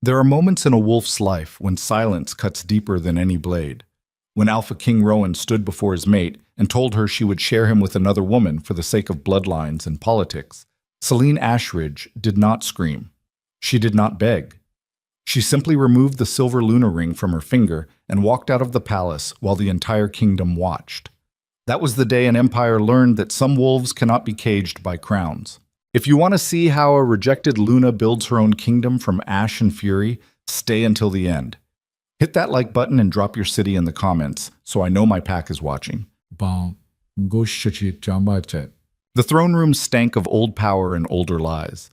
There are moments in a wolf's life when silence cuts deeper than any blade. When Alpha King Rowan stood before his mate and told her she would share him with another woman for the sake of bloodlines and politics, Celine Ashridge did not scream. She did not beg. She simply removed the silver lunar ring from her finger and walked out of the palace while the entire kingdom watched. That was the day an empire learned that some wolves cannot be caged by crowns. If you want to see how a rejected Luna builds her own kingdom from ash and fury, stay until the end. Hit that like button and drop your city in the comments so I know my pack is watching. The throne room stank of old power and older lies.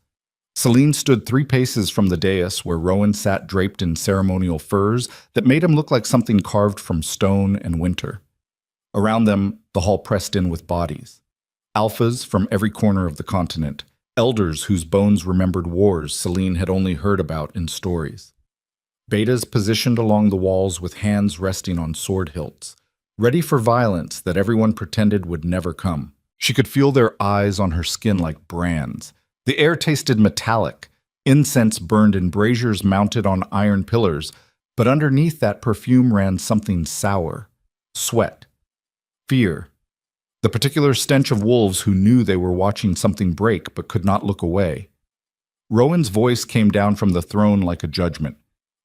Celine stood 3 paces from the dais where Rowan sat draped in ceremonial furs that made him look like something carved from stone and winter. Around them, the hall pressed in with bodies. Alphas from every corner of the continent, elders whose bones remembered wars Celine had only heard about in stories. Betas positioned along the walls with hands resting on sword hilts, ready for violence that everyone pretended would never come. She could feel their eyes on her skin like brands. The air tasted metallic. Incense burned in braziers mounted on iron pillars, but underneath that perfume ran something sour. Sweat. Fear. The particular stench of wolves who knew they were watching something break but could not look away. Rowan's voice came down from the throne like a judgment.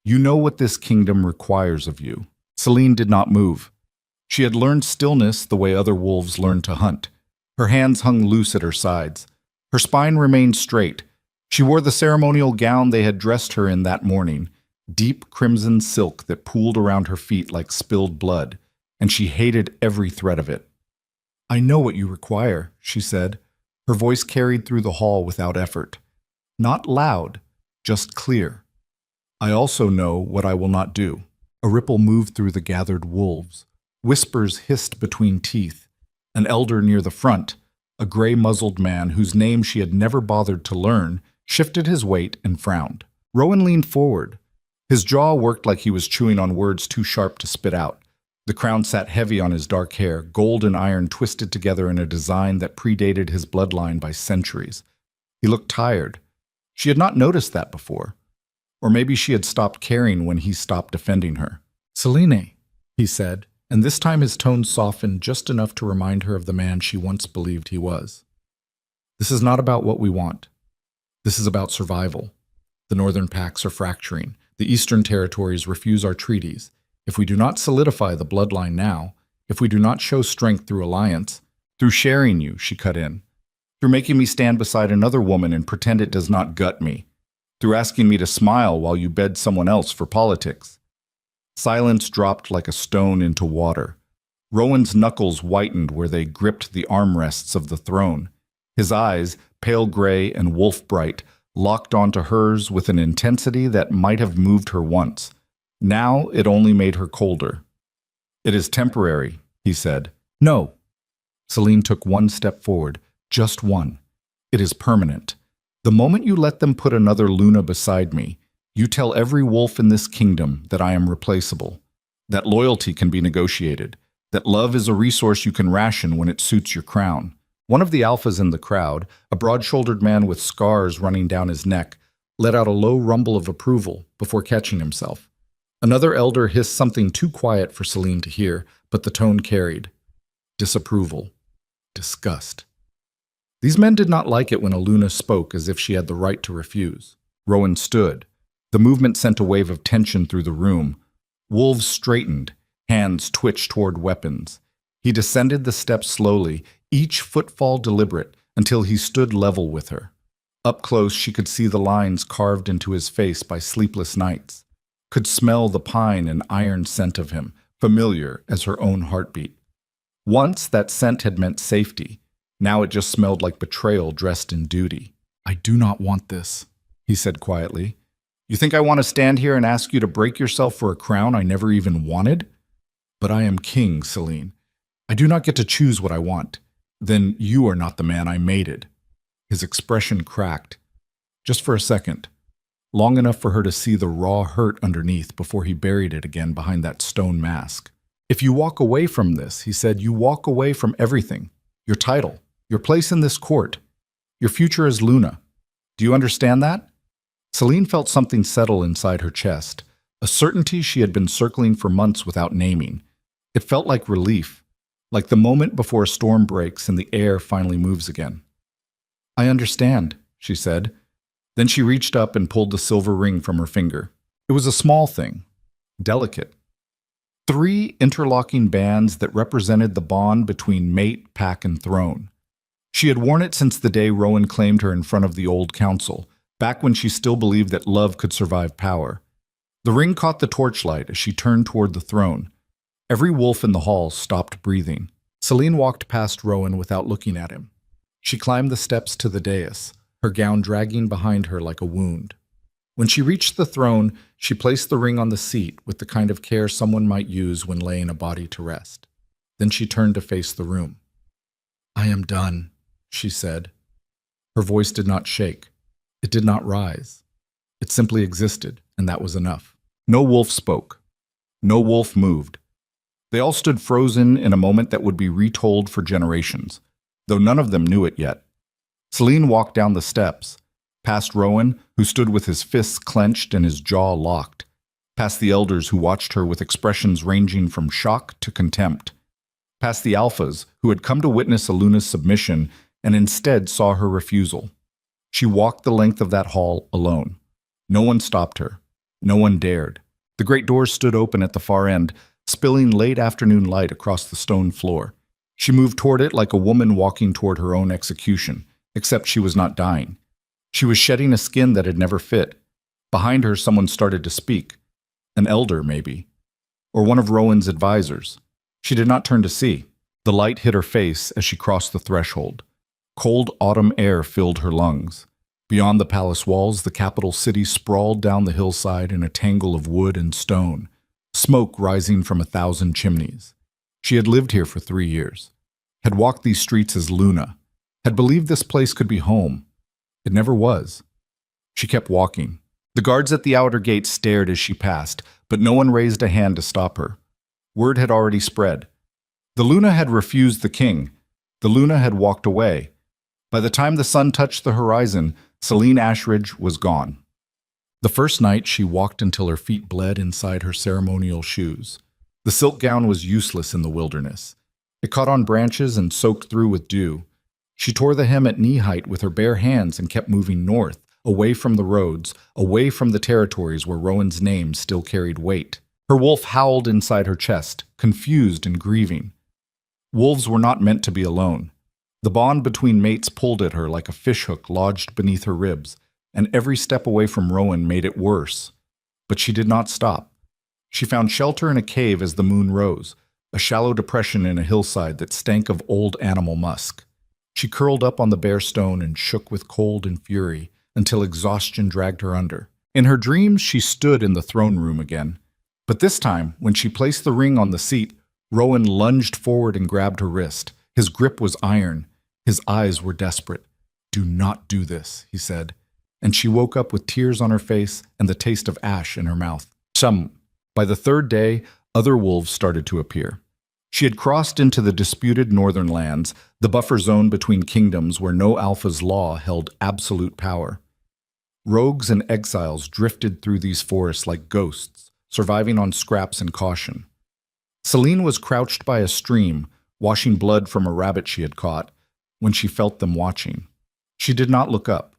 You know what this kingdom requires of you. Celine did not move. She had learned stillness the way other wolves learned to hunt. Her hands hung loose at her sides. Her spine remained straight. She wore the ceremonial gown they had dressed her in that morning, deep crimson silk that pooled around her feet like spilled blood, and she hated every thread of it. I know what you require, she said. Her voice carried through the hall without effort. Not loud, just clear. I also know what I will not do. A ripple moved through the gathered wolves. Whispers hissed between teeth. An elder near the front, a gray-muzzled man whose name she had never bothered to learn, shifted his weight and frowned. Rowan leaned forward. His jaw worked like he was chewing on words too sharp to spit out. The crown sat heavy on his dark hair, gold and iron twisted together in a design that predated his bloodline by centuries. He looked tired. She had not noticed that before. Or maybe she had stopped caring when he stopped defending her. Celine, he said, and this time his tone softened just enough to remind her of the man she once believed he was. This is not about what we want. This is about survival. The northern packs are fracturing. The eastern territories refuse our treaties. If we do not solidify the bloodline now, if we do not show strength through alliance, through sharing you, she cut in, through making me stand beside another woman and pretend it does not gut me, through asking me to smile while you bed someone else for politics. Silence dropped like a stone into water. Rowan's knuckles whitened where they gripped the armrests of the throne. His eyes, pale gray and wolf-bright, locked onto hers with an intensity that might have moved her once. Now it only made her colder. It is temporary, he said. No. Celine took one step forward, just one. It is permanent. The moment you let them put another Luna beside me, you tell every wolf in this kingdom that I am replaceable, that loyalty can be negotiated, that love is a resource you can ration when it suits your crown. One of the alphas in the crowd, a broad-shouldered man with scars running down his neck, let out a low rumble of approval before catching himself. Another elder hissed something too quiet for Celine to hear, but the tone carried. Disapproval. Disgust. These men did not like it when a Luna spoke as if she had the right to refuse. Rowan stood. The movement sent a wave of tension through the room. Wolves straightened, hands twitched toward weapons. He descended the steps slowly, each footfall deliberate, until he stood level with her. Up close, she could see the lines carved into his face by sleepless nights, could smell the pine and iron scent of him, familiar as her own heartbeat. Once that scent had meant safety. Now it just smelled like betrayal dressed in duty. I do not want this, he said quietly. You think I want to stand here and ask you to break yourself for a crown I never even wanted? But I am king, Celine. I do not get to choose what I want. Then you are not the man I mated. His expression cracked. Just for a second. Long enough for her to see the raw hurt underneath before he buried it again behind that stone mask. If you walk away from this, he said, you walk away from everything. Your title, your place in this court, your future as Luna. Do you understand that? Celine felt something settle inside her chest, a certainty she had been circling for months without naming. It felt like relief, like the moment before a storm breaks and the air finally moves again. "I understand," she said. Then she reached up and pulled the silver ring from her finger. It was a small thing, delicate. 3 interlocking bands that represented the bond between mate, pack, and throne. She had worn it since the day Rowan claimed her in front of the old council, back when she still believed that love could survive power. The ring caught the torchlight as she turned toward the throne. Every wolf in the hall stopped breathing. Celine walked past Rowan without looking at him. She climbed the steps to the dais, her gown dragging behind her like a wound. When she reached the throne, she placed the ring on the seat with the kind of care someone might use when laying a body to rest. Then she turned to face the room. "I am done," she said. Her voice did not shake. It did not rise. It simply existed, and that was enough. No wolf spoke. No wolf moved. They all stood frozen in a moment that would be retold for generations, though none of them knew it yet. Celine walked down the steps, past Rowan, who stood with his fists clenched and his jaw locked, past the elders who watched her with expressions ranging from shock to contempt, past the alphas who had come to witness Aluna's submission and instead saw her refusal. She walked the length of that hall alone. No one stopped her. No one dared. The great doors stood open at the far end, spilling late afternoon light across the stone floor. She moved toward it like a woman walking toward her own execution, except she was not dying. She was shedding a skin that had never fit. Behind her, someone started to speak. An elder, maybe. Or one of Rowan's advisors. She did not turn to see. The light hit her face as she crossed the threshold. Cold autumn air filled her lungs. Beyond the palace walls, the capital city sprawled down the hillside in a tangle of wood and stone, smoke rising from 1,000 chimneys. She had lived here for 3 years, had walked these streets as Luna, had believed this place could be home. It never was. She kept walking. The guards at the outer gate stared as she passed, but no one raised a hand to stop her. Word had already spread. The Luna had refused the king. The Luna had walked away. By the time the sun touched the horizon, Celine Ashridge was gone. The first night, she walked until her feet bled inside her ceremonial shoes. The silk gown was useless in the wilderness. It caught on branches and soaked through with dew. She tore the hem at knee height with her bare hands and kept moving north, away from the roads, away from the territories where Rowan's name still carried weight. Her wolf howled inside her chest, confused and grieving. Wolves were not meant to be alone. The bond between mates pulled at her like a fishhook lodged beneath her ribs, and every step away from Rowan made it worse. But she did not stop. She found shelter in a cave as the moon rose, a shallow depression in a hillside that stank of old animal musk. She curled up on the bare stone and shook with cold and fury until exhaustion dragged her under. In her dreams, she stood in the throne room again. But this time, when she placed the ring on the seat, Rowan lunged forward and grabbed her wrist. His grip was iron. His eyes were desperate. "Do not do this," he said. And she woke up with tears on her face and the taste of ash in her mouth. By the 3rd day, other wolves started to appear. She had crossed into the disputed northern lands, the buffer zone between kingdoms where no alpha's law held absolute power. Rogues and exiles drifted through these forests like ghosts, surviving on scraps and caution. Celine was crouched by a stream, washing blood from a rabbit she had caught, when she felt them watching. She did not look up,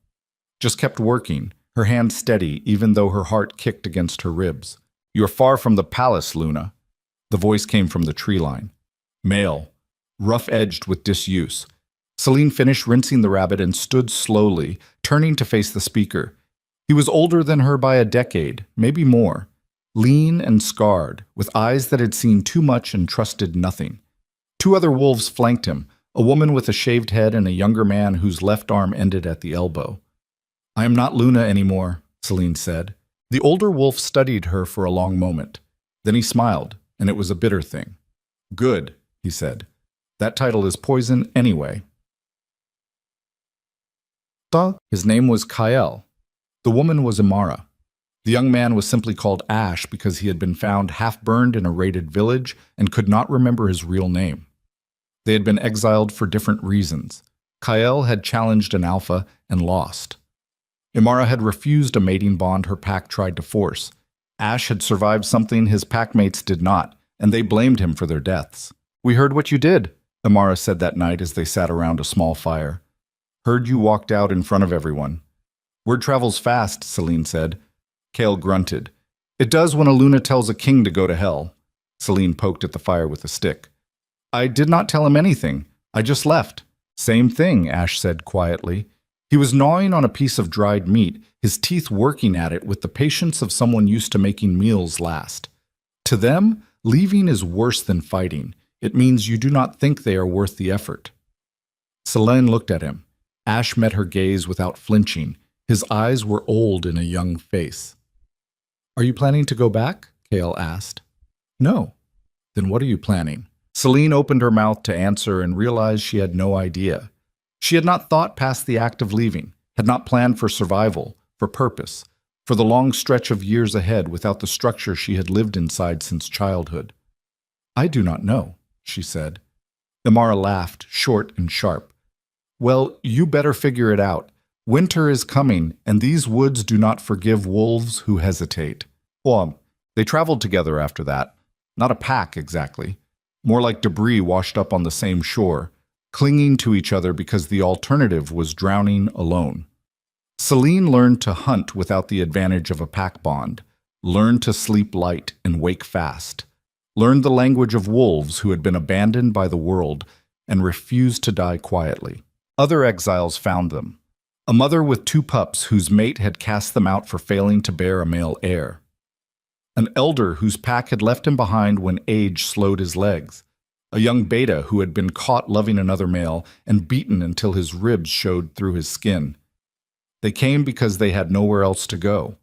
just kept working, her hand steady even though her heart kicked against her ribs. "You are far from the palace, Luna." The voice came from the tree line. Male, rough-edged with disuse. Celine finished rinsing the rabbit and stood slowly, turning to face the speaker. He was older than her by a decade, maybe more. Lean and scarred, with eyes that had seen too much and trusted nothing. 2 other wolves flanked him, a woman with a shaved head and a younger man whose left arm ended at the elbow. "I am not Luna anymore," Celine said. The older wolf studied her for a long moment. Then he smiled, and it was a bitter thing. "Good," he said. "That title is poison anyway." His name was Kael. The woman was Imara. The young man was simply called Ash because he had been found half-burned in a raided village and could not remember his real name. They had been exiled for different reasons. Kael had challenged an alpha and lost. Imara had refused a mating bond her pack tried to force. Ash had survived something his packmates did not, and they blamed him for their deaths. "We heard what you did," Imara said that night as they sat around a small fire. "Heard you walked out in front of everyone." "Word travels fast," Celine said. Kale grunted. "It does when a Luna tells a king to go to hell." Celine poked at the fire with a stick. "I did not tell him anything. I just left." "Same thing," Ash said quietly. He was gnawing on a piece of dried meat, his teeth working at it with the patience of someone used to making meals last. To them, leaving is worse than fighting. It means you do not think they are worth the effort. Celine looked at him. Ash met her gaze without flinching. His eyes were old in a young face. "Are you planning to go back?" Kale asked. "No." "Then what are you planning?" Celine opened her mouth to answer and realized she had no idea. She had not thought past the act of leaving, had not planned for survival, for purpose, for the long stretch of years ahead without the structure she had lived inside since childhood. "I do not know," she said. Imara laughed, short and sharp. "Well, you better figure it out. Winter is coming, and these woods do not forgive wolves who hesitate." Well, they traveled together after that. Not a pack, exactly. More like debris washed up on the same shore, clinging to each other because the alternative was drowning alone. Celine learned to hunt without the advantage of a pack bond, learned to sleep light and wake fast, learned the language of wolves who had been abandoned by the world and refused to die quietly. Other exiles found them. A mother with 2 pups whose mate had cast them out for failing to bear a male heir. An elder whose pack had left him behind when age slowed his legs. A young beta who had been caught loving another male and beaten until his ribs showed through his skin. They came because they had nowhere else to go.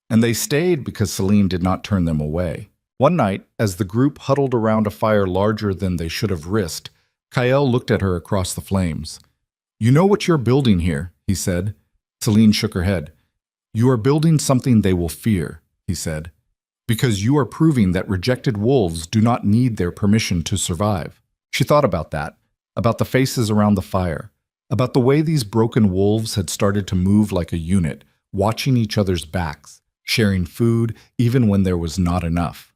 And they stayed because Celine did not turn them away. One night, as the group huddled around a fire larger than they should have risked, Kael looked at her across the flames. "You know what you're building here," he said. Celine shook her head. "You are building something they will fear," he said. "Because you are proving that rejected wolves do not need their permission to survive." She thought about that, about the faces around the fire, about the way these broken wolves had started to move like a unit, watching each other's backs, sharing food even when there was not enough.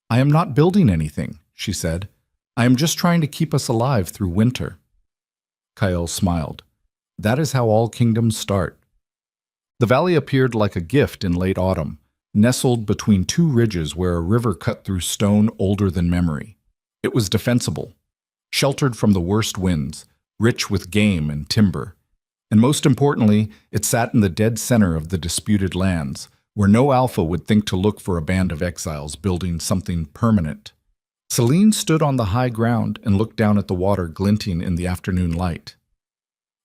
"I am not building anything," she said. "I am just trying to keep us alive through winter." Kael smiled. "That is how all kingdoms start." The valley appeared like a gift in late autumn, nestled between 2 ridges where a river cut through stone older than memory. It was defensible, sheltered from the worst winds, rich with game and timber. And most importantly, it sat in the dead center of the disputed lands, where no alpha would think to look for a band of exiles building something permanent. Celine stood on the high ground and looked down at the water glinting in the afternoon light.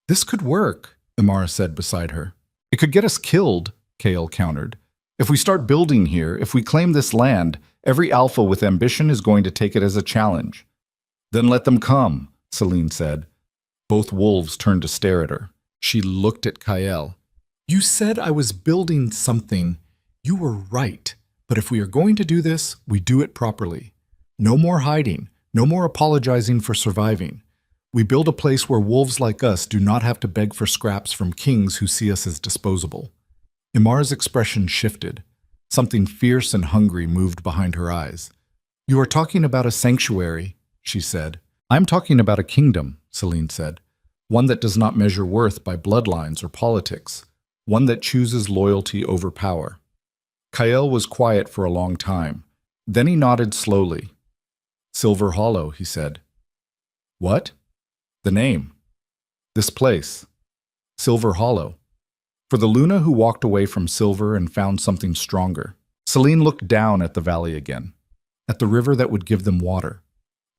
"This could work," Imara said beside her. "It could get us killed," Kael countered. "If we start building here, if we claim this land, every alpha with ambition is going to take it as a challenge." "Then let them come," Celine said. Both wolves turned to stare at her. She looked at Kael. "You said I was building something. You were right. But if we are going to do this, we do it properly. No more hiding, no more apologizing for surviving. We build a place where wolves like us do not have to beg for scraps from kings who see us as disposable." Imara's expression shifted. Something fierce and hungry moved behind her eyes. "You are talking about a sanctuary," she said. "I'm talking about a kingdom," Celine said. "One that does not measure worth by bloodlines or politics. One that chooses loyalty over power." Kael was quiet for a long time. Then he nodded slowly. "Silver Hollow," he said. "What?" "The name. This place. Silver Hollow. For the Luna who walked away from silver and found something stronger." Celine looked down at the valley again, at the river that would give them water,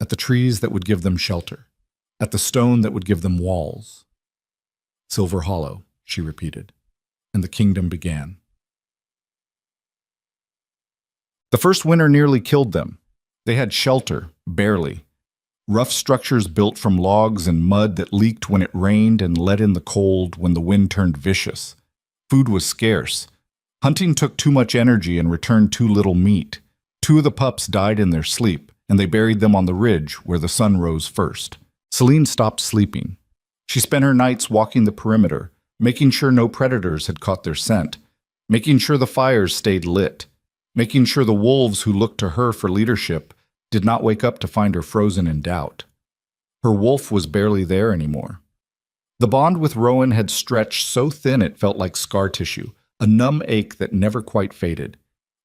at the trees that would give them shelter, at the stone that would give them walls. "Silver Hollow," she repeated, and the kingdom began. The first winter nearly killed them. They had shelter, barely. Rough structures built from logs and mud that leaked when it rained and let in the cold when the wind turned vicious. Food was scarce. Hunting took too much energy and returned too little meat. 2 of the pups died in their sleep, and they buried them on the ridge where the sun rose first. Celine stopped sleeping. She spent her nights walking the perimeter, making sure no predators had caught their scent, making sure the fires stayed lit, making sure the wolves who looked to her for leadership did not wake up to find her frozen in doubt. Her wolf was barely there anymore. The bond with Rowan had stretched so thin it felt like scar tissue, a numb ache that never quite faded.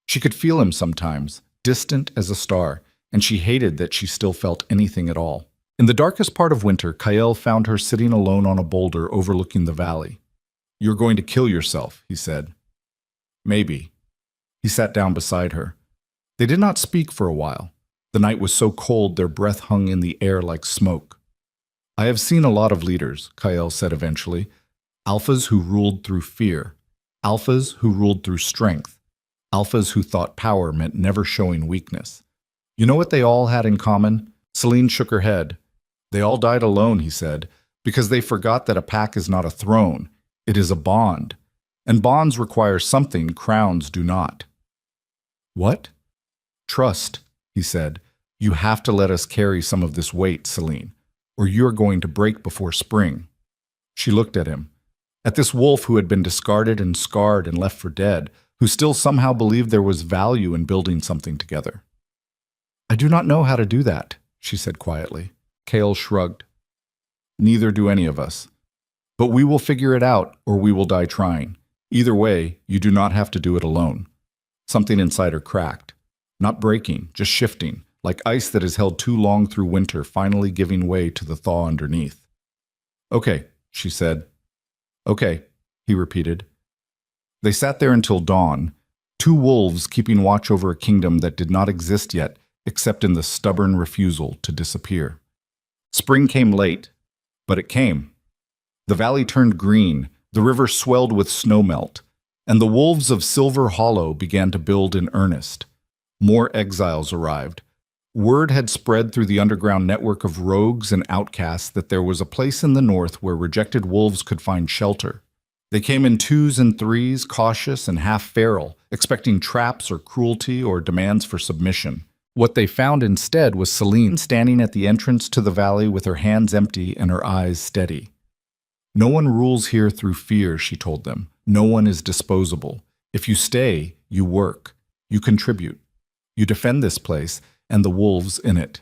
She could feel him sometimes, distant as a star, and she hated that she still felt anything at all. In the darkest part of winter, Kael found her sitting alone on a boulder overlooking the valley. "You're going to kill yourself," he said. "Maybe." He sat down beside her. They did not speak for a while. The night was so cold their breath hung in the air like smoke. "I have seen a lot of leaders," Kael said eventually. "Alphas who ruled through fear. Alphas who ruled through strength. Alphas who thought power meant never showing weakness. You know what they all had in common?" Celine shook her head. "They all died alone," he said, "because they forgot that a pack is not a throne. It is a bond. And bonds require something crowns do not." "What?" "Trust," he said. "You have to let us carry some of this weight, Celine, or you're going to break before spring." She looked at him, at this wolf who had been discarded and scarred and left for dead, who still somehow believed there was value in building something together. "I do not know how to do that," she said quietly. Kael shrugged. "Neither do any of us. But we will figure it out, or we will die trying. Either way, you do not have to do it alone." Something inside her cracked. Not breaking, just shifting, like ice that is held too long through winter finally giving way to the thaw underneath. "Okay," she said. "Okay," he repeated. They sat there until dawn, two wolves keeping watch over a kingdom that did not exist yet, except in the stubborn refusal to disappear. Spring came late, but it came. The valley turned green, the river swelled with snowmelt, and the wolves of Silver Hollow began to build in earnest. More exiles arrived. Word had spread through the underground network of rogues and outcasts that there was a place in the north where rejected wolves could find shelter. They came in twos and threes, cautious and half-feral, expecting traps or cruelty or demands for submission. What they found instead was Celine standing at the entrance to the valley with her hands empty and her eyes steady. "No one rules here through fear," she told them. "No one is disposable. If you stay, you work. You contribute. You defend this place and the wolves in it.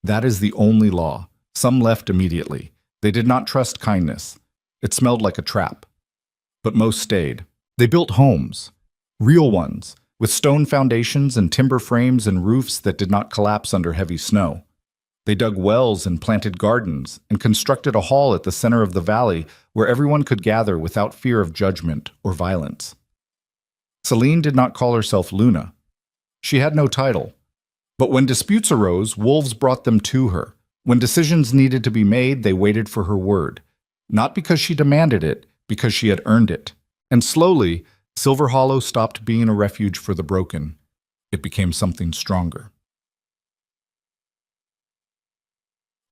That is the only law." Some left immediately. They did not trust kindness. It smelled like a trap. But most stayed. They built homes. Real ones, with stone foundations and timber frames and roofs that did not collapse under heavy snow. They dug wells and planted gardens and constructed a hall at the center of the valley where everyone could gather without fear of judgment or violence. Celine did not call herself Luna. She had no title. But when disputes arose, wolves brought them to her. When decisions needed to be made, they waited for her word. Not because she demanded it, because she had earned it. And slowly, Silver Hollow stopped being a refuge for the broken. It became something stronger.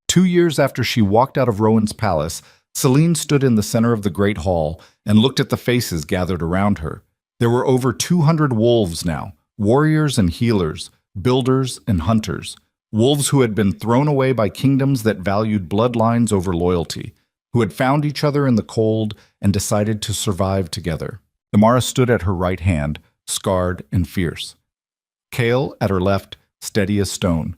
2 years after she walked out of Rowan's palace, Celine stood in the center of the great hall and looked at the faces gathered around her. There were over 200 wolves now, warriors and healers, builders and hunters, wolves who had been thrown away by kingdoms that valued bloodlines over loyalty, who had found each other in the cold and decided to survive together. Imara stood at her right hand, scarred and fierce. Kael, at her left, steady as stone.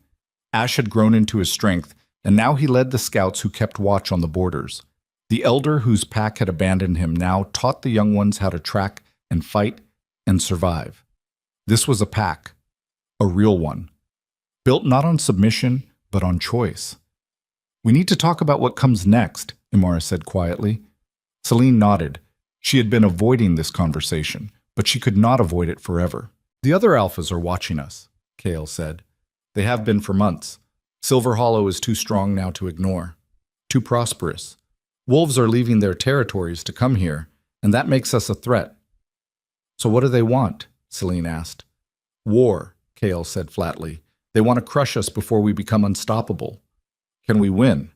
Ash had grown into his strength, and now he led the scouts who kept watch on the borders. The elder whose pack had abandoned him now taught the young ones how to track and fight and survive. This was a pack, a real one, built not on submission, but on choice. "We need to talk about what comes next," Imara said quietly. Celine nodded. She had been avoiding this conversation, but she could not avoid it forever. "The other alphas are watching us," Kael said. "They have been for months. Silver Hollow is too strong now to ignore, too prosperous. Wolves are leaving their territories to come here, and that makes us a threat." "So what do they want?" Celine asked. "War," Kael said flatly. "They want to crush us before we become unstoppable. Can we win?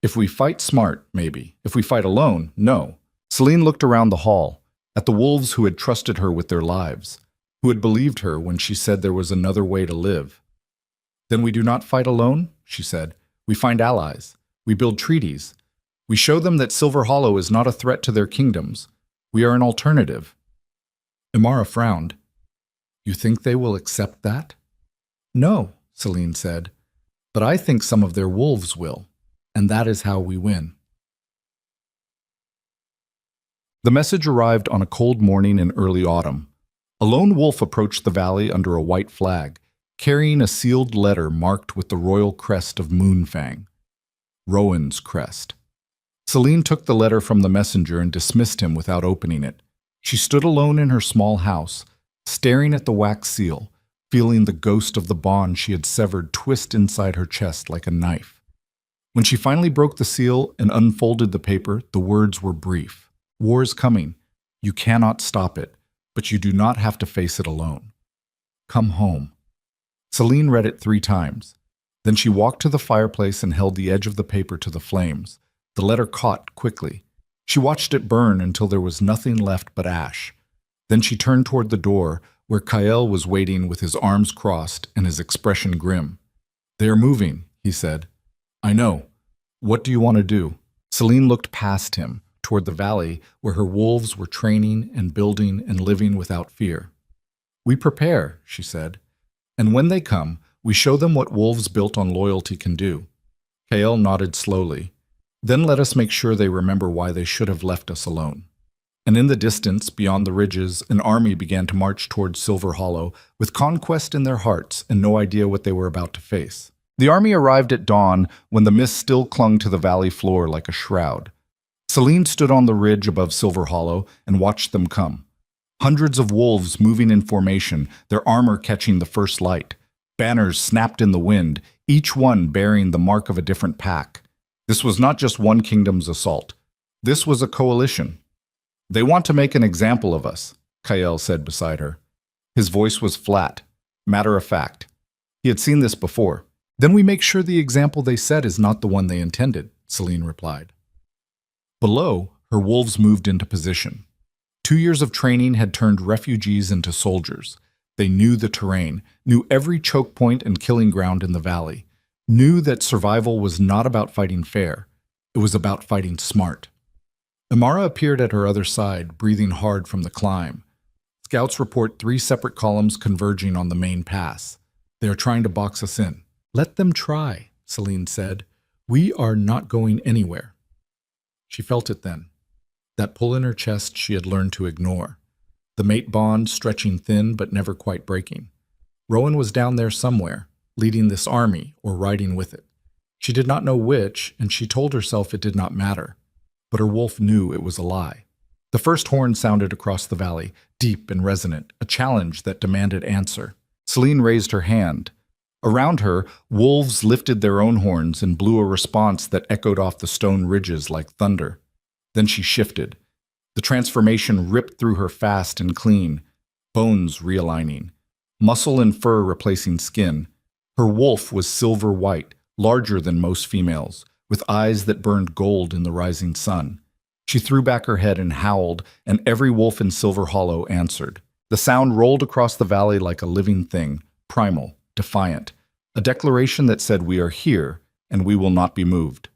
If we fight smart, maybe. If we fight alone, no." Celine looked around the hall, at the wolves who had trusted her with their lives, who had believed her when she said there was another way to live. "Then we do not fight alone," she said. "We find allies. We build treaties. We show them that Silver Hollow is not a threat to their kingdoms. We are an alternative. Imara frowned. You think they will accept that? No, Celine said, but I think some of their wolves will, and that is how we win. The message arrived on a cold morning in early autumn. A lone wolf approached the valley under a white flag, carrying a sealed letter marked with the royal crest of Moonfang. Rowan's crest. Celine took the letter from the messenger and dismissed him without opening it. She stood alone in her small house, staring at the wax seal, feeling the ghost of the bond she had severed twist inside her chest like a knife. When she finally broke the seal and unfolded the paper, the words were brief. War is coming. You cannot stop it, but you do not have to face it alone. Come home. Celine read it 3 times. Then she walked to the fireplace and held the edge of the paper to the flames. The letter caught quickly. She watched it burn until there was nothing left but ash. Then she turned toward the door, where Kael was waiting with his arms crossed and his expression grim. They are moving, he said. I know. What do you want to do? Celine looked past him, toward the valley where her wolves were training and building and living without fear. We prepare, she said. And when they come, we show them what wolves built on loyalty can do. Kael nodded slowly. Then let us make sure they remember why they should have left us alone. And in the distance, beyond the ridges, an army began to march towards Silver Hollow, with conquest in their hearts and no idea what they were about to face. The army arrived at dawn when the mist still clung to the valley floor like a shroud. Celine stood on the ridge above Silver Hollow and watched them come. Hundreds of wolves moving in formation, their armor catching the first light. Banners snapped in the wind, each one bearing the mark of a different pack. This was not just one kingdom's assault. This was a coalition. They want to make an example of us, Kael said beside her. His voice was flat, matter of fact. He had seen this before. Then we make sure the example they set is not the one they intended, Celine replied. Below, her wolves moved into position. 2 years of training had turned refugees into soldiers. They knew the terrain, knew every choke point and killing ground in the valley, knew that survival was not about fighting fair. It was about fighting smart. Imara appeared at her other side, breathing hard from the climb. Scouts report 3 separate columns converging on the main pass. They are trying to box us in. Let them try, Celine said. We are not going anywhere. She felt it then. That pull in her chest she had learned to ignore. The mate bond stretching thin but never quite breaking. Rowan was down there somewhere, leading this army or riding with it. She did not know which, and she told herself it did not matter. But her wolf knew it was a lie. The first horn sounded across the valley, deep and resonant, a challenge that demanded answer. Celine raised her hand. Around her, wolves lifted their own horns and blew a response that echoed off the stone ridges like thunder. Then she shifted. The transformation ripped through her fast and clean, bones realigning, muscle and fur replacing skin. Her wolf was silver white, larger than most females, with eyes that burned gold in the rising sun. She threw back her head and howled, and every wolf in Silver Hollow answered. The sound rolled across the valley like a living thing, primal, defiant, a declaration that said we are here and we will not be moved.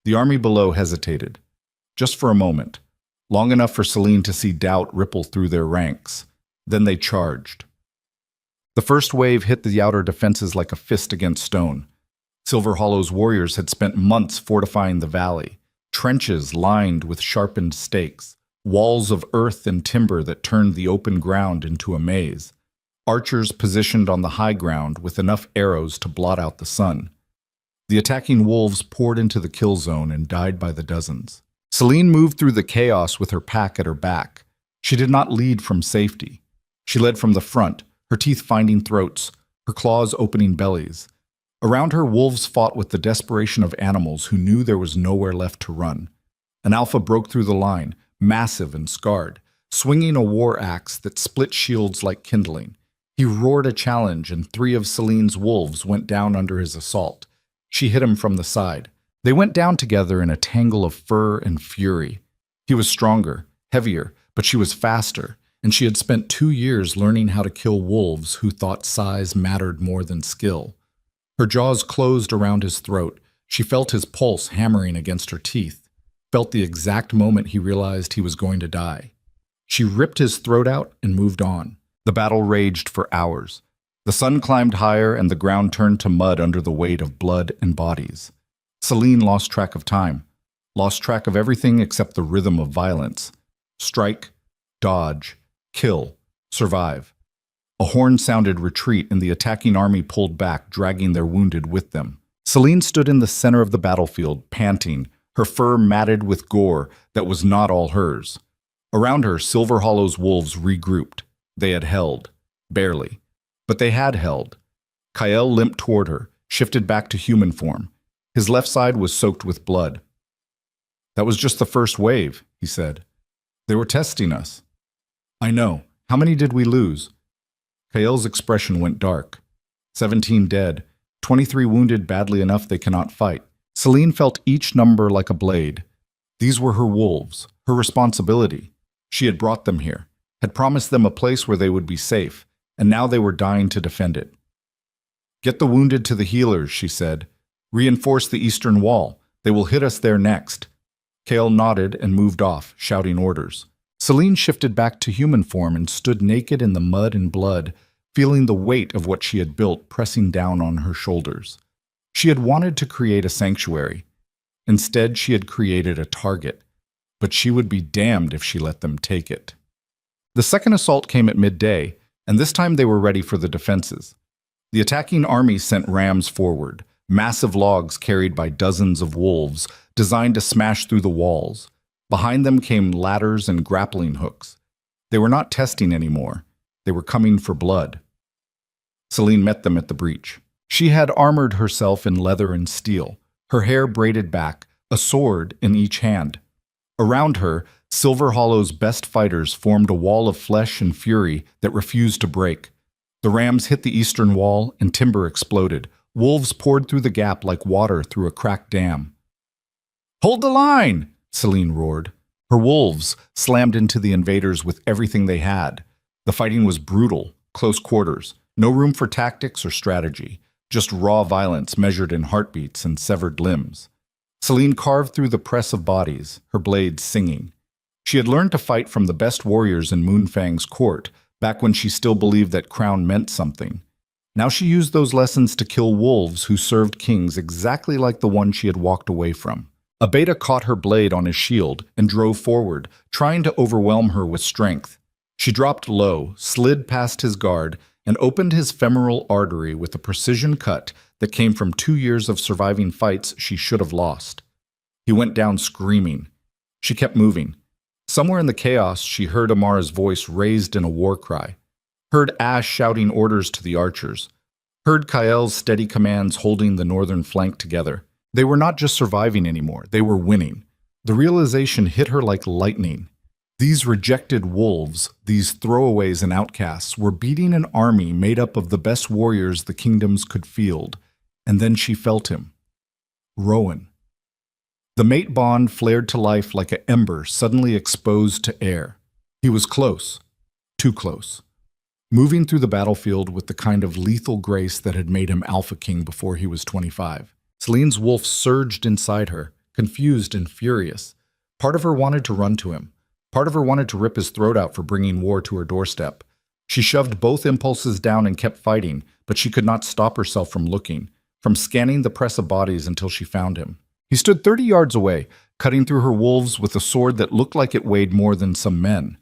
The army below hesitated, just for a moment, long enough for Celine to see doubt ripple through their ranks. Then they charged. The first wave hit the outer defenses like a fist against stone. Silver Hollow's warriors had spent months fortifying the valley, trenches lined with sharpened stakes, walls of earth and timber that turned the open ground into a maze, archers positioned on the high ground with enough arrows to blot out the sun. The attacking wolves poured into the kill zone and died by the dozens. Celine moved through the chaos with her pack at her back. She did not lead from safety. She led from the front, her teeth finding throats, her claws opening bellies. Around her, wolves fought with the desperation of animals who knew there was nowhere left to run. An alpha broke through the line, massive and scarred, swinging a war axe that split shields like kindling. He roared a challenge, and 3 of Celine's wolves went down under his assault. She hit him from the side. They went down together in a tangle of fur and fury. He was stronger, heavier, but she was faster, and she had spent 2 years learning how to kill wolves who thought size mattered more than skill. Her jaws closed around his throat. She felt his pulse hammering against her teeth. felt the exact moment he realized he was going to die. She ripped his throat out and moved on. The battle raged for hours. The sun climbed higher and the ground turned to mud under the weight of blood and bodies. Celine lost track of time, lost track of everything except the rhythm of violence. Strike, dodge, kill, survive. A horn sounded retreat and the attacking army pulled back, dragging their wounded with them. Celine stood in the center of the battlefield, panting, her fur matted with gore that was not all hers. Around her, Silver Hollow's wolves regrouped. They had held. Barely. But they had held. Kyle limped toward her, shifted back to human form. His left side was soaked with blood. "That was just the first wave," he said. "They were testing us." "I know. How many did we lose?" Kyle's expression went dark. 17 dead, 23 wounded badly enough they cannot fight. Celine felt each number like a blade. These were her wolves, her responsibility. She had brought them here, had promised them a place where they would be safe, and now they were dying to defend it. "Get the wounded to the healers," she said. "Reinforce the eastern wall. They will hit us there next." Kale nodded and moved off, shouting orders. Celine shifted back to human form and stood naked in the mud and blood, feeling the weight of what she had built pressing down on her shoulders. She had wanted to create a sanctuary. Instead, she had created a target. But she would be damned if she let them take it. The second assault came at midday, and this time they were ready for the defenses. The attacking army sent rams forward, massive logs carried by dozens of wolves, designed to smash through the walls. Behind them came ladders and grappling hooks. They were not testing anymore. They were coming for blood. Celine met them at the breach. She had armored herself in leather and steel, her hair braided back, a sword in each hand. Around her, Silver Hollow's best fighters formed a wall of flesh and fury that refused to break. The rams hit the eastern wall, and timber exploded. Wolves poured through the gap like water through a cracked dam. "Hold the line!" Celine roared. Her wolves slammed into the invaders with everything they had. The fighting was brutal, close quarters, no room for tactics or strategy, just raw violence measured in heartbeats and severed limbs. Celine carved through the press of bodies, her blades singing. She had learned to fight from the best warriors in Moonfang's court, back when she still believed that crown meant something. Now she used those lessons to kill wolves who served kings exactly like the one she had walked away from. A beta caught her blade on his shield and drove forward, trying to overwhelm her with strength. She dropped low, slid past his guard, and opened his femoral artery with a precision cut that came from 2 years of surviving fights she should have lost. He went down screaming. She kept moving. Somewhere in the chaos, she heard Amara's voice raised in a war cry, heard Ash shouting orders to the archers, heard Kyle's steady commands holding the northern flank together. They were not just surviving anymore, they were winning. The realization hit her like lightning. These rejected wolves, these throwaways and outcasts, were beating an army made up of the best warriors the kingdoms could field. And then she felt him. Rowan. The mate bond flared to life like an ember suddenly exposed to air. He was close. Too close. Moving through the battlefield with the kind of lethal grace that had made him Alpha King before he was 25. Celine's wolf surged inside her, confused and furious. Part of her wanted to run to him. Part of her wanted to rip his throat out for bringing war to her doorstep. She shoved both impulses down and kept fighting, but she could not stop herself from looking, from scanning the press of bodies until she found him. He stood 30 yards away, cutting through her wolves with a sword that looked like it weighed more than some men.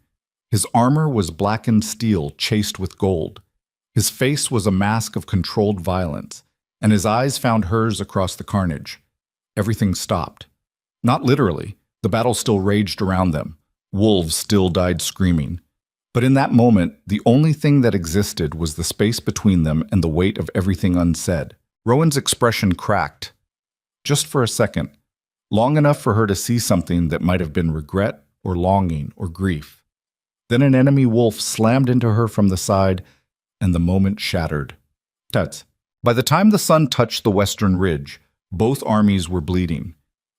His armor was blackened steel chased with gold. His face was a mask of controlled violence, and his eyes found hers across the carnage. Everything stopped. Not literally. The battle still raged around them. Wolves still died screaming. But in that moment, the only thing that existed was the space between them and the weight of everything unsaid. Rowan's expression cracked. Just for a second. Long enough for her to see something that might have been regret or longing or grief. Then an enemy wolf slammed into her from the side, and the moment shattered. Tuts. By the time the sun touched the western ridge, both armies were bleeding.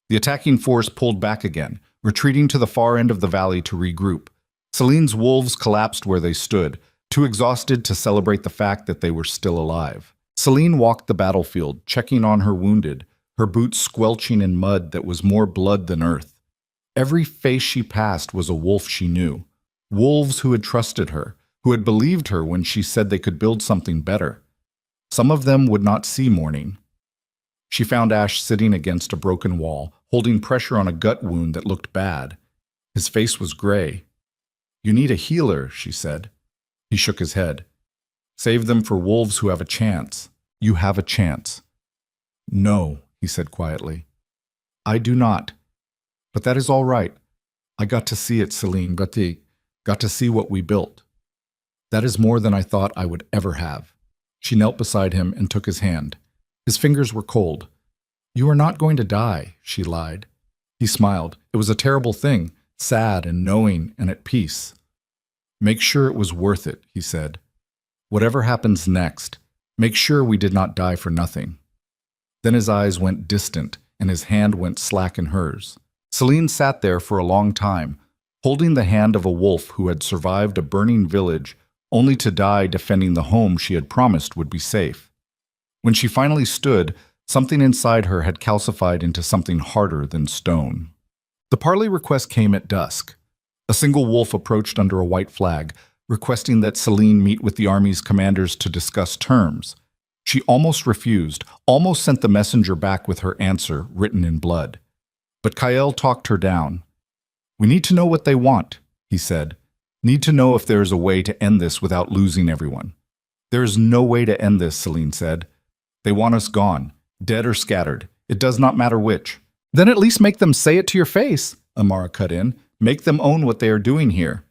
The attacking force pulled back again, retreating to the far end of the valley to regroup. Celine's wolves collapsed where they stood, too exhausted to celebrate the fact that they were still alive. Celine walked the battlefield, checking on her wounded, her boots squelching in mud that was more blood than earth. Every face she passed was a wolf she knew. Wolves who had trusted her, who had believed her when she said they could build something better. Some of them would not see morning. She found Ash sitting against a broken wall, holding pressure on a gut wound that looked bad. His face was gray. "You need a healer," she said. He shook his head. "Save them for wolves who have a chance. You have a chance." "No," he said quietly. "I do not. But that is all right. I got to see it, Celine, got to see what we built. That is more than I thought I would ever have." She knelt beside him and took his hand. His fingers were cold. "You are not going to die," she lied. He smiled. It was a terrible thing, sad and knowing and at peace. "Make sure it was worth it," he said. "Whatever happens next, make sure we did not die for nothing." Then his eyes went distant and his hand went slack in hers. Celine sat there for a long time, holding the hand of a wolf who had survived a burning village only to die defending the home she had promised would be safe. When she finally stood, something inside her had calcified into something harder than stone. The parley request came at dusk. A single wolf approached under a white flag, requesting that Celine meet with the army's commanders to discuss terms. She almost refused, almost sent the messenger back with her answer written in blood. But Kael talked her down. "We need to know what they want," he said. "Need to know if there is a way to end this without losing everyone." "There is no way to end this," Celine said. "They want us gone, dead or scattered. It does not matter which." "Then at least make them say it to your face," Amara cut in. "Make them own what they are doing here."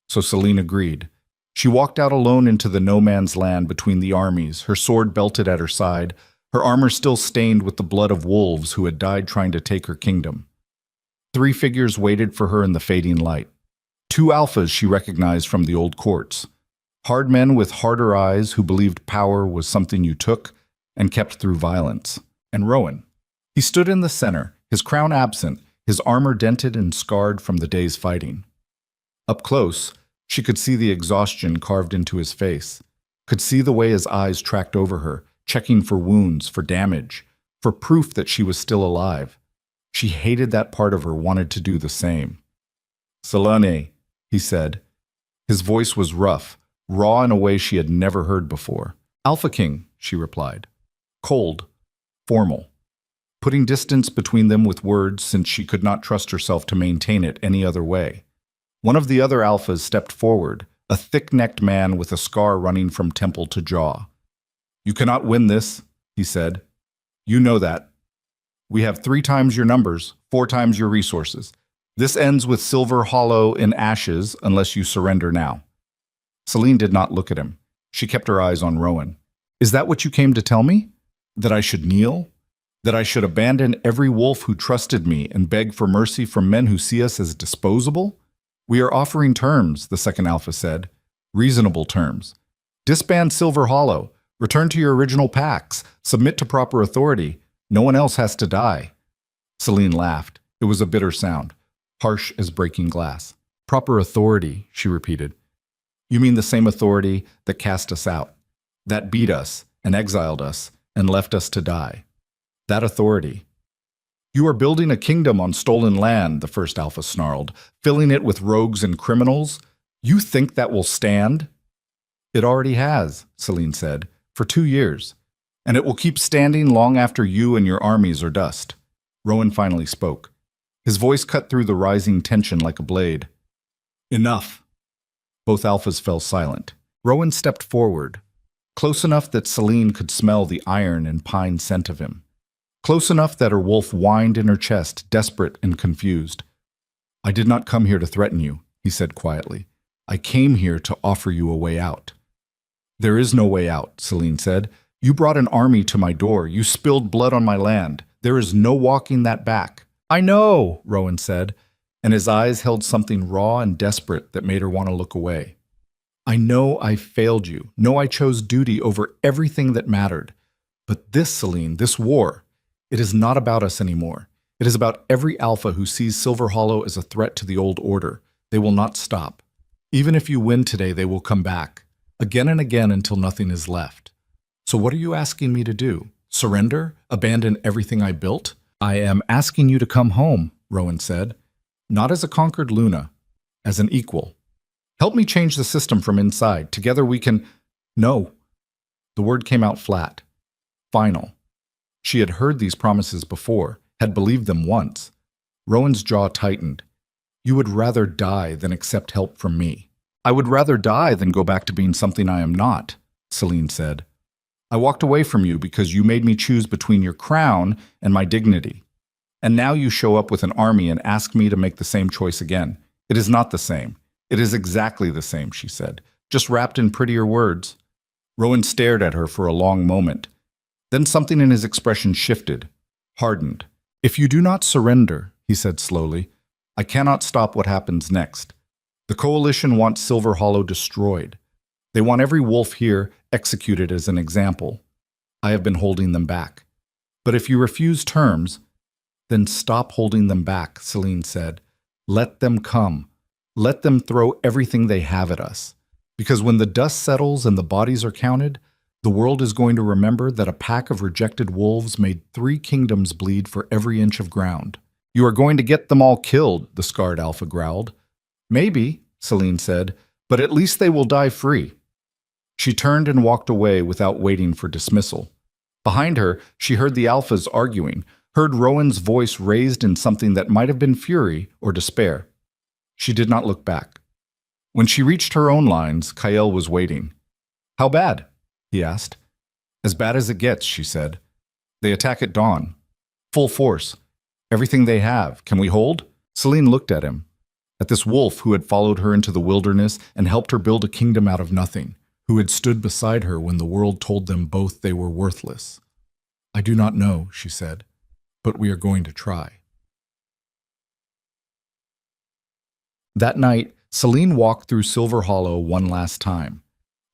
So Celine agreed. She walked out alone into the no man's land between the armies, her sword belted at her side, her armor still stained with the blood of wolves who had died trying to take her kingdom. 3 figures waited for her in the fading light. 2 alphas she recognized from the old courts. Hard men with harder eyes who believed power was something you took and kept through violence. And Rowan. He stood in the center, his crown absent, his armor dented and scarred from the day's fighting. Up close, she could see the exhaustion carved into his face, could see the way his eyes tracked over her, checking for wounds, for damage, for proof that she was still alive. She hated that part of her, wanted to do the same. "Selene," he said. His voice was rough, raw in a way she had never heard before. "Alpha King," she replied. Cold, formal, putting distance between them with words since she could not trust herself to maintain it any other way. One of the other alphas stepped forward, a thick-necked man with a scar running from temple to jaw. "You cannot win this," he said. "You know that. We have 3 times your numbers, 4 times your resources. This ends with Silver Hollow in ashes unless you surrender now." Celine did not look at him. She kept her eyes on Rowan. "Is that what you came to tell me? That I should kneel? That I should abandon every wolf who trusted me and beg for mercy from men who see us as disposable?" "We are offering terms," the second alpha said. "Reasonable terms. Disband Silver Hollow. Return to your original packs. Submit to proper authority. No one else has to die." Celine laughed. It was a bitter sound, harsh as breaking glass. "Proper authority," she repeated. "You mean the same authority that cast us out, that beat us and exiled us and left us to die? That authority." "You are building a kingdom on stolen land," the first alpha snarled, "filling it with rogues and criminals. You think that will stand?" "It already has," Celine said, "for 2 years. And it will keep standing long after you and your armies are dust." Rowan finally spoke. His voice cut through the rising tension like a blade. "Enough." Both alphas fell silent. Rowan stepped forward, close enough that Celine could smell the iron and pine scent of him. Close enough that her wolf whined in her chest, desperate and confused. "I did not come here to threaten you," he said quietly. "I came here to offer you a way out." "There is no way out," Celine said. "You brought an army to my door. You spilled blood on my land. There is no walking that back." "I know," Rowan said, and his eyes held something raw and desperate that made her want to look away. "I know I failed you. Know I chose duty over everything that mattered. But this, Celine, this war, it is not about us anymore. It is about every alpha who sees Silver Hollow as a threat to the old order. They will not stop. Even if you win today, they will come back, again and again until nothing is left. So what are you asking me to do? Surrender? Abandon everything I built?" "I am asking you to come home," Rowan said. Not as a conquered Luna, as an equal. Help me change the system from inside. Together we can... No. The word came out flat. Final. She had heard these promises before, had believed them once. Rowan's jaw tightened. You would rather die than accept help from me. I would rather die than go back to being something I am not, Celine said. I walked away from you because you made me choose between your crown and my dignity. And now you show up with an army and ask me to make the same choice again. It is not the same. It is exactly the same, she said, just wrapped in prettier words. Rowan stared at her for a long moment. Then something in his expression shifted, hardened. If you do not surrender, he said slowly, I cannot stop what happens next. The Coalition wants Silver Hollow destroyed. They want every wolf here executed as an example. I have been holding them back. But if you refuse terms, then stop holding them back, Celine said. Let them come. Let them throw everything they have at us. Because when the dust settles and the bodies are counted, the world is going to remember that a pack of rejected wolves made 3 kingdoms bleed for every inch of ground. You are going to get them all killed, the scarred alpha growled. Maybe, Celine said, but at least they will die free. She turned and walked away without waiting for dismissal. Behind her, she heard the alphas arguing, heard Rowan's voice raised in something that might have been fury or despair. She did not look back. When she reached her own lines, Kael was waiting. How bad? He asked. As bad as it gets, she said. They attack at dawn. Full force. Everything they have. Can we hold? Celine looked at him. At this wolf who had followed her into the wilderness and helped her build a kingdom out of nothing, who had stood beside her when the world told them both they were worthless. I do not know, she said, but we are going to try. That night, Celine walked through Silver Hollow one last time.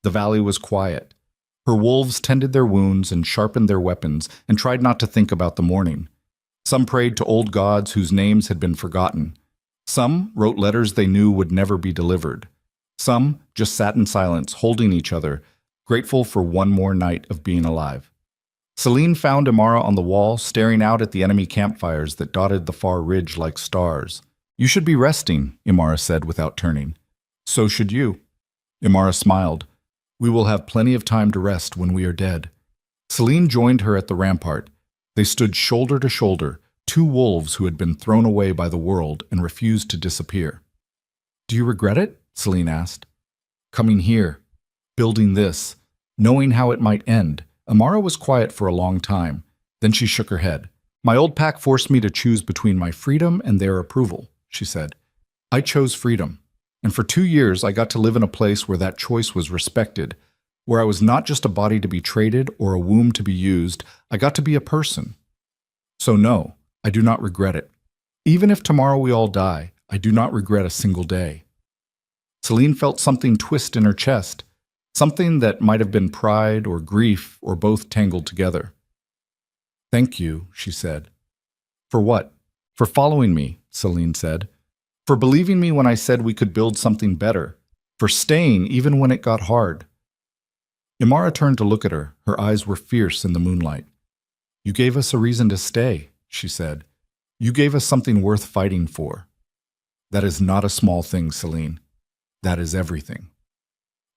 The valley was quiet. Her wolves tended their wounds and sharpened their weapons and tried not to think about the morning. Some prayed to old gods whose names had been forgotten. Some wrote letters they knew would never be delivered. Some just sat in silence, holding each other, grateful for one more night of being alive. Celine found Imara on the wall, staring out at the enemy campfires that dotted the far ridge like stars. You should be resting, Imara said without turning. So should you. Imara smiled. We will have plenty of time to rest when we are dead. Celine joined her at the rampart. They stood shoulder to shoulder, 2 wolves who had been thrown away by the world and refused to disappear. Do you regret it? Celine asked. Coming here, building this, knowing how it might end. Imara was quiet for a long time. Then she shook her head. My old pack forced me to choose between my freedom and their approval, she said. I chose freedom. And for 2 years, I got to live in a place where that choice was respected, where I was not just a body to be traded or a womb to be used. I got to be a person. So no, I do not regret it. Even if tomorrow we all die, I do not regret a single day. Celine felt something twist in her chest, something that might have been pride or grief or both tangled together. Thank you, she said. For what? For following me, Celine said. For believing me when I said we could build something better. For staying even when it got hard. Imara turned to look at her. Her eyes were fierce in the moonlight. You gave us a reason to stay, she said. You gave us something worth fighting for. That is not a small thing, Celine. That is everything.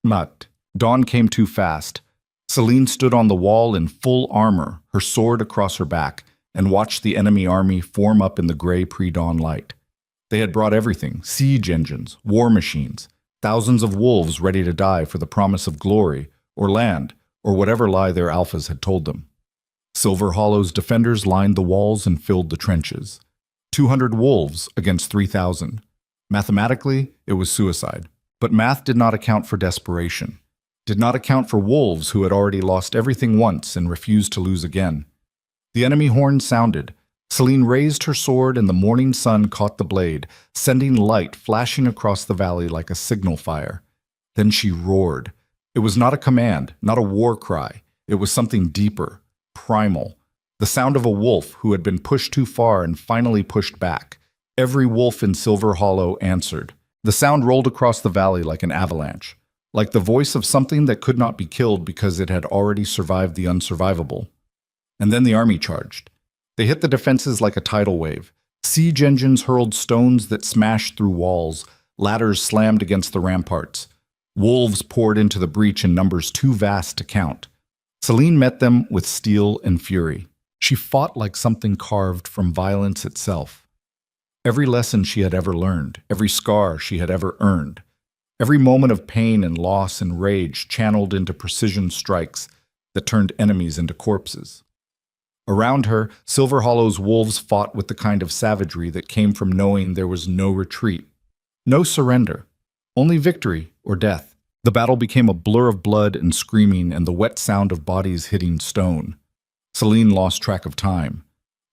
Mat. Dawn came too fast. Celine stood on the wall in full armor, her sword across her back, and watched the enemy army form up in the gray pre-dawn light. They had brought everything, siege engines, war machines, thousands of wolves ready to die for the promise of glory, or land, or whatever lie their alphas had told them. Silver Hollow's defenders lined the walls and filled the trenches. 200 wolves against 3,000. Mathematically, it was suicide. But math did not account for desperation. Did not account for wolves who had already lost everything once and refused to lose again. The enemy horn sounded. Celine raised her sword and the morning sun caught the blade, sending light flashing across the valley like a signal fire. Then she roared. It was not a command, not a war cry. It was something deeper, primal. The sound of a wolf who had been pushed too far and finally pushed back. Every wolf in Silver Hollow answered. The sound rolled across the valley like an avalanche, like the voice of something that could not be killed because it had already survived the unsurvivable. And then the army charged. They hit the defenses like a tidal wave. Siege engines hurled stones that smashed through walls, ladders slammed against the ramparts. Wolves poured into the breach in numbers too vast to count. Celine met them with steel and fury. She fought like something carved from violence itself. Every lesson she had ever learned, every scar she had ever earned, every moment of pain and loss and rage channeled into precision strikes that turned enemies into corpses. Around her, Silver Hollow's wolves fought with the kind of savagery that came from knowing there was no retreat, no surrender, only victory or death. The battle became a blur of blood and screaming and the wet sound of bodies hitting stone. Celine lost track of time,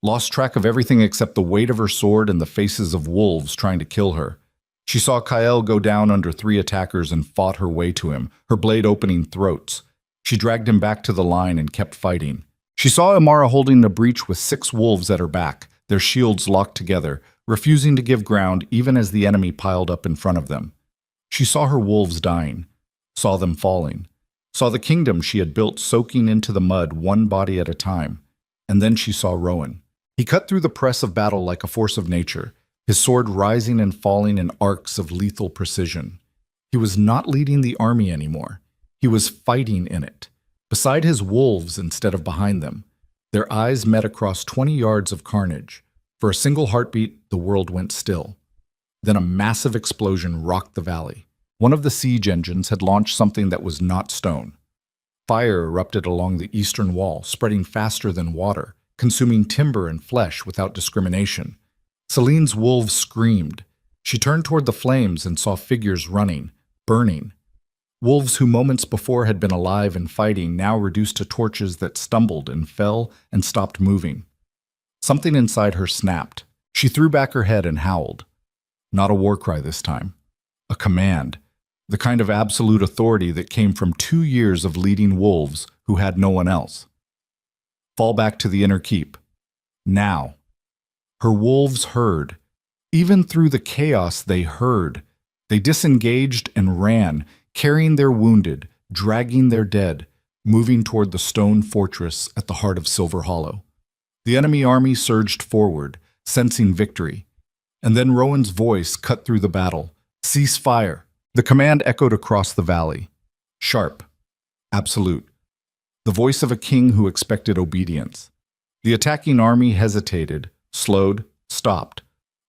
lost track of everything except the weight of her sword and the faces of wolves trying to kill her. She saw Kael go down under 3 attackers and fought her way to him, her blade opening throats. She dragged him back to the line and kept fighting. She saw Amara holding a breach with 6 wolves at her back, their shields locked together, refusing to give ground even as the enemy piled up in front of them. She saw her wolves dying, saw them falling, saw the kingdom she had built soaking into the mud one body at a time. And then she saw Rowan. He cut through the press of battle like a force of nature, his sword rising and falling in arcs of lethal precision. He was not leading the army anymore. He was fighting in it, beside his wolves instead of behind them. Their eyes met across 20 yards of carnage. For a single heartbeat, the world went still. Then a massive explosion rocked the valley. One of the siege engines had launched something that was not stone. Fire erupted along the eastern wall, spreading faster than water, consuming timber and flesh without discrimination. Celine's wolves screamed. She turned toward the flames and saw figures running, burning. Wolves who moments before had been alive and fighting, now reduced to torches that stumbled and fell and stopped moving. Something inside her snapped. She threw back her head and howled. Not a war cry this time. A command. The kind of absolute authority that came from 2 years of leading wolves who had no one else. Fall back to the inner keep. Now. Her wolves heard. Even through the chaos, they heard. They disengaged and ran, carrying their wounded, dragging their dead, moving toward the stone fortress at the heart of Silver Hollow. The enemy army surged forward, sensing victory. And then Rowan's voice cut through the battle. Cease fire. The command echoed across the valley. Sharp. Absolute. The voice of a king who expected obedience. The attacking army hesitated, slowed, stopped.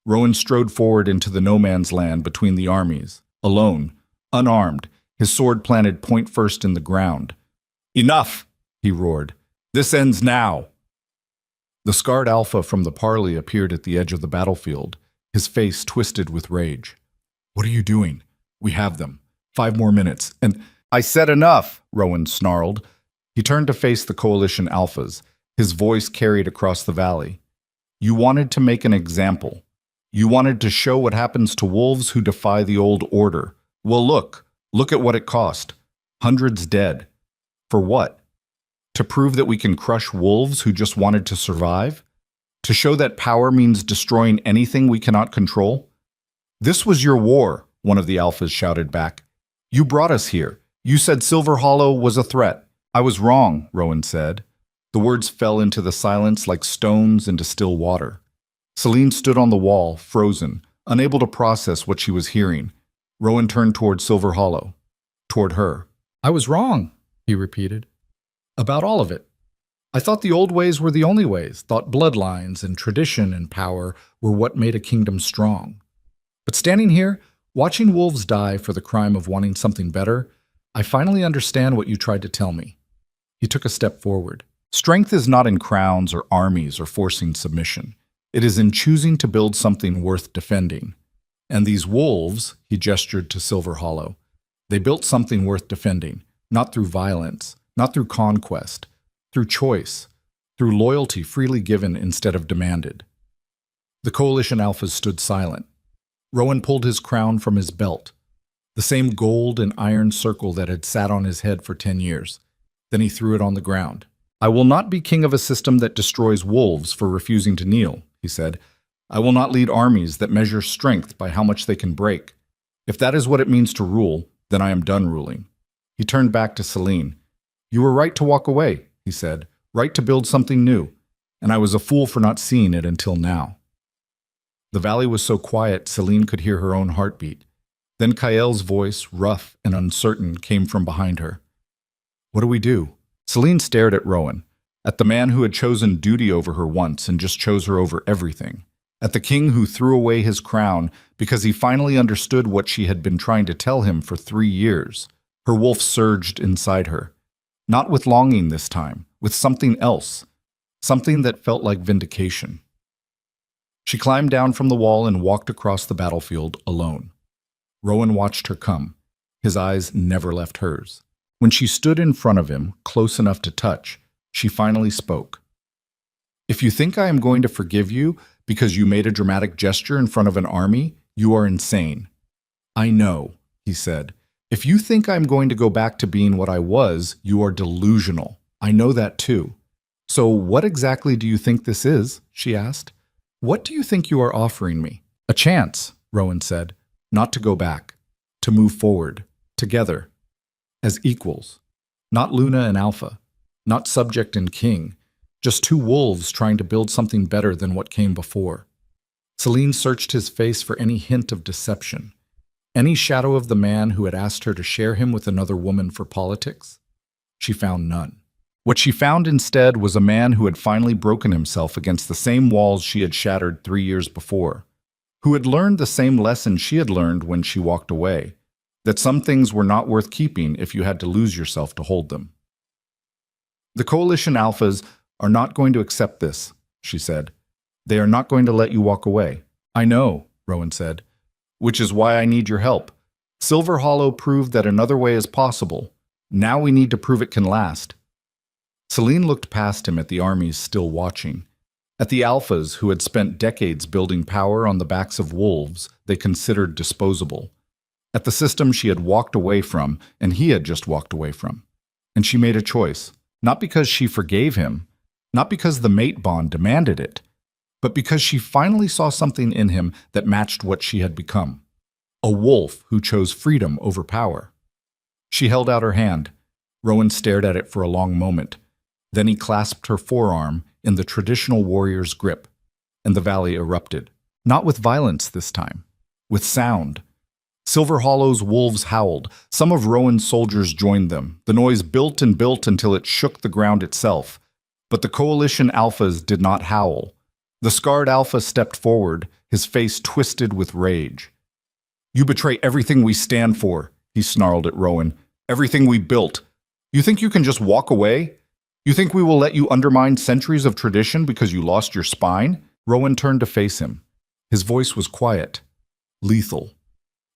Rowan strode forward into the no man's land between the armies, alone, unarmed, his sword planted point first in the ground. Enough, he roared. This ends now. The scarred alpha from the parley appeared at the edge of the battlefield, his face twisted with rage. What are you doing? We have them. 5 more minutes, and I said enough, Rowan snarled. He turned to face the coalition alphas, his voice carried across the valley. You wanted to make an example. You wanted to show what happens to wolves who defy the old order. Well, look at what it cost. Hundreds dead. For what? To prove that we can crush wolves who just wanted to survive? To show that power means destroying anything we cannot control? This was your war, one of the alphas shouted back. You brought us here. You said Silver Hollow was a threat. I was wrong, Rowan said. The words fell into the silence like stones into still water. Celine stood on the wall, frozen, unable to process what she was hearing. Rowan turned toward Silver Hollow, toward her. I was wrong, he repeated. About all of it. I thought the old ways were the only ways, thought bloodlines and tradition and power were what made a kingdom strong. But standing here, watching wolves die for the crime of wanting something better, I finally understand what you tried to tell me. He took a step forward. Strength is not in crowns or armies or forcing submission. It is in choosing to build something worth defending. And these wolves, he gestured to Silver Hollow, they built something worth defending, not through violence, not through conquest, through choice, through loyalty freely given instead of demanded. The coalition alphas stood silent. Rowan pulled his crown from his belt, the same gold and iron circle that had sat on his head for 10 years. Then he threw it on the ground. I will not be king of a system that destroys wolves for refusing to kneel, he said. I will not lead armies that measure strength by how much they can break. If that is what it means to rule, then I am done ruling. He turned back to Celine. You were right to walk away, he said, right to build something new, and I was a fool for not seeing it until now. The valley was so quiet, Celine could hear her own heartbeat. Then Kael's voice, rough and uncertain, came from behind her. What do we do? Celine stared at Rowan, at the man who had chosen duty over her once and just chose her over everything, at the king who threw away his crown because he finally understood what she had been trying to tell him for 3 years. Her wolf surged inside her. Not with longing this time, with something else, something that felt like vindication. She climbed down from the wall and walked across the battlefield alone. Rowan watched her come. His eyes never left hers. When she stood in front of him, close enough to touch, she finally spoke. If you think I am going to forgive you because you made a dramatic gesture in front of an army, you are insane. I know, he said. If you think I'm going to go back to being what I was, you are delusional. I know that too. So what exactly do you think this is? She asked. What do you think you are offering me? A chance, Rowan said. Not to go back. To move forward. Together. As equals. Not Luna and Alpha. Not subject and king. Just two wolves trying to build something better than what came before. Celine searched his face for any hint of deception. Any shadow of the man who had asked her to share him with another woman for politics? She found none. What she found instead was a man who had finally broken himself against the same walls she had shattered 3 years before, who had learned the same lesson she had learned when she walked away, that some things were not worth keeping if you had to lose yourself to hold them. The Coalition Alphas are not going to accept this, she said. They are not going to let you walk away. I know, Rowan said, which is why I need your help. Silver Hollow proved that another way is possible. Now we need to prove it can last. Celine looked past him at the armies still watching, at the Alphas who had spent decades building power on the backs of wolves they considered disposable, at the system she had walked away from and he had just walked away from. And she made a choice, not because she forgave him, not because the mate bond demanded it, but because she finally saw something in him that matched what she had become. A wolf who chose freedom over power. She held out her hand. Rowan stared at it for a long moment. Then he clasped her forearm in the traditional warrior's grip, and the valley erupted. Not with violence this time, with sound. Silver Hollow's wolves howled. Some of Rowan's soldiers joined them. The noise built and built until it shook the ground itself. But the Coalition Alphas did not howl. The scarred Alpha stepped forward, his face twisted with rage. You betray everything we stand for, he snarled at Rowan. Everything we built. You think you can just walk away? You think we will let you undermine centuries of tradition because you lost your spine? Rowan turned to face him. His voice was quiet, lethal.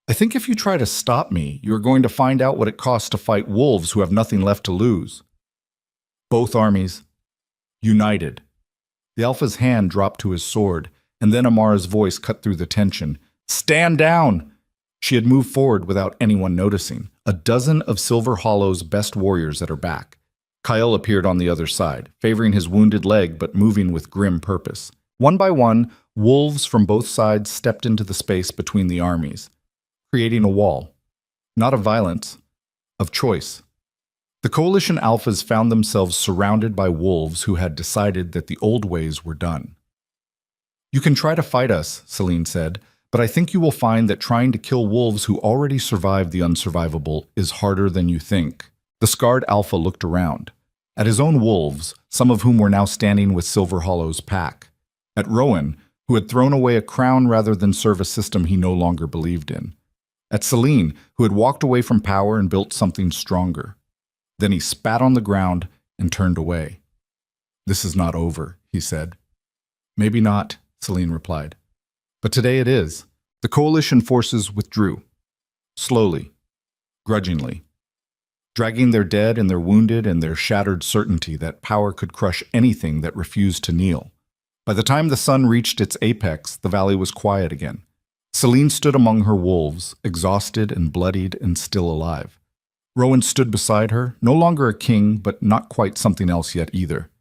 I think if you try to stop me, you are going to find out what it costs to fight wolves who have nothing left to lose. Both armies, united. The Alpha's hand dropped to his sword, and then Amara's voice cut through the tension. Stand down! She had moved forward without anyone noticing, a dozen of Silver Hollow's best warriors at her back. Kael appeared on the other side, favoring his wounded leg but moving with grim purpose. One by one, wolves from both sides stepped into the space between the armies, creating a wall, not of violence, of choice. The Coalition Alphas found themselves surrounded by wolves who had decided that the old ways were done. You can try to fight us, Celine said, but I think you will find that trying to kill wolves who already survived the unsurvivable is harder than you think. The scarred Alpha looked around, at his own wolves, some of whom were now standing with Silver Hollow's pack, at Rowan, who had thrown away a crown rather than serve a system he no longer believed in, at Celine, who had walked away from power and built something stronger. Then he spat on the ground and turned away. This is not over, he said. Maybe not, Celine replied. But today it is. The coalition forces withdrew. Slowly. Grudgingly. Dragging their dead and their wounded and their shattered certainty that power could crush anything that refused to kneel. By the time the sun reached its apex, the valley was quiet again. Celine stood among her wolves, exhausted and bloodied and still alive. Rowan stood beside her, no longer a king, but not quite something else yet either.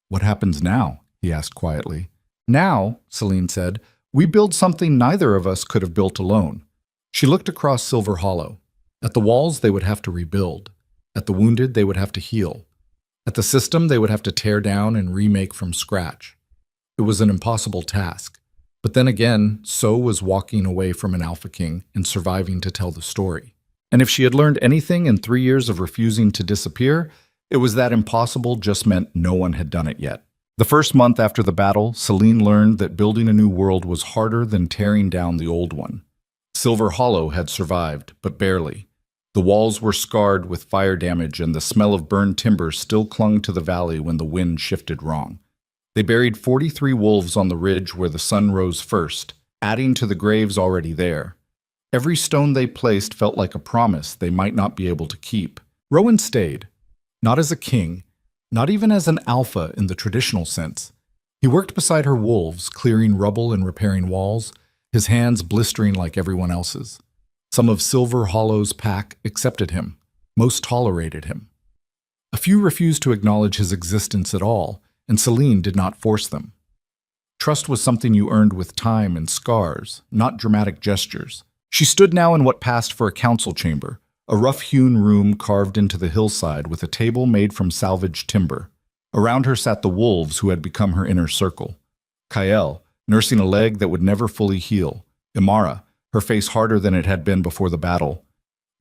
What happens now? He asked quietly. Now, Celine said, we build something neither of us could have built alone. She looked across Silver Hollow. At the walls, they would have to rebuild. At the wounded, they would have to heal. At the system, they would have to tear down and remake from scratch. It was an impossible task. But then again, so was walking away from an Alpha King and surviving to tell the story. And if she had learned anything in 3 years of refusing to disappear, it was that impossible just meant no one had done it yet. The first month after the battle, Celine learned that building a new world was harder than tearing down the old one. Silver Hollow had survived, but barely. The walls were scarred with fire damage, and the smell of burned timber still clung to the valley when the wind shifted wrong. They buried 43 wolves on the ridge where the sun rose first, adding to the graves already there. Every stone they placed felt like a promise they might not be able to keep. Rowan stayed, not as a king, not even as an alpha in the traditional sense. He worked beside her wolves, clearing rubble and repairing walls, his hands blistering like everyone else's. Some of Silver Hollow's pack accepted him, most tolerated him. A few refused to acknowledge his existence at all, and Celine did not force them. Trust was something you earned with time and scars, not dramatic gestures. She stood now in what passed for a council chamber, a rough-hewn room carved into the hillside with a table made from salvaged timber. Around her sat the wolves who had become her inner circle. Kael, nursing a leg that would never fully heal. Imara, her face harder than it had been before the battle.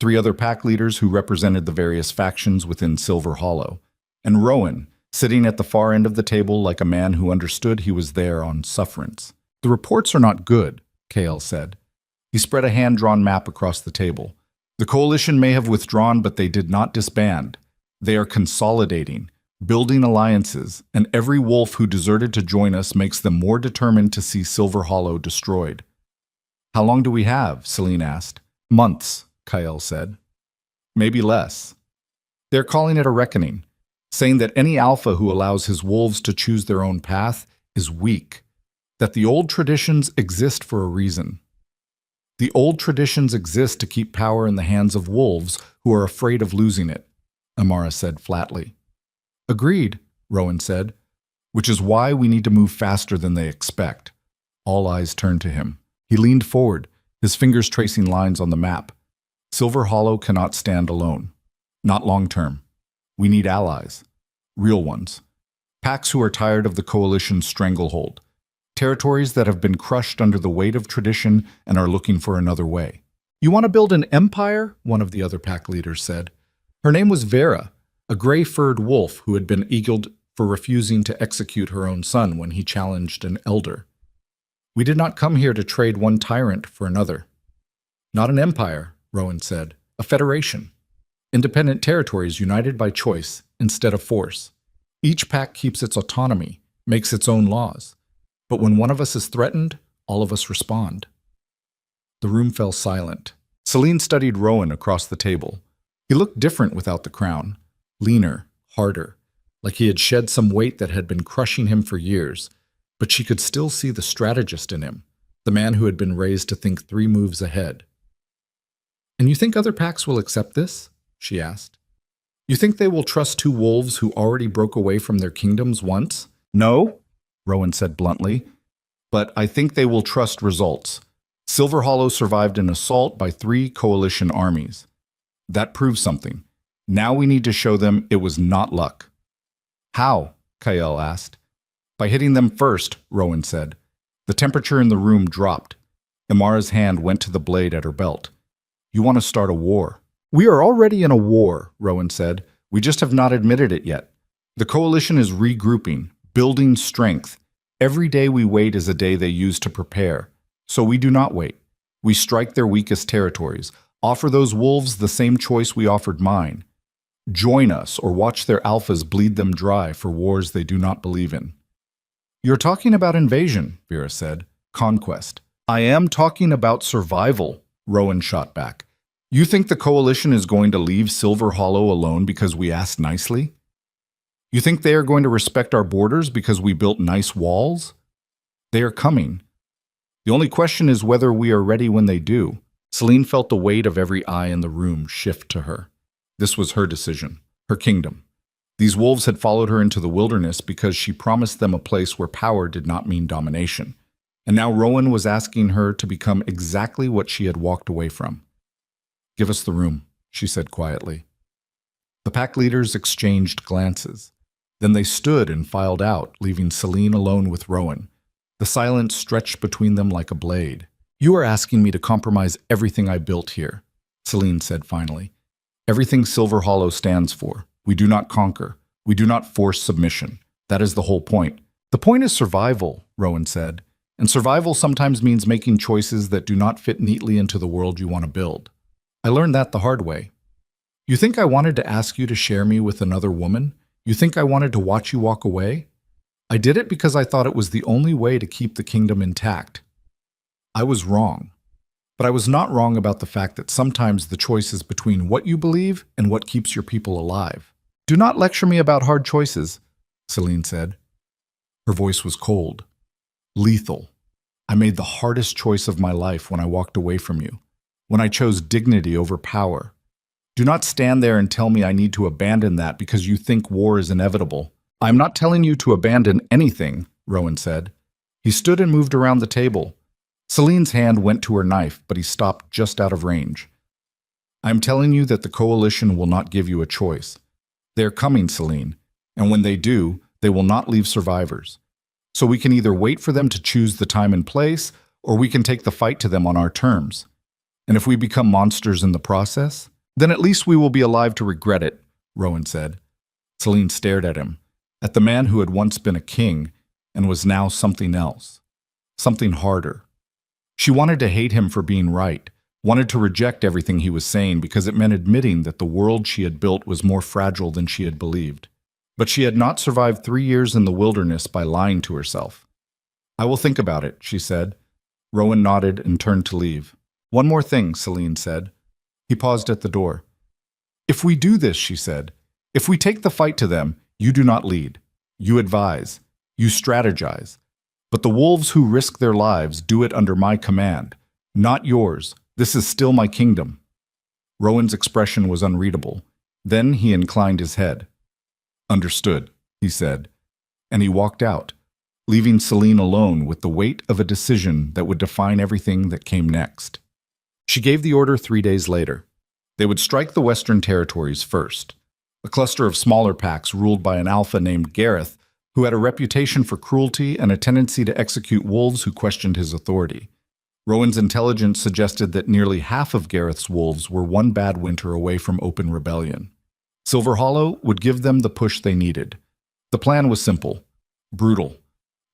3 other pack leaders who represented the various factions within Silver Hollow. And Rowan, sitting at the far end of the table like a man who understood he was there on sufferance. "The reports are not good," Kael said. He spread a hand-drawn map across the table. "The coalition may have withdrawn, but they did not disband. They are consolidating, building alliances, and every wolf who deserted to join us makes them more determined to see Silver Hollow destroyed." "How long do we have?" Celine asked. "Months," Kael said. "Maybe less." "They're calling it a reckoning, saying that any alpha who allows his wolves to choose their own path is weak, that the old traditions exist for a reason. The old traditions exist to keep power in the hands of wolves who are afraid of losing it," Imara said flatly. "Agreed," Rowan said, "which is why we need to move faster than they expect." All eyes turned to him. He leaned forward, his fingers tracing lines on the map. "Silver Hollow cannot stand alone. Not long term. We need allies. Real ones. Packs who are tired of the coalition's stranglehold. Territories that have been crushed under the weight of tradition and are looking for another way." "You want to build an empire?" one of the other pack leaders said. Her name was Vera, a gray-furred wolf who had been eagled for refusing to execute her own son when he challenged an elder. "We did not come here to trade one tyrant for another." "Not an empire," Rowan said. "A federation. Independent territories united by choice instead of force. Each pack keeps its autonomy, makes its own laws. But when one of us is threatened, all of us respond." The room fell silent. Celine studied Rowan across the table. He looked different without the crown. Leaner, harder, like he had shed some weight that had been crushing him for years. But she could still see the strategist in him, the man who had been raised to think 3 moves ahead. "And you think other packs will accept this?" she asked. "You think they will trust 2 wolves who already broke away from their kingdoms once?" "No," Rowan said bluntly, "but I think they will trust results. Silver Hollow survived an assault by 3 coalition armies. That proves something. Now we need to show them it was not luck." "How?" Kael asked. "By hitting them first," Rowan said. The temperature in the room dropped. Imara's hand went to the blade at her belt. "You want to start a war." "We are already in a war," Rowan said. "We just have not admitted it yet. The coalition is regrouping, building strength. Every day we wait is a day they use to prepare. So we do not wait. We strike their weakest territories, offer those wolves the same choice we offered mine. Join us or watch their alphas bleed them dry for wars they do not believe in." "You're talking about invasion," Vera said. "Conquest." "I am talking about survival," Rowan shot back. "You think the coalition is going to leave Silver Hollow alone because we asked nicely? You think they are going to respect our borders because we built nice walls? They are coming. The only question is whether we are ready when they do." Celine felt the weight of every eye in the room shift to her. This was her decision, her kingdom. These wolves had followed her into the wilderness because she promised them a place where power did not mean domination. And now Rowan was asking her to become exactly what she had walked away from. "Give us the room," she said quietly. The pack leaders exchanged glances. Then they stood and filed out, leaving Celine alone with Rowan. The silence stretched between them like a blade. "You are asking me to compromise everything I built here," Celine said finally. "Everything Silver Hollow stands for. We do not conquer. We do not force submission. That is the whole point." "The point is survival," Rowan said. "And survival sometimes means making choices that do not fit neatly into the world you want to build. I learned that the hard way." "You think I wanted to ask you to share me with another woman? You think I wanted to watch you walk away? I did it because I thought it was the only way to keep the kingdom intact. I was wrong. But I was not wrong about the fact that sometimes the choice is between what you believe and what keeps your people alive." "Do not lecture me about hard choices," Celine said. Her voice was cold, lethal. "I made the hardest choice of my life when I walked away from you, when I chose dignity over power. Do not stand there and tell me I need to abandon that because you think war is inevitable." "I'm not telling you to abandon anything," Rowan said. He stood and moved around the table. Celine's hand went to her knife, but he stopped just out of range. "I'm telling you that the coalition will not give you a choice. They're coming, Celine, and when they do, they will not leave survivors. So we can either wait for them to choose the time and place, or we can take the fight to them on our terms. And if we become monsters in the process, then at least we will be alive to regret it," Rowan said. Celine stared at him, at the man who had once been a king and was now something else, something harder. She wanted to hate him for being right, wanted to reject everything he was saying because it meant admitting that the world she had built was more fragile than she had believed. But she had not survived 3 years in the wilderness by lying to herself. "I will think about it," she said. Rowan nodded and turned to leave. "One more thing," Celine said. He paused at the door. "If we do this," she said, "if we take the fight to them, you do not lead. You advise. You strategize. But the wolves who risk their lives do it under my command, not yours. This is still my kingdom." Rowan's expression was unreadable. Then he inclined his head. "Understood," he said, and he walked out, leaving Celine alone with the weight of a decision that would define everything that came next. She gave the order 3 days later. They would strike the Western Territories first, a cluster of smaller packs ruled by an alpha named Gareth, who had a reputation for cruelty and a tendency to execute wolves who questioned his authority. Rowan's intelligence suggested that nearly half of Gareth's wolves were one bad winter away from open rebellion. Silver Hollow would give them the push they needed. The plan was simple, brutal.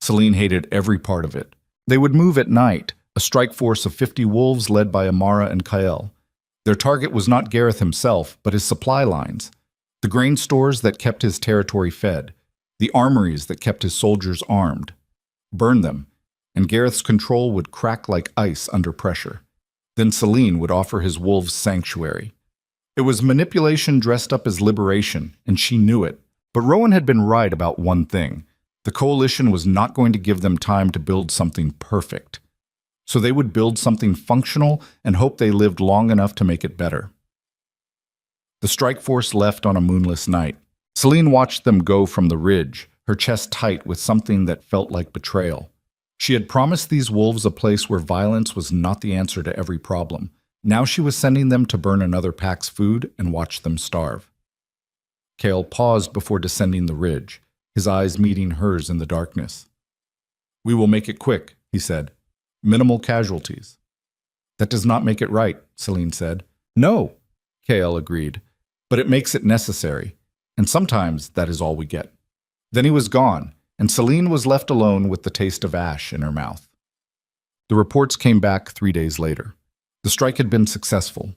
Celine hated every part of it. They would move at night, a strike force of 50 wolves led by Amara and Kael. Their target was not Gareth himself, but his supply lines, the grain stores that kept his territory fed, the armories that kept his soldiers armed. Burn them, and Gareth's control would crack like ice under pressure. Then Celine would offer his wolves sanctuary. It was manipulation dressed up as liberation, and she knew it. But Rowan had been right about one thing. The coalition was not going to give them time to build something perfect. So they would build something functional and hope they lived long enough to make it better. The strike force left on a moonless night. Celine watched them go from the ridge, her chest tight with something that felt like betrayal. She had promised these wolves a place where violence was not the answer to every problem. Now she was sending them to burn another pack's food and watch them starve. Kael paused before descending the ridge, his eyes meeting hers in the darkness. "We will make it quick," he said. "Minimal casualties." "That does not make it right," Celine said. "No," Kael agreed, "but it makes it necessary. And sometimes that is all we get." Then he was gone, and Celine was left alone with the taste of ash in her mouth. The reports came back 3 days later. The strike had been successful.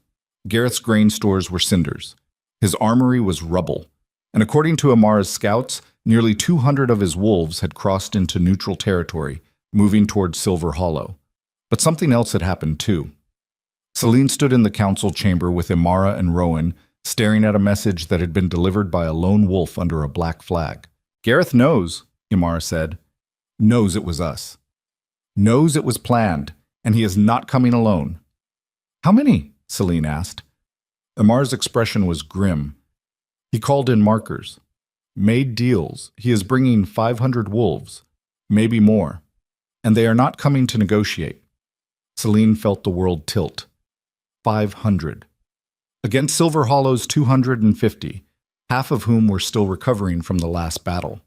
Gareth's grain stores were cinders. His armory was rubble. And according to Amara's scouts, nearly 200 of his wolves had crossed into neutral territory, moving towards Silver Hollow. But something else had happened too. Celine stood in the council chamber with Amara and Rowan, staring at a message that had been delivered by a lone wolf under a black flag. "Gareth knows," Amara said. "Knows it was us. Knows it was planned, and he is not coming alone." "How many?" Celine asked. Amar's expression was grim. He called in markers. "Made deals. He is bringing 500 wolves, maybe more. And they are not coming to negotiate." Celine felt the world tilt. 500. Against Silver Hollow's 250, half of whom were still recovering from the last battle.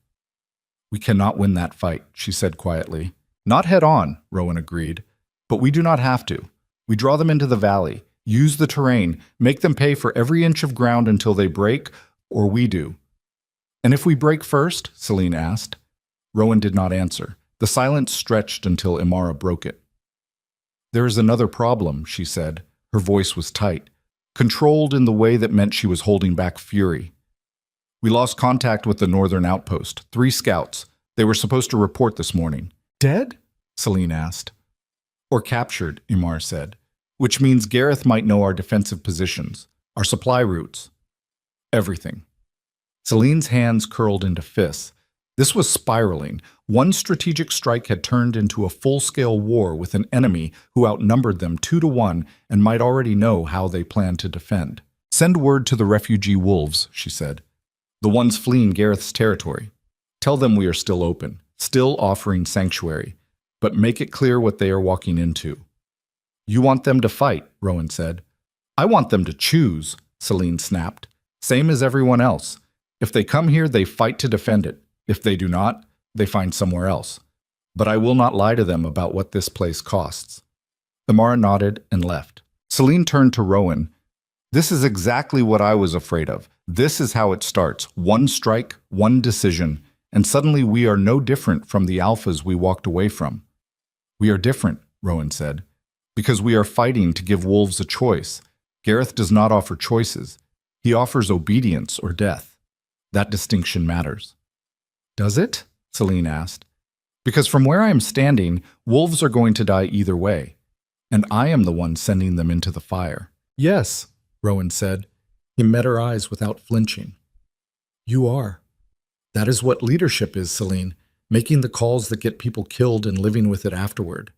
"We cannot win that fight," she said quietly. Not head on, Rowan agreed. But we do not have to. We draw them into the valley, use the terrain, make them pay for every inch of ground until they break, or we do. And if we break first? Celine asked. Rowan did not answer. The silence stretched until Imara broke it. There is another problem, she said. Her voice was tight, controlled in the way that meant she was holding back fury. We lost contact with the northern outpost. 3 scouts. They were supposed to report this morning. Dead? Celine asked. Or captured, Imar said, which means Gareth might know our defensive positions, our supply routes, everything. Celine's hands curled into fists. This was spiraling. One strategic strike had turned into a full-scale war with an enemy who outnumbered them 2-1 and might already know how they planned to defend. Send word to the refugee wolves, she said. The ones fleeing Gareth's territory. Tell them we are still open, still offering sanctuary, but make it clear what they are walking into. You want them to fight, Rowan said. I want them to choose, Celine snapped. Same as everyone else. If they come here, they fight to defend it. If they do not, they find somewhere else. But I will not lie to them about what this place costs. Imara nodded and left. Celine turned to Rowan. This is exactly what I was afraid of. This is how it starts. One strike, one decision, and suddenly we are no different from the alphas we walked away from. We are different, Rowan said, because we are fighting to give wolves a choice. Gareth does not offer choices. He offers obedience or death. That distinction matters. Does it? Celine asked. Because from where I am standing, wolves are going to die either way, and I am the one sending them into the fire. Yes, Rowan said. He met her eyes without flinching. You are. That is what leadership is, Celine, making the calls that get people killed and living with it afterward.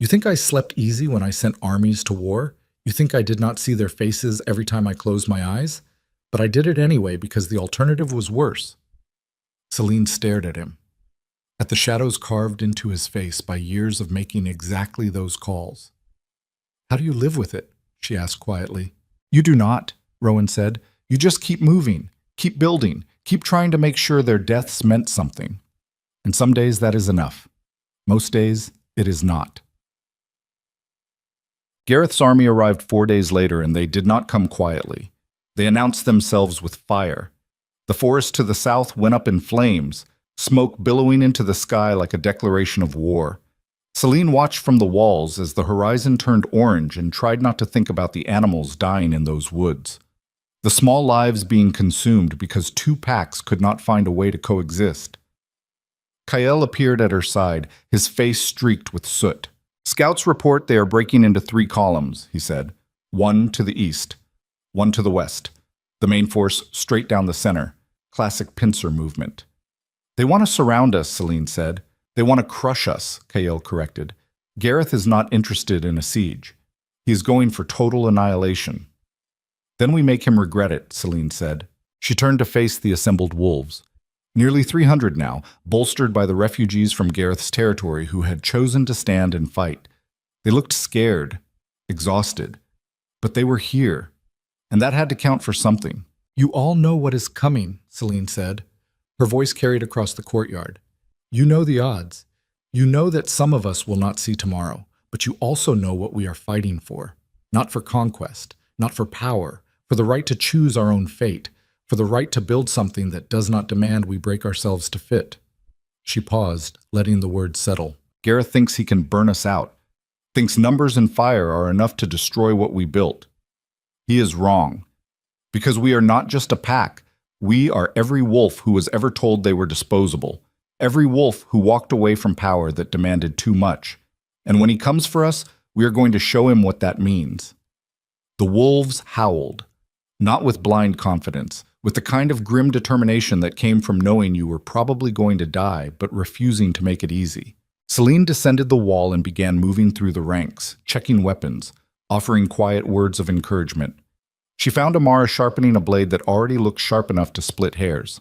You think I slept easy when I sent armies to war? You think I did not see their faces every time I closed my eyes? But I did it anyway because the alternative was worse. Celine stared at him, at the shadows carved into his face by years of making exactly those calls. How do you live with it? She asked quietly. You do not, Rowan said. You just keep moving, keep building, keep trying to make sure their deaths meant something. And some days that is enough. Most days, it is not. Gareth's army arrived 4 days later, and they did not come quietly. They announced themselves with fire. The forest to the south went up in flames, smoke billowing into the sky like a declaration of war. Celine watched from the walls as the horizon turned orange and tried not to think about the animals dying in those woods. The small lives being consumed because 2 packs could not find a way to coexist. Kael appeared at her side, his face streaked with soot. Scouts report they are breaking into 3 columns, he said. 1 to the east, 1 to the west. The main force straight down the center. Classic pincer movement. They want to surround us, Celine said. They want to crush us, Kael corrected. Gareth is not interested in a siege. He is going for total annihilation. Then we make him regret it, Celine said. She turned to face the assembled wolves. Nearly 300 now, bolstered by the refugees from Gareth's territory who had chosen to stand and fight. They looked scared, exhausted. But they were here, and that had to count for something. You all know what is coming, Celine said. Her voice carried across the courtyard. You know the odds. You know that some of us will not see tomorrow, but you also know what we are fighting for. Not for conquest, not for power, for the right to choose our own fate, for the right to build something that does not demand we break ourselves to fit. She paused, letting the words settle. Gareth thinks he can burn us out, thinks numbers and fire are enough to destroy what we built. He is wrong. Because we are not just a pack. We are every wolf who was ever told they were disposable. Every wolf who walked away from power that demanded too much. And when he comes for us, we are going to show him what that means. The wolves howled, not with blind confidence, with the kind of grim determination that came from knowing you were probably going to die, but refusing to make it easy. Celine descended the wall and began moving through the ranks, checking weapons, offering quiet words of encouragement. She found Imara sharpening a blade that already looked sharp enough to split hairs.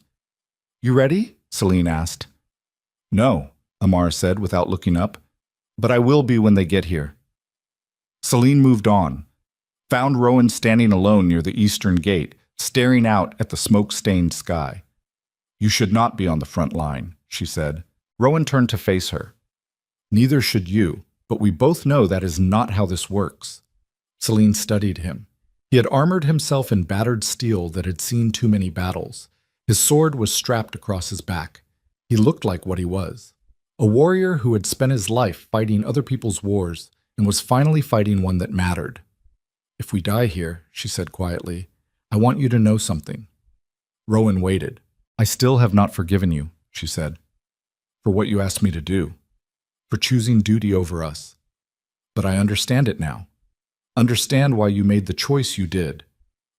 You ready? Celine asked. No, Imara said without looking up, but I will be when they get here. Celine moved on, found Rowan standing alone near the eastern gate, staring out at the smoke-stained sky. You should not be on the front line, she said. Rowan turned to face her. Neither should you, but we both know that is not how this works. Celine studied him. He had armored himself in battered steel that had seen too many battles. His sword was strapped across his back. He looked like what he was. A warrior who had spent his life fighting other people's wars and was finally fighting one that mattered. "If we die here," she said quietly, "I want you to know something." Rowan waited. "I still have not forgiven you," she said, "for what you asked me to do, for choosing duty over us. But I understand it now. Understand why you made the choice you did,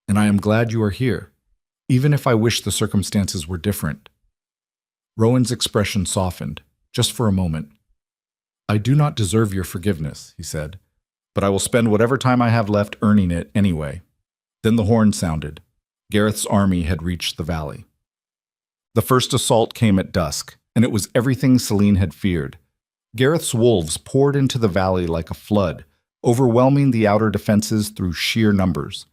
and I am glad you are here, even if I wish the circumstances were different." Rowan's expression softened, just for a moment. "I do not deserve your forgiveness," he said, "but I will spend whatever time I have left earning it anyway." Then the horn sounded. Gareth's army had reached the valley. The first assault came at dusk, and it was everything Celine had feared. Gareth's wolves poured into the valley like a flood, overwhelming the outer defenses through sheer numbers.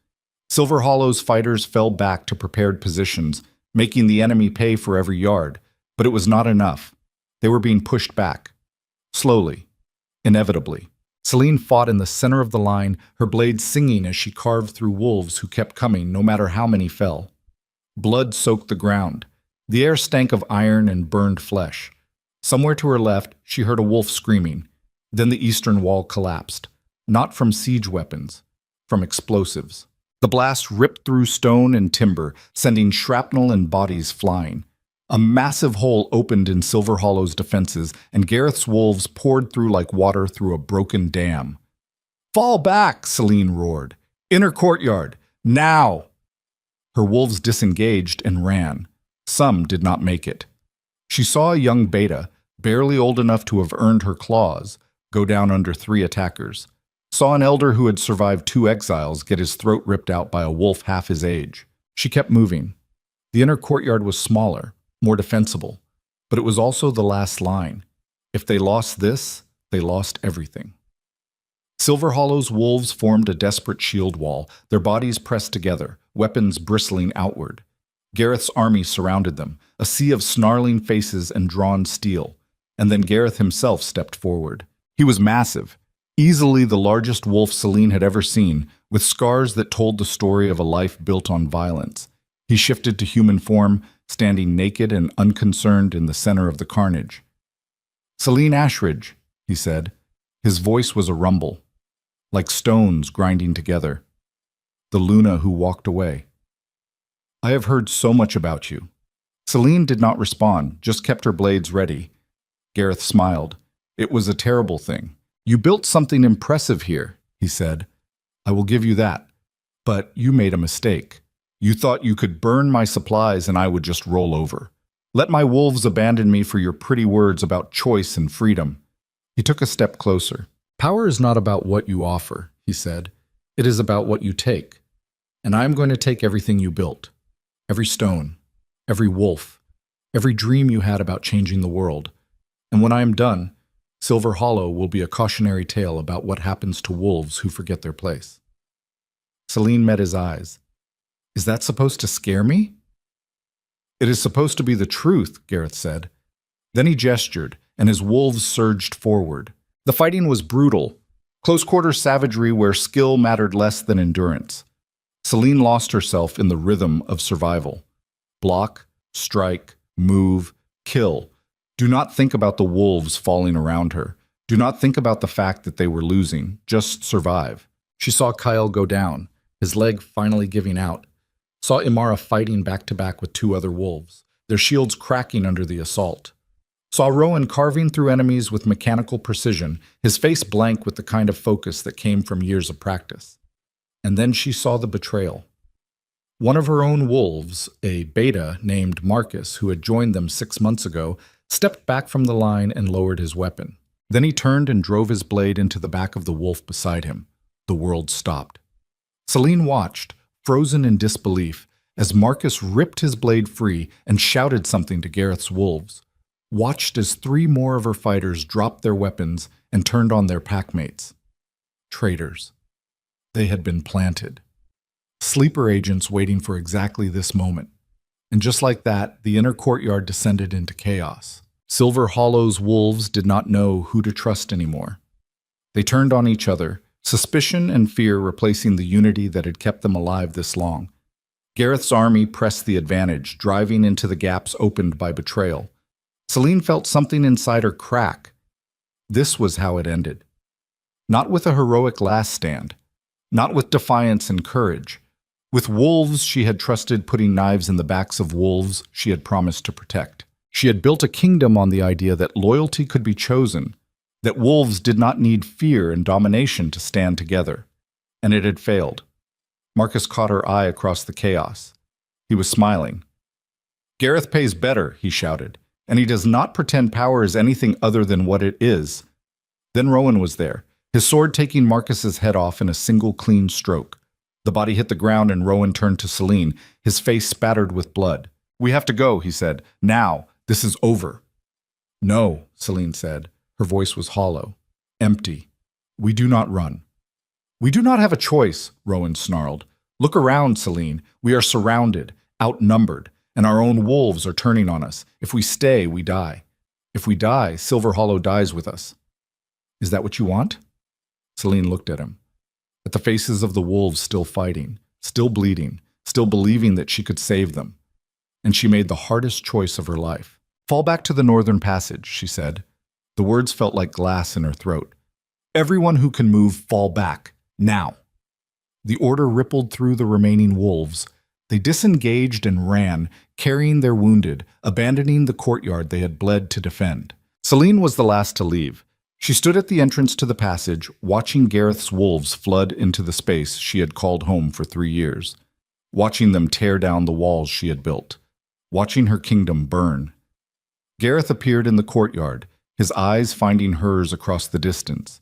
Silver Hollow's fighters fell back to prepared positions, making the enemy pay for every yard, but it was not enough. They were being pushed back. Slowly. Inevitably. Celine fought in the center of the line, her blade singing as she carved through wolves who kept coming, no matter how many fell. Blood soaked the ground. The air stank of iron and burned flesh. Somewhere to her left, she heard a wolf screaming. Then the eastern wall collapsed. Not from siege weapons, from explosives. The blast ripped through stone and timber, sending shrapnel and bodies flying. A massive hole opened in Silver Hollow's defenses, and Gareth's wolves poured through like water through a broken dam. "Fall back!" Celine roared. "Inner courtyard! Now!" Her wolves disengaged and ran. Some did not make it. She saw a young beta, barely old enough to have earned her claws, go down under 3 attackers. Saw an elder who had survived 2 exiles get his throat ripped out by a wolf half his age. She kept moving. The inner courtyard was smaller, more defensible, but it was also the last line. If they lost this, they lost everything. Silver Hollow's wolves formed a desperate shield wall, their bodies pressed together, weapons bristling outward. Gareth's army surrounded them, a sea of snarling faces and drawn steel, and then Gareth himself stepped forward. He was massive, easily the largest wolf Celine had ever seen, with scars that told the story of a life built on violence. He shifted to human form, standing naked and unconcerned in the center of the carnage. "Celine Ashridge," he said. His voice was a rumble, like stones grinding together. "The Luna who walked away. I have heard so much about you." Celine did not respond, just kept her blades ready. Gareth smiled. "It was a terrible thing. You built something impressive here," he said. "I will give you that. But you made a mistake. You thought you could burn my supplies and I would just roll over. Let my wolves abandon me for your pretty words about choice and freedom." He took a step closer. "Power is not about what you offer," he said. "It is about what you take. And I am going to take everything you built. Every stone, every wolf, every dream you had about changing the world. And when I am done, Silver Hollow will be a cautionary tale about what happens to wolves who forget their place." Celine met his eyes. "Is that supposed to scare me?" "It is supposed to be the truth," Gareth said. Then he gestured, and his wolves surged forward. The fighting was brutal, close-quarter savagery where skill mattered less than endurance. Celine lost herself in the rhythm of survival. Block, strike, move, kill. Do not think about the wolves falling around her. Do not think about the fact that they were losing. Just survive. She saw Kyle go down, his leg finally giving out. Saw Imara fighting back-to-back with 2 other wolves, their shields cracking under the assault. Saw Rowan carving through enemies with mechanical precision, his face blank with the kind of focus that came from years of practice. And then she saw the betrayal. One of her own wolves, a beta named Marcus, who had joined them 6 months ago, stepped back from the line and lowered his weapon. Then he turned and drove his blade into the back of the wolf beside him. The world stopped. Celine watched, frozen in disbelief, as Marcus ripped his blade free and shouted something to Gareth's wolves. Watched as 3 more of her fighters dropped their weapons and turned on their packmates. Traitors. They had been planted. Sleeper agents waiting for exactly this moment. And just like that, the inner courtyard descended into chaos. Silver Hollow's wolves did not know who to trust anymore. They turned on each other, suspicion and fear replacing the unity that had kept them alive this long. Gareth's army pressed the advantage, driving into the gaps opened by betrayal. Celine felt something inside her crack. This was how it ended. Not with a heroic last stand, not with defiance and courage. With wolves she had trusted putting knives in the backs of wolves she had promised to protect. She had built a kingdom on the idea that loyalty could be chosen, that wolves did not need fear and domination to stand together. And it had failed. Marcus caught her eye across the chaos. He was smiling. "Gareth pays better," he shouted, "and he does not pretend power is anything other than what it is." Then Rowan was there, his sword taking Marcus's head off in a single clean stroke. The body hit the ground and Rowan turned to Celine, his face spattered with blood. "We have to go," he said. "Now. This is over." "No," Celine said. Her voice was hollow, empty. "We do not run." "We do not have a choice," Rowan snarled. "Look around, Celine. We are surrounded, outnumbered, and our own wolves are turning on us. If we stay, we die. If we die, Silver Hollow dies with us." "Is that what you want?" Celine looked at him, at the faces of the wolves still fighting, still bleeding, still believing that she could save them. And she made the hardest choice of her life. "Fall back to the northern passage," she said. The words felt like glass in her throat. "Everyone who can move, fall back. Now." The order rippled through the remaining wolves. They disengaged and ran, carrying their wounded, abandoning the courtyard they had bled to defend. Celine was the last to leave. She stood at the entrance to the passage, watching Gareth's wolves flood into the space she had called home for 3 years, watching them tear down the walls she had built, watching her kingdom burn. Gareth appeared in the courtyard, his eyes finding hers across the distance.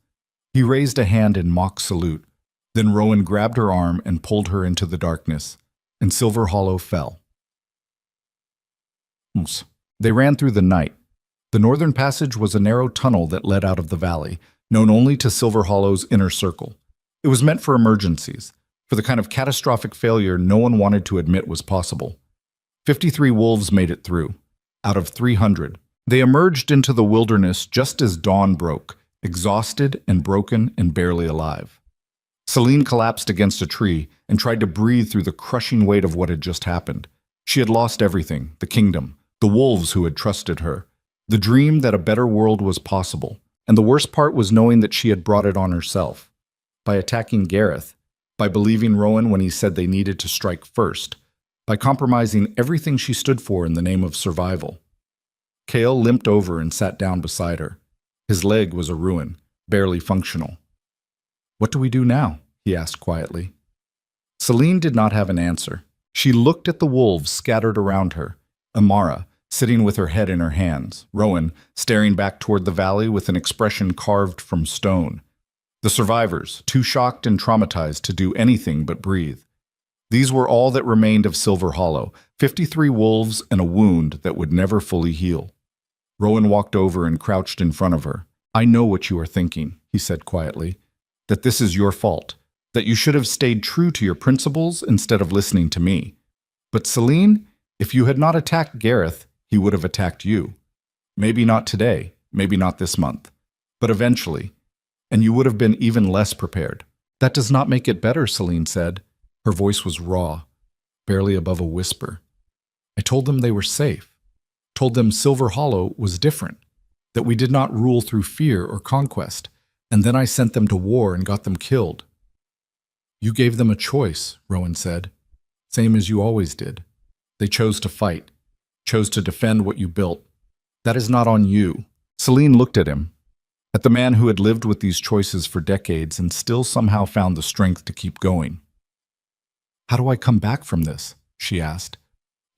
He raised a hand in mock salute. Then Rowan grabbed her arm and pulled her into the darkness, and Silver Hollow fell. They ran through the night. The northern passage was a narrow tunnel that led out of the valley, known only to Silver Hollow's inner circle. It was meant for emergencies, for the kind of catastrophic failure no one wanted to admit was possible. 53 wolves made it through, out of 300. They emerged into the wilderness just as dawn broke, exhausted and broken and barely alive. Celine collapsed against a tree and tried to breathe through the crushing weight of what had just happened. She had lost everything, the kingdom, the wolves who had trusted her, the dream that a better world was possible, and the worst part was knowing that she had brought it on herself. By attacking Gareth, by believing Rowan when he said they needed to strike first, by compromising everything she stood for in the name of survival. Cale limped over and sat down beside her. His leg was a ruin, barely functional. "What do we do now?" he asked quietly. Celine did not have an answer. She looked at the wolves scattered around her, Amara, sitting with her head in her hands, Rowan, staring back toward the valley with an expression carved from stone. The survivors, too shocked and traumatized to do anything but breathe. These were all that remained of Silver Hollow, 53 wolves and a wound that would never fully heal. Rowan walked over and crouched in front of her. "I know what you are thinking," he said quietly, "that this is your fault, that you should have stayed true to your principles instead of listening to me. But Celine, if you had not attacked Gareth, he would have attacked you. Maybe not today, maybe not this month, but eventually, and you would have been even less prepared." "That does not make it better," Celine said. Her voice was raw, barely above a whisper. "I told them they were safe. Told them Silver Hollow was different, that we did not rule through fear or conquest, and then I sent them to war and got them killed." "You gave them a choice," Rowan said, "same as you always did. They chose to fight, chose to defend what you built. That is not on you." Celine looked at him, at the man who had lived with these choices for decades and still somehow found the strength to keep going. "How do I come back from this?" she asked.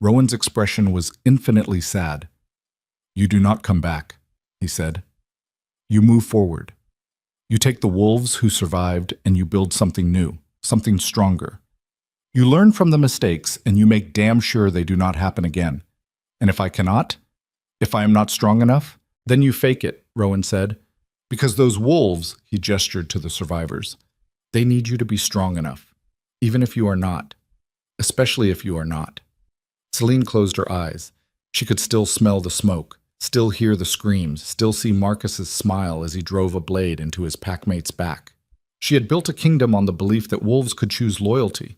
Rowan's expression was infinitely sad. "You do not come back," he said. "You move forward. You take the wolves who survived and you build something new, something stronger. You learn from the mistakes and you make damn sure they do not happen again. And if I cannot, if I am not strong enough, then you fake it," Rowan said. "Because those wolves," he gestured to the survivors, "they need you to be strong enough, even if you are not, especially if you are not." Celine closed her eyes. She could still smell the smoke, Still hear the screams, still see Marcus's smile as he drove a blade into his packmate's back. She had built a kingdom on the belief that wolves could choose loyalty.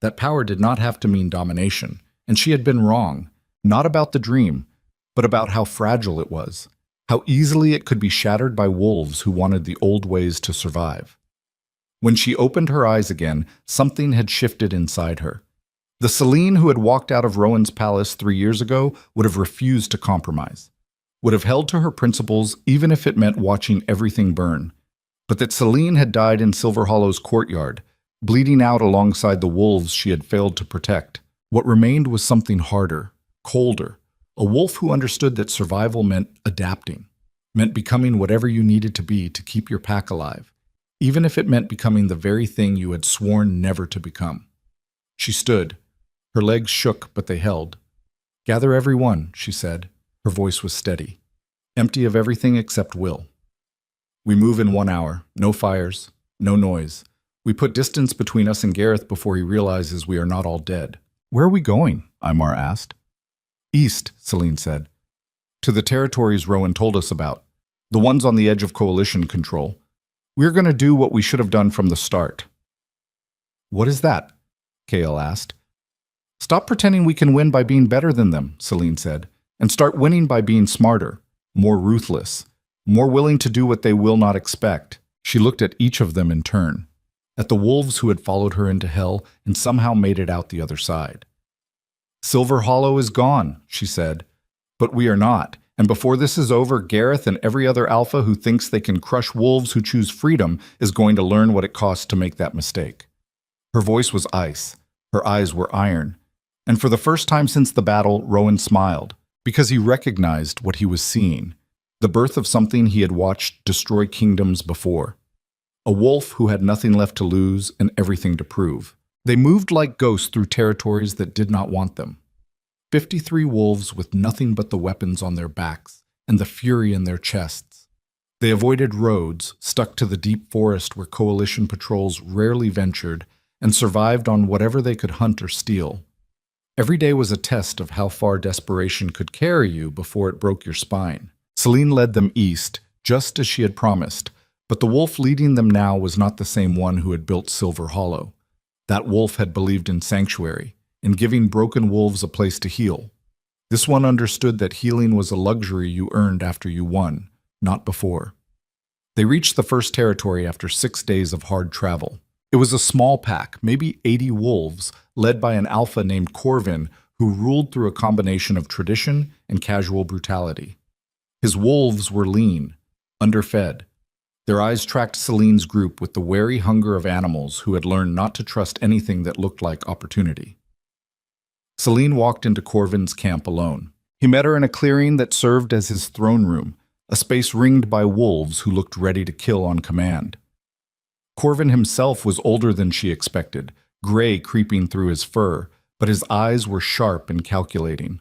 That power did not have to mean domination, and she had been wrong, not about the dream, but about how fragile it was, how easily it could be shattered by wolves who wanted the old ways to survive. When she opened her eyes again, something had shifted inside her. The Celine who had walked out of Rowan's palace 3 years ago would have refused to compromise, would have held to her principles even if it meant watching everything burn. But that Celine had died in Silver Hollow's courtyard, bleeding out alongside the wolves she had failed to protect. What remained was something harder, colder, a wolf who understood that survival meant adapting, meant becoming whatever you needed to be to keep your pack alive, even if it meant becoming the very thing you had sworn never to become. She stood. Her legs shook, but they held. "Gather everyone," she said. Her voice was steady, empty of everything except will. "We move in 1 hour. No fires, no noise. We put distance between us and Gareth before he realizes we are not all dead." "Where are we going?" Aymar asked. "East," Celine said. "To the territories Rowan told us about, the ones on the edge of coalition control. We're going to do what we should have done from the start." "What is that?" Kale asked. "Stop pretending we can win by being better than them," Celine said, "and start winning by being smarter, more ruthless, more willing to do what they will not expect." She looked at each of them in turn, at the wolves who had followed her into hell and somehow made it out the other side. "Silver Hollow is gone," she said, "but we are not. And before this is over, Gareth and every other alpha who thinks they can crush wolves who choose freedom is going to learn what it costs to make that mistake." Her voice was ice. Her eyes were iron. And for the first time since the battle, Rowan smiled, because he recognized what he was seeing, the birth of something he had watched destroy kingdoms before. A wolf who had nothing left to lose and everything to prove. They moved like ghosts through territories that did not want them. 53 wolves with nothing but the weapons on their backs and the fury in their chests. They avoided roads, stuck to the deep forest where coalition patrols rarely ventured, and survived on whatever they could hunt or steal. Every day was a test of how far desperation could carry you before it broke your spine. Celine led them east, just as she had promised, but the wolf leading them now was not the same one who had built Silver Hollow. That wolf had believed in sanctuary, in giving broken wolves a place to heal. This one understood that healing was a luxury you earned after you won, not before. They reached the first territory after 6 days of hard travel. It was a small pack, maybe 80 wolves, led by an alpha named Corvin, who ruled through a combination of tradition and casual brutality. His wolves were lean, underfed. Their eyes tracked Celine's group with the wary hunger of animals who had learned not to trust anything that looked like opportunity. Celine walked into Corvin's camp alone. He met her in a clearing that served as his throne room, a space ringed by wolves who looked ready to kill on command. Corvin himself was older than she expected, gray creeping through his fur, but his eyes were sharp and calculating.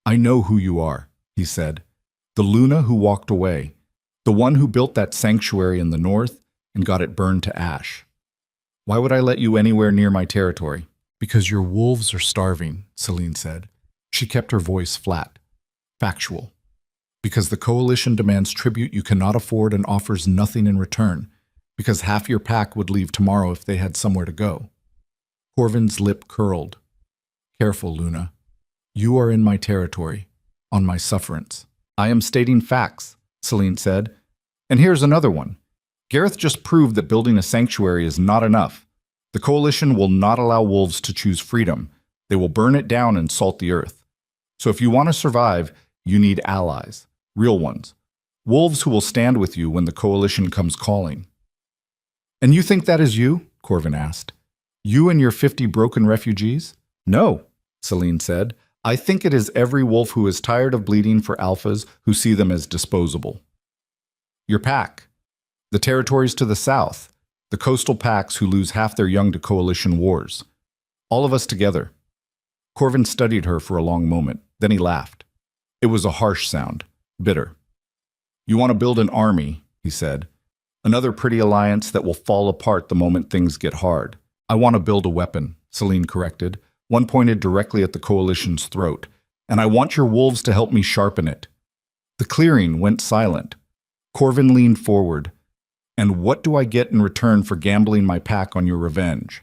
"I know who you are," he said. "The Luna who walked away, the one who built that sanctuary in the north and got it burned to ash. Why would I let you anywhere near my territory?" "Because your wolves are starving," Celine said. She kept her voice flat, factual. "Because the coalition demands tribute you cannot afford and offers nothing in return. Because half your pack would leave tomorrow if they had somewhere to go." Corvin's lip curled. "Careful, Luna. You are in my territory, on my sufferance." "I am stating facts," Celine said. "And here's another one. Gareth just proved that building a sanctuary is not enough. The coalition will not allow wolves to choose freedom. They will burn it down and salt the earth. So if you want to survive, you need allies, real ones. Wolves who will stand with you when the coalition comes calling." "And you think that is you?" Corvin asked. "You and your 50 broken refugees?" "No," Celine said. "I think it is every wolf who is tired of bleeding for alphas who see them as disposable. Your pack, the territories to the south, the coastal packs who lose half their young to coalition wars. All of us together." Corvin studied her for a long moment. Then he laughed. It was a harsh sound, bitter. "You want to build an army," he said. "Another pretty alliance that will fall apart the moment things get hard." "I want to build a weapon," Celine corrected, one pointed directly at the coalition's throat. "And I want your wolves to help me sharpen it. The clearing went silent. Corvin leaned forward. "And what do I get in return for gambling my pack on your revenge?"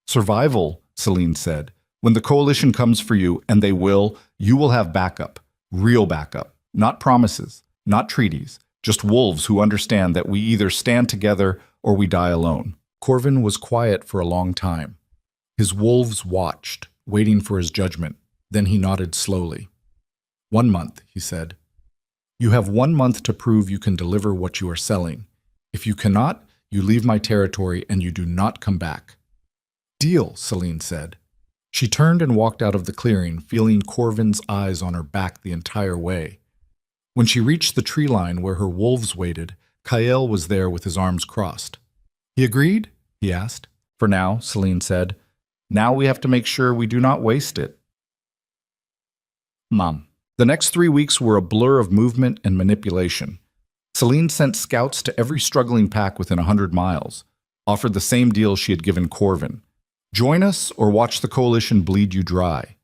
"Survival," Celine said. "When the coalition comes for you, and they will, you will have backup. Real backup. Not promises, not treaties. Just wolves who understand that we either stand together or we die alone." Corvin was quiet for a long time. His wolves watched, waiting for his judgment. Then he nodded slowly. "1 month," he said. "You have 1 month to prove you can deliver what you are selling. If you cannot, you leave my territory and you do not come back." "Deal," Celine said. She turned and walked out of the clearing, feeling Corvin's eyes on her back the entire way. When she reached the tree line where her wolves waited, Kael was there with his arms crossed. "He agreed?" he asked. "For now," Celine said. "Now we have to make sure we do not waste it." Mom. The next 3 weeks were a blur of movement and manipulation. Celine sent scouts to every struggling pack within 100 miles, offered the same deal she had given Corvin. "Join us or watch the coalition bleed you dry."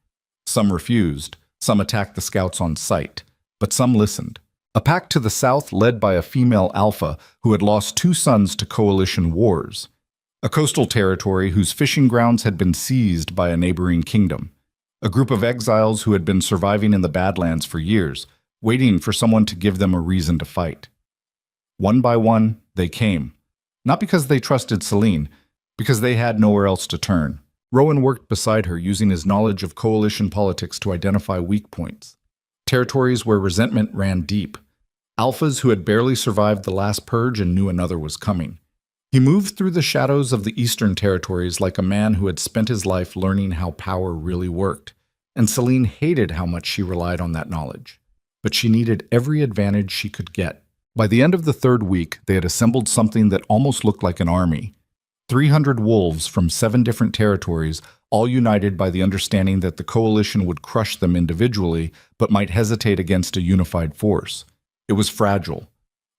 Some refused, some attacked the scouts on sight, but some listened. A pack to the south led by a female alpha who had lost 2 sons to coalition wars. A coastal territory whose fishing grounds had been seized by a neighboring kingdom. A group of exiles who had been surviving in the Badlands for years, waiting for someone to give them a reason to fight. One by one, they came. Not because they trusted Celine, because they had nowhere else to turn. Rowan worked beside her, using his knowledge of coalition politics to identify weak points. Territories where resentment ran deep. Alphas who had barely survived the last purge and knew another was coming. He moved through the shadows of the eastern territories like a man who had spent his life learning how power really worked, and Celine hated how much she relied on that knowledge. But she needed every advantage she could get. By the end of the 3rd week, they had assembled something that almost looked like an army. 300 wolves from 7 different territories, all united by the understanding that the coalition would crush them individually, but might hesitate against a unified force. It was fragile,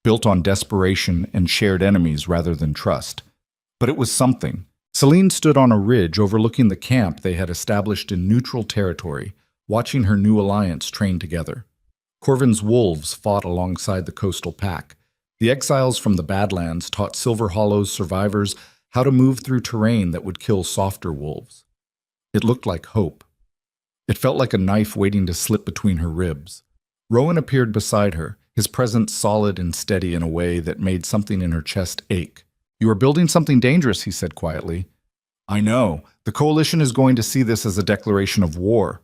built on desperation and shared enemies rather than trust. But it was something. Celine stood on a ridge overlooking the camp they had established in neutral territory, watching her new alliance train together. Corvin's wolves fought alongside the coastal pack. The exiles from the Badlands taught Silver Hollow's survivors how to move through terrain that would kill softer wolves. It looked like hope. It felt like a knife waiting to slip between her ribs. Rowan appeared beside her, his presence solid and steady in a way that made something in her chest ache. "You are building something dangerous," he said quietly. "I know. The coalition is going to see this as a declaration of war."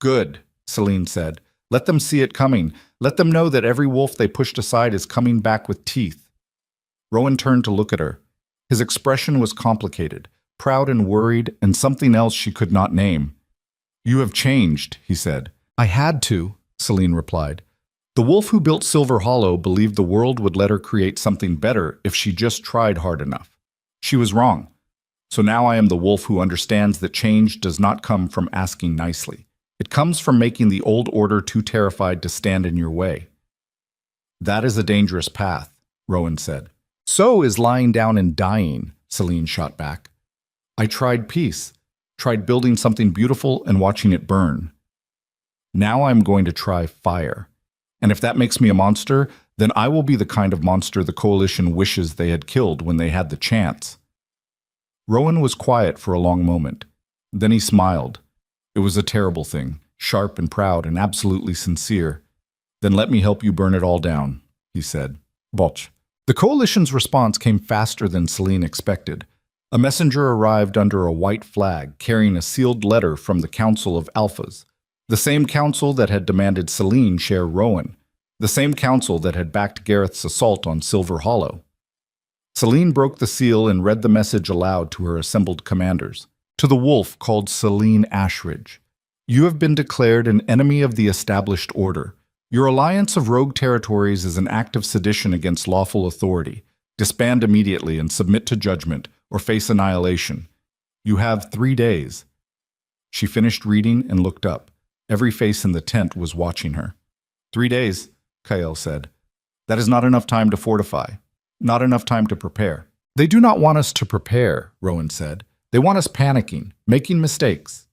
"Good," Celine said. "Let them see it coming. Let them know that every wolf they pushed aside is coming back with teeth." Rowan turned to look at her. His expression was complicated, proud and worried, and something else she could not name. "You have changed," he said. "I had to," Celine replied. "The wolf who built Silver Hollow believed the world would let her create something better if she just tried hard enough. She was wrong. So now I am the wolf who understands that change does not come from asking nicely. It comes from making the old order too terrified to stand in your way." "That is a dangerous path," Rowan said. "So is lying down and dying," Celine shot back. "I tried peace, tried building something beautiful and watching it burn. Now I'm going to try fire. And if that makes me a monster, then I will be the kind of monster the coalition wishes they had killed when they had the chance." Rowan was quiet for a long moment. Then he smiled. It was a terrible thing, sharp and proud and absolutely sincere. "Then let me help you burn it all down," he said. Botch. The coalition's response came faster than Celine expected. A messenger arrived under a white flag, carrying a sealed letter from the Council of Alphas. The same council that had demanded Celine share Rowan. The same council that had backed Gareth's assault on Silver Hollow. Celine broke the seal and read the message aloud to her assembled commanders. To the wolf called Celine Ashridge. "You have been declared an enemy of the established order. Your alliance of rogue territories is an act of sedition against lawful authority. Disband immediately and submit to judgment, or face annihilation. You have 3 days." She finished reading and looked up. Every face in the tent was watching her. 3 days, Kael said. "That is not enough time to fortify. Not enough time to prepare." "They do not want us to prepare," Rowan said. "They want us panicking, making mistakes."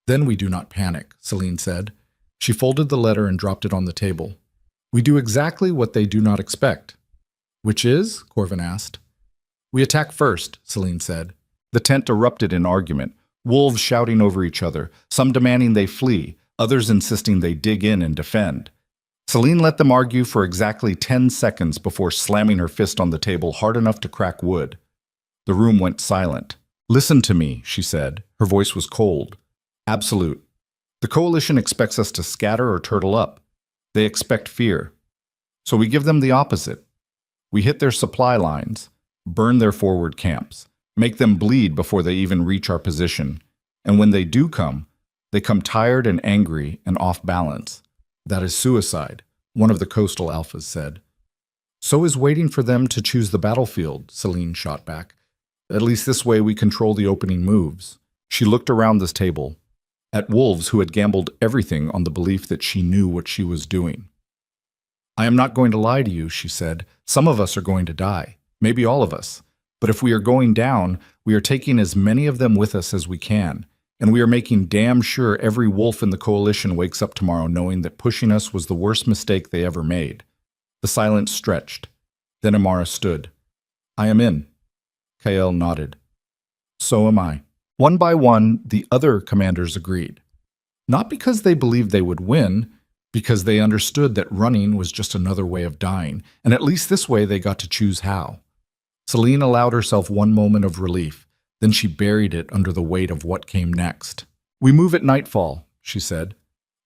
"Then we do not panic," Celine said. She folded the letter and dropped it on the table. We do exactly what they do not expect. Which is? Corvin asked. We attack first, Celine said. The tent erupted in argument, wolves shouting over each other, some demanding they flee, others insisting they dig in and defend. Celine let them argue for exactly 10 seconds before slamming her fist on the table hard enough to crack wood. The room went silent. Listen to me, she said. Her voice was cold. Absolute. The coalition expects us to scatter or turtle up. They expect fear. So we give them the opposite. We hit their supply lines, burn their forward camps, make them bleed before they even reach our position. And when they do come, they come tired and angry and off balance. That is suicide, one of the coastal alphas said. So is waiting for them to choose the battlefield, Celine shot back. At least this way we control the opening moves. She looked around this table, at wolves who had gambled everything on the belief that she knew what she was doing. I am not going to lie to you, she said. Some of us are going to die, maybe all of us. But if we are going down, we are taking as many of them with us as we can. And we are making damn sure every wolf in the coalition wakes up tomorrow knowing that pushing us was the worst mistake they ever made. The silence stretched. Then Amara stood. I am in. Kael nodded. So am I. One by one, the other commanders agreed. Not because they believed they would win, because they understood that running was just another way of dying, and at least this way they got to choose how. Celine allowed herself one moment of relief. Then she buried it under the weight of what came next. We move at nightfall, she said.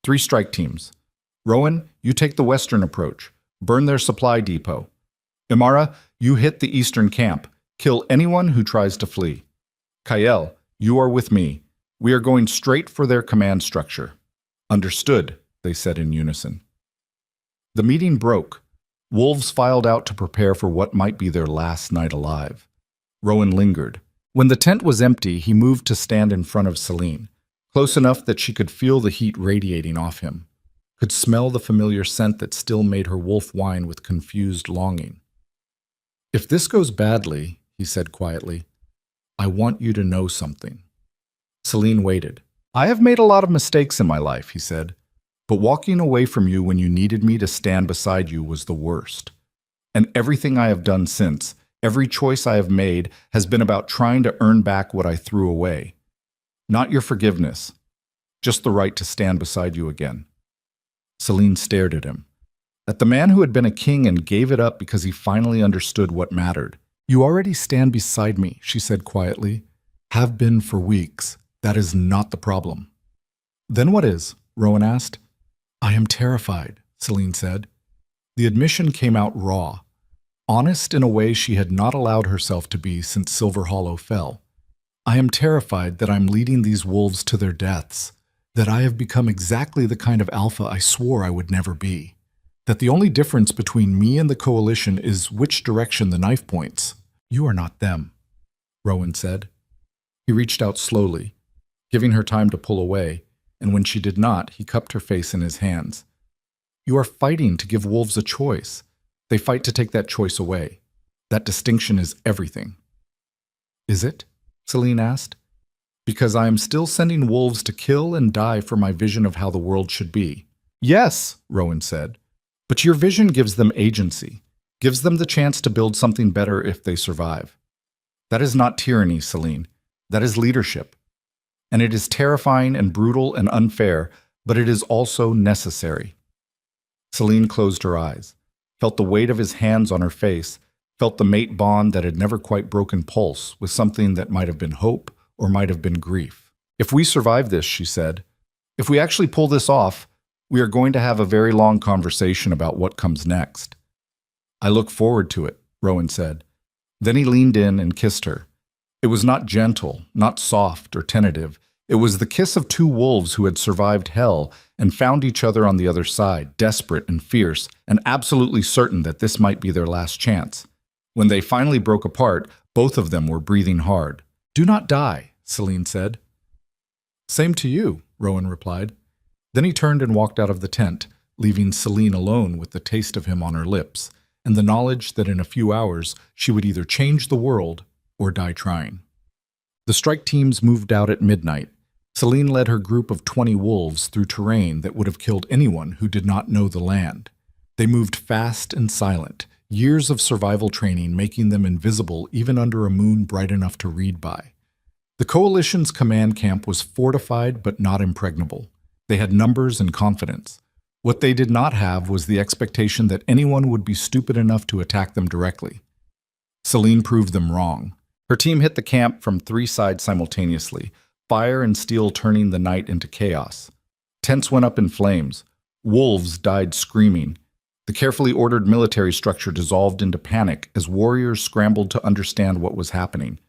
3 strike teams. Rowan, you take the western approach. Burn their supply depot. Imara, you hit the eastern camp. Kill anyone who tries to flee. Kael, you are with me. We are going straight for their command structure. Understood, they said in unison. The meeting broke. Wolves filed out to prepare for what might be their last night alive. Rowan lingered. When the tent was empty, he moved to stand in front of Celine, close enough that she could feel the heat radiating off him, could smell the familiar scent that still made her wolf whine with confused longing. If this goes badly, he said quietly, I want you to know something. Celine waited. I have made a lot of mistakes in my life, he said, but walking away from you when you needed me to stand beside you was the worst. And everything I have done since, every choice I have made has been about trying to earn back what I threw away. Not your forgiveness, just the right to stand beside you again. Celine stared at him. At the man who had been a king and gave it up because he finally understood what mattered. You already stand beside me, she said quietly. Have been for weeks. That is not the problem. Then what is? Rowan asked. I am terrified, Celine said. The admission came out raw. Honest in a way she had not allowed herself to be since Silver Hollow fell. I am terrified that I'm leading these wolves to their deaths, that I have become exactly the kind of alpha I swore I would never be, that the only difference between me and the coalition is which direction the knife points. You are not them, Rowan said. He reached out slowly, giving her time to pull away, and when she did not, he cupped her face in his hands. You are fighting to give wolves a choice. They fight to take that choice away. That distinction is everything. Is it? Celine asked. Because I am still sending wolves to kill and die for my vision of how the world should be. Yes, Rowan said. But your vision gives them agency, gives them the chance to build something better if they survive. That is not tyranny, Celine. That is leadership. And it is terrifying and brutal and unfair, but it is also necessary. Celine closed her eyes, felt the weight of his hands on her face, felt the mate bond that had never quite broken pulse with something that might have been hope or might have been grief. If we survive this, she said, if we actually pull this off, we are going to have a very long conversation about what comes next. I look forward to it, Rowan said. Then he leaned in and kissed her. It was not gentle, not soft or tentative. It was the kiss of 2 wolves who had survived hell and found each other on the other side, desperate and fierce, and absolutely certain that this might be their last chance. When they finally broke apart, both of them were breathing hard. Do not die, Celine said. Same to you, Rowan replied. Then he turned and walked out of the tent, leaving Celine alone with the taste of him on her lips, and the knowledge that in a few hours she would either change the world or die trying. The strike teams moved out at midnight, Celine led her group of 20 wolves through terrain that would have killed anyone who did not know the land. They moved fast and silent, years of survival training making them invisible even under a moon bright enough to read by. The coalition's command camp was fortified but not impregnable. They had numbers and confidence. What they did not have was the expectation that anyone would be stupid enough to attack them directly. Celine proved them wrong. Her team hit the camp from 3 sides simultaneously, fire and steel turning the night into chaos. Tents went up in flames. Wolves died screaming. The carefully ordered military structure dissolved into panic as warriors scrambled to understand what was happening.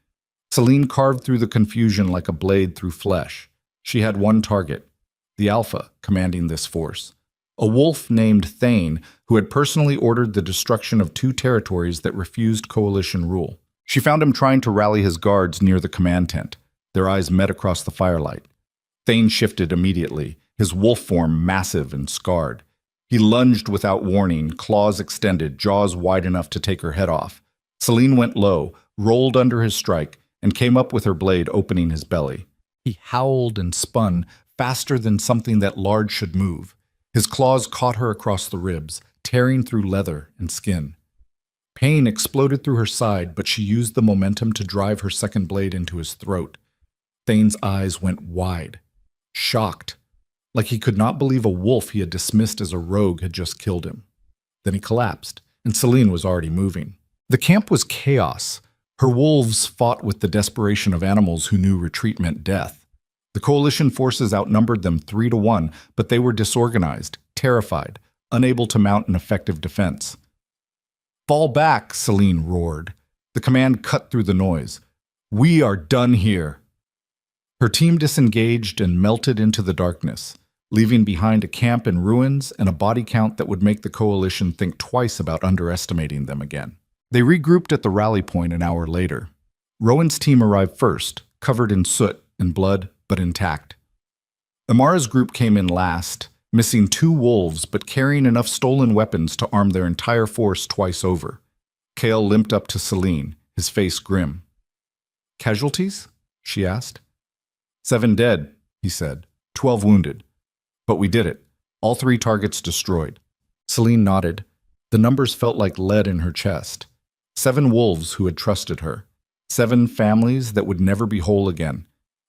Celine carved through the confusion like a blade through flesh. She had one target, the Alpha, commanding this force. A wolf named Thane, who had personally ordered the destruction of 2 territories that refused coalition rule. She found him trying to rally his guards near the command tent. Their eyes met across the firelight. Thane shifted immediately, his wolf form massive and scarred. He lunged without warning, claws extended, jaws wide enough to take her head off. Celine went low, rolled under his strike, and came up with her blade opening his belly. He howled and spun, faster than something that large should move. His claws caught her across the ribs, tearing through leather and skin. Pain exploded through her side, but she used the momentum to drive her second blade into his throat. Thane's eyes went wide, shocked, like he could not believe a wolf he had dismissed as a rogue had just killed him. Then he collapsed, and Celine was already moving. The camp was chaos. Her wolves fought with the desperation of animals who knew retreat meant death. The coalition forces outnumbered them 3-1, but they were disorganized, terrified, unable to mount an effective defense. "Fall back," Celine roared. The command cut through the noise. "We are done here." Her team disengaged and melted into the darkness, leaving behind a camp in ruins and a body count that would make the coalition think twice about underestimating them again. They regrouped at the rally point an hour later. Rowan's team arrived first, covered in soot and blood, but intact. Amara's group came in last, missing 2 wolves but carrying enough stolen weapons to arm their entire force twice over. Kale limped up to Celine, his face grim. "Casualties?" she asked. 7 dead, he said, 12 wounded. But we did it. All 3 targets destroyed. Celine nodded. The numbers felt like lead in her chest. 7 wolves who had trusted her. 7 families that would never be whole again.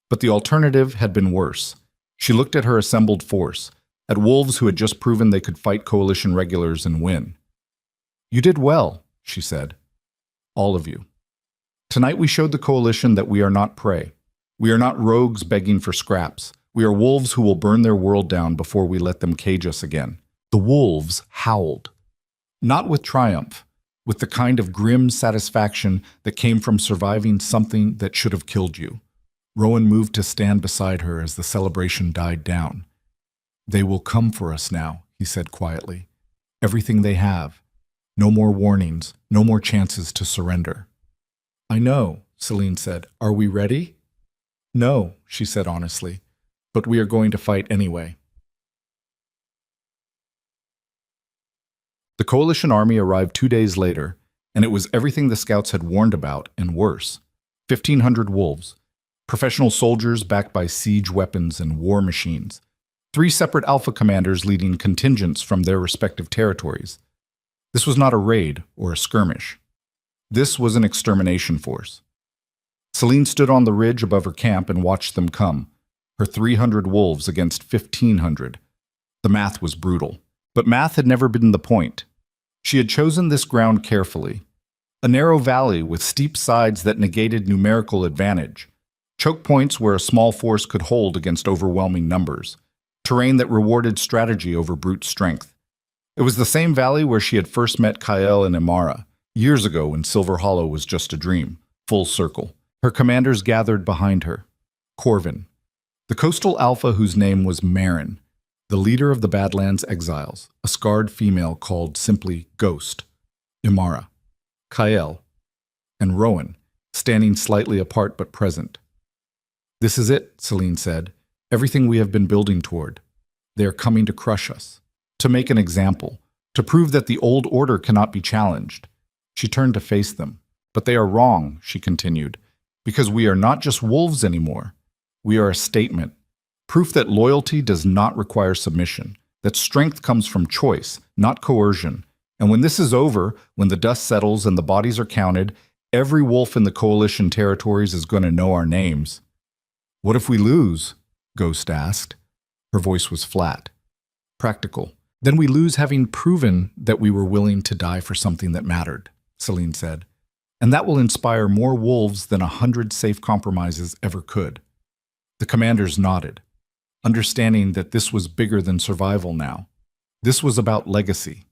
But the alternative had been worse. She looked at her assembled force, at wolves who had just proven they could fight coalition regulars and win. "You did well," she said. "All of you. Tonight we showed the coalition that we are not prey. We are not rogues begging for scraps. We are wolves who will burn their world down before we let them cage us again." The wolves howled. Not with triumph, with the kind of grim satisfaction that came from surviving something that should have killed you. Rowan moved to stand beside her as the celebration died down. "They will come for us now," he said quietly. "Everything they have. No more warnings, no more chances to surrender." "I know," Celine said. "Are we ready?" "No," she said honestly, "but we are going to fight anyway." The coalition army arrived 2 days later, and it was everything the scouts had warned about and worse. 1,500 wolves, professional soldiers backed by siege weapons and war machines, 3 separate Alpha commanders leading contingents from their respective territories. This was not a raid or a skirmish. This was an extermination force. Celine stood on the ridge above her camp and watched them come, her 300 wolves against 1,500. The math was brutal, but math had never been the point. She had chosen this ground carefully. A narrow valley with steep sides that negated numerical advantage. Choke points where a small force could hold against overwhelming numbers. Terrain that rewarded strategy over brute strength. It was the same valley where she had first met Kael and Amara, years ago when Silver Hollow was just a dream, full circle. Her commanders gathered behind her. Corvin, the coastal alpha whose name was Marin, the leader of the Badlands exiles, a scarred female called simply Ghost. Amara, Kael, and Rowan, standing slightly apart but present. "This is it," Celine said. "Everything we have been building toward. They are coming to crush us, to make an example, to prove that the old order cannot be challenged." She turned to face them. "But they are wrong," she continued, "because we are not just wolves anymore. We are a statement, Proof that loyalty does not require submission, that strength comes from choice, not coercion. And when this is over, when the dust settles and the bodies are counted, every wolf in the coalition territories is going to know our names. What if we lose? Ghost asked. Her voice was flat. Practical. Then we lose having proven that we were willing to die for something that mattered, Celine said. And that will inspire more wolves than 100 safe compromises ever could. The commanders nodded, understanding that this was bigger than survival now. This was about legacy.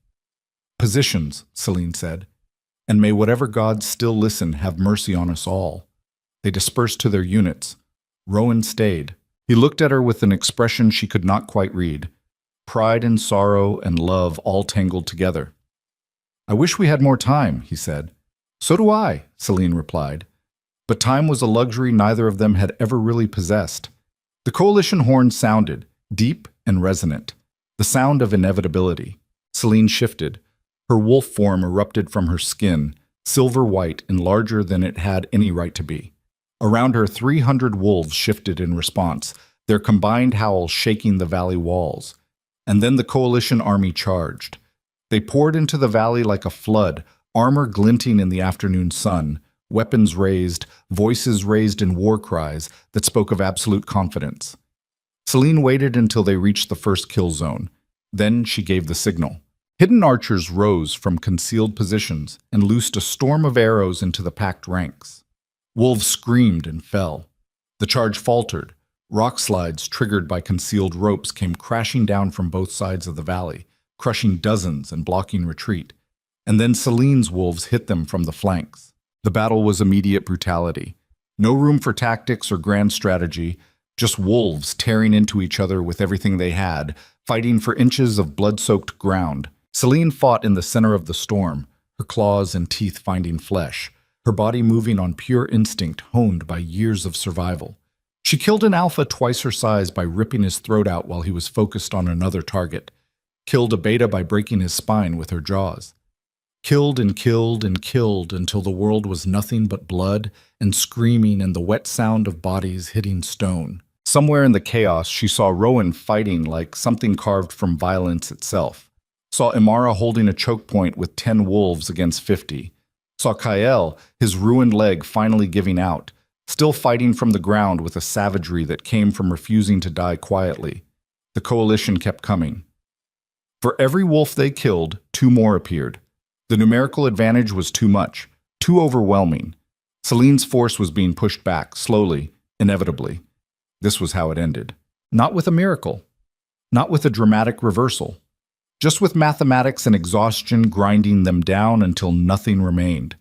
Positions, Celine said, and may whatever gods still listen have mercy on us all. They dispersed to their units. Rowan stayed. He looked at her with an expression she could not quite read. Pride and sorrow and love all tangled together. I wish we had more time, he said. So do I, Celine replied. But time was a luxury neither of them had ever really possessed. The coalition horn sounded, deep and resonant, the sound of inevitability. Celine shifted. Her wolf form erupted from her skin, silver white and larger than it had any right to be. Around her 300 wolves shifted in response, their combined howls shaking the valley walls. And then the coalition army charged. They poured into the valley like a flood, armor glinting in the afternoon sun, weapons raised, voices raised in war cries that spoke of absolute confidence. Celine waited until they reached the first kill zone. Then she gave the signal. Hidden archers rose from concealed positions and loosed a storm of arrows into the packed ranks. Wolves screamed and fell. The charge faltered. Rock slides triggered by concealed ropes came crashing down from both sides of the valley, crushing dozens and blocking retreat. And then Celine's wolves hit them from the flanks. The battle was immediate brutality. No room for tactics or grand strategy, just wolves tearing into each other with everything they had, fighting for inches of blood-soaked ground. Celine fought in the center of the storm, her claws and teeth finding flesh, her body moving on pure instinct honed by years of survival. She killed an alpha twice her size by ripping his throat out while he was focused on another target, killed a beta by breaking his spine with her jaws. Killed and killed and killed until the world was nothing but blood and screaming and the wet sound of bodies hitting stone. Somewhere in the chaos, she saw Rowan fighting like something carved from violence itself. Saw Imara holding a choke point with 10 wolves against 50. Saw Kael, his ruined leg finally giving out, still fighting from the ground with a savagery that came from refusing to die quietly. The coalition kept coming. For every wolf they killed, 2 more appeared. The numerical advantage was too much, too overwhelming. Celine's force was being pushed back, slowly, inevitably. This was how it ended. Not with a miracle. Not with a dramatic reversal. Just with mathematics and exhaustion grinding them down until nothing remained.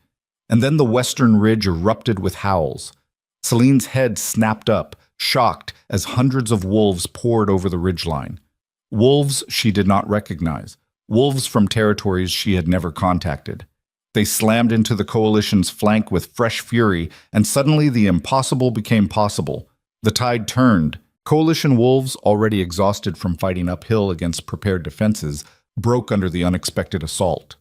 And then the western ridge erupted with howls. Celine's head snapped up, shocked, as hundreds of wolves poured over the ridgeline. Wolves she did not recognize. Wolves from territories she had never contacted. They slammed into the coalition's flank with fresh fury, and suddenly the impossible became possible. The tide turned. Coalition wolves, already exhausted from fighting uphill against prepared defenses, broke under the unexpected assault.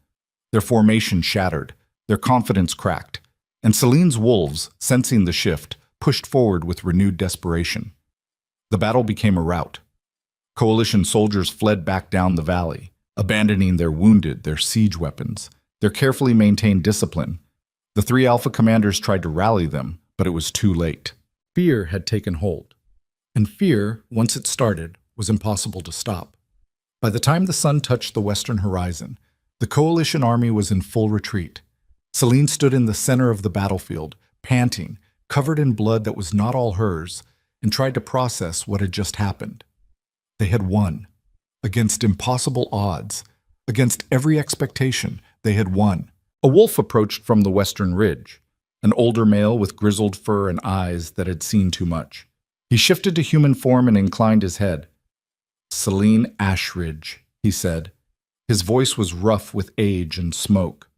Their formation shattered. Their confidence cracked. And Celine's wolves, sensing the shift, pushed forward with renewed desperation. The battle became a rout. Coalition soldiers fled back down the valley, abandoning their wounded, their siege weapons, their carefully maintained discipline. The 3 Alpha commanders tried to rally them, but it was too late. Fear had taken hold. And fear, once it started, was impossible to stop. By the time the sun touched the western horizon, the coalition army was in full retreat. Celine stood in the center of the battlefield, panting, covered in blood that was not all hers, and tried to process what had just happened. They had won. Against impossible odds, against every expectation, they had won. A wolf approached from the western ridge, an older male with grizzled fur and eyes that had seen too much. He shifted to human form and inclined his head. "Celine Ashridge," he said. His voice was rough with age and smoke.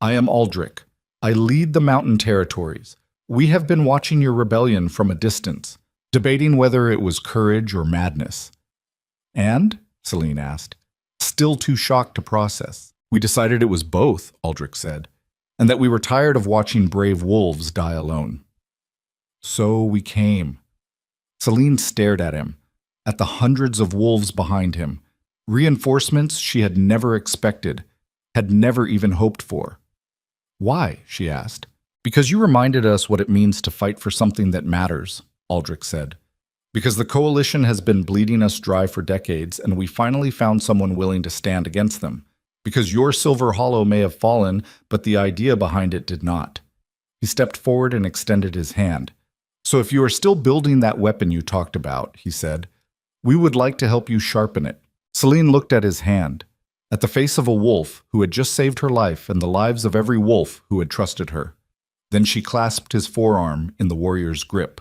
"I am Aldrich. I lead the mountain territories. We have been watching your rebellion from a distance, debating whether it was courage or madness." "And?" Celine asked, still too shocked to process. "We decided it was both," Aldrich said, "and that we were tired of watching brave wolves die alone. So we came." Celine stared at him, at the hundreds of wolves behind him, reinforcements she had never expected, had never even hoped for. "Why?" she asked. "Because you reminded us what it means to fight for something that matters," Aldrich said. "Because the coalition has been bleeding us dry for decades, and we finally found someone willing to stand against them. Because your silver hollow may have fallen, but the idea behind it did not." He stepped forward and extended his hand. "So if you are still building that weapon you talked about," he said, "we would like to help you sharpen it." Celine looked at his hand, at the face of a wolf who had just saved her life and the lives of every wolf who had trusted her. Then she clasped his forearm in the warrior's grip.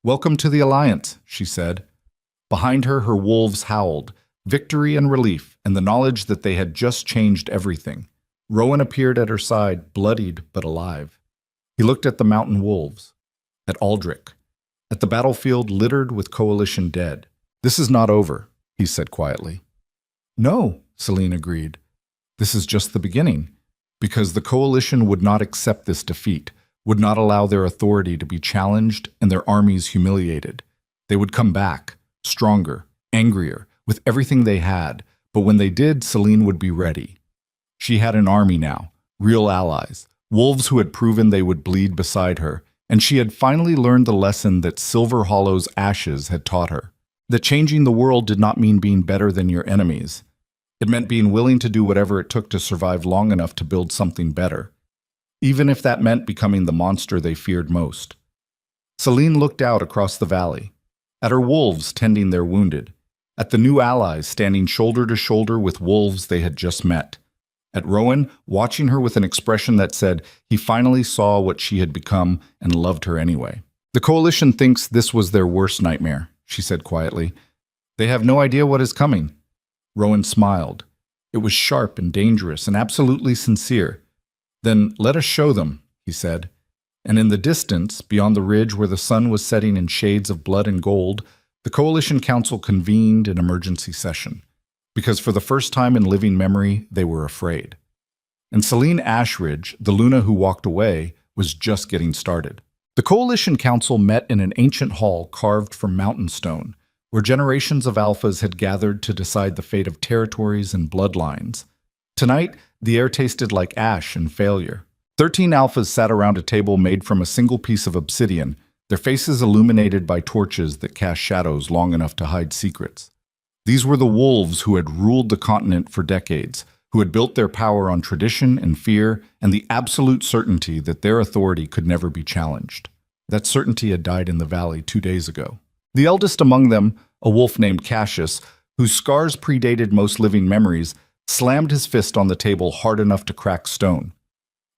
"Welcome to the Alliance," she said. Behind her, her wolves howled, victory and relief, and the knowledge that they had just changed everything. Rowan appeared at her side, bloodied but alive. He looked at the mountain wolves, at Aldrich, at the battlefield littered with coalition dead. "This is not over," he said quietly. "No," Celine agreed. "This is just the beginning, because the coalition would not accept this defeat, would not allow their authority to be challenged and their armies humiliated. They would come back, stronger, angrier, with everything they had, but when they did, Celine would be ready. She had an army now, real allies, wolves who had proven they would bleed beside her, and she had finally learned the lesson that Silver Hollow's ashes had taught her. That changing the world did not mean being better than your enemies. It meant being willing to do whatever it took to survive long enough to build something better, even if that meant becoming the monster they feared most. Celine looked out across the valley, at her wolves tending their wounded, at the new allies standing shoulder to shoulder with wolves they had just met, at Rowan watching her with an expression that said he finally saw what she had become and loved her anyway. "The coalition thinks this was their worst nightmare," she said quietly. "They have no idea what is coming." Rowan smiled. It was sharp and dangerous and absolutely sincere. "Then let us show them," he said. And in the distance, beyond the ridge where the sun was setting in shades of blood and gold, the Coalition Council convened an emergency session, because for the first time in living memory, they were afraid. And Celine Ashridge, the Luna who walked away, was just getting started. The Coalition Council met in an ancient hall carved from mountain stone, where generations of alphas had gathered to decide the fate of territories and bloodlines. Tonight, the air tasted like ash and failure. 13 alphas sat around a table made from a single piece of obsidian, their faces illuminated by torches that cast shadows long enough to hide secrets. These were the wolves who had ruled the continent for decades, who had built their power on tradition and fear and the absolute certainty that their authority could never be challenged. That certainty had died in the valley 2 days ago. The eldest among them, a wolf named Cassius, whose scars predated most living memories, slammed his fist on the table hard enough to crack stone.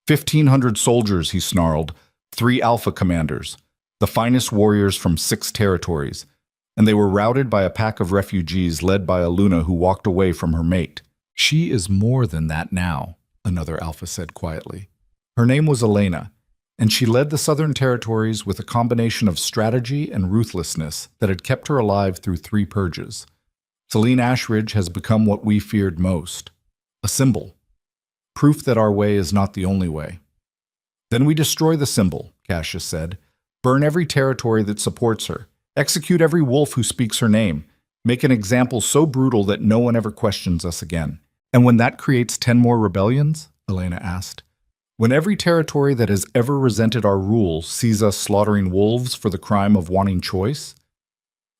1,500 soldiers, he snarled, 3 alpha commanders, the finest warriors from 6 territories, and they were routed by a pack of refugees led by a Luna who walked away from her mate. "She is more than that now," another alpha said quietly. Her name was Elena, and she led the southern territories with a combination of strategy and ruthlessness that had kept her alive through 3 purges. Celine Ashridge has become what we feared most, a symbol. Proof that our way is not the only way. "Then we destroy the symbol," Cassius said. "Burn every territory that supports her. Execute every wolf who speaks her name. Make an example so brutal that no one ever questions us again." "And when that creates 10 more rebellions?" Elena asked. "When every territory that has ever resented our rule sees us slaughtering wolves for the crime of wanting choice?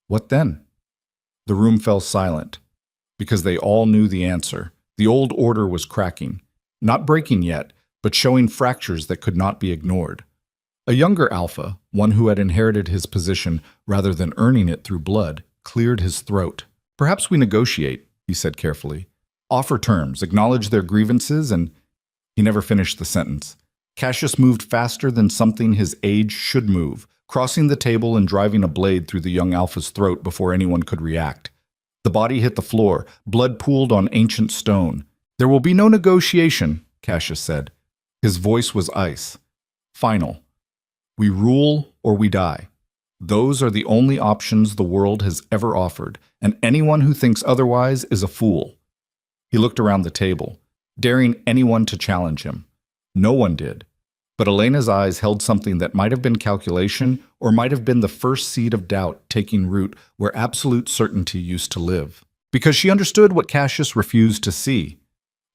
What then?" The room fell silent, because they all knew the answer. The old order was cracking. Not breaking yet, but showing fractures that could not be ignored. A younger alpha, one who had inherited his position rather than earning it through blood, cleared his throat. "Perhaps we negotiate," he said carefully. "Offer terms, acknowledge their grievances, and—" He never finished the sentence. Cassius moved faster than something his age should move, crossing the table and driving a blade through the young alpha's throat before anyone could react. The body hit the floor, blood pooled on ancient stone. "There will be no negotiation," Cassius said. His voice was ice. "Final. We rule or we die. Those are the only options the world has ever offered, and anyone who thinks otherwise is a fool." He looked around the table, daring anyone to challenge him. No one did. But Elena's eyes held something that might have been calculation or might have been the first seed of doubt taking root where absolute certainty used to live. Because she understood what Cassius refused to see,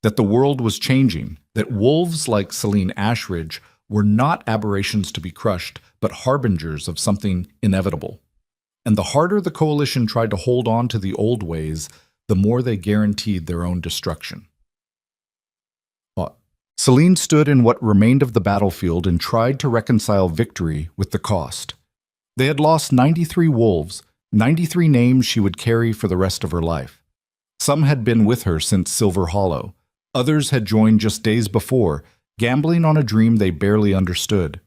that the world was changing, that wolves like Celine Ashridge were not aberrations to be crushed, but harbingers of something inevitable. And the harder the coalition tried to hold on to the old ways, the more they guaranteed their own destruction. Celine stood in what remained of the battlefield and tried to reconcile victory with the cost. They had lost 93 wolves, 93 names she would carry for the rest of her life. Some had been with her since Silver Hollow. Others had joined just days before, gambling on a dream they barely understood.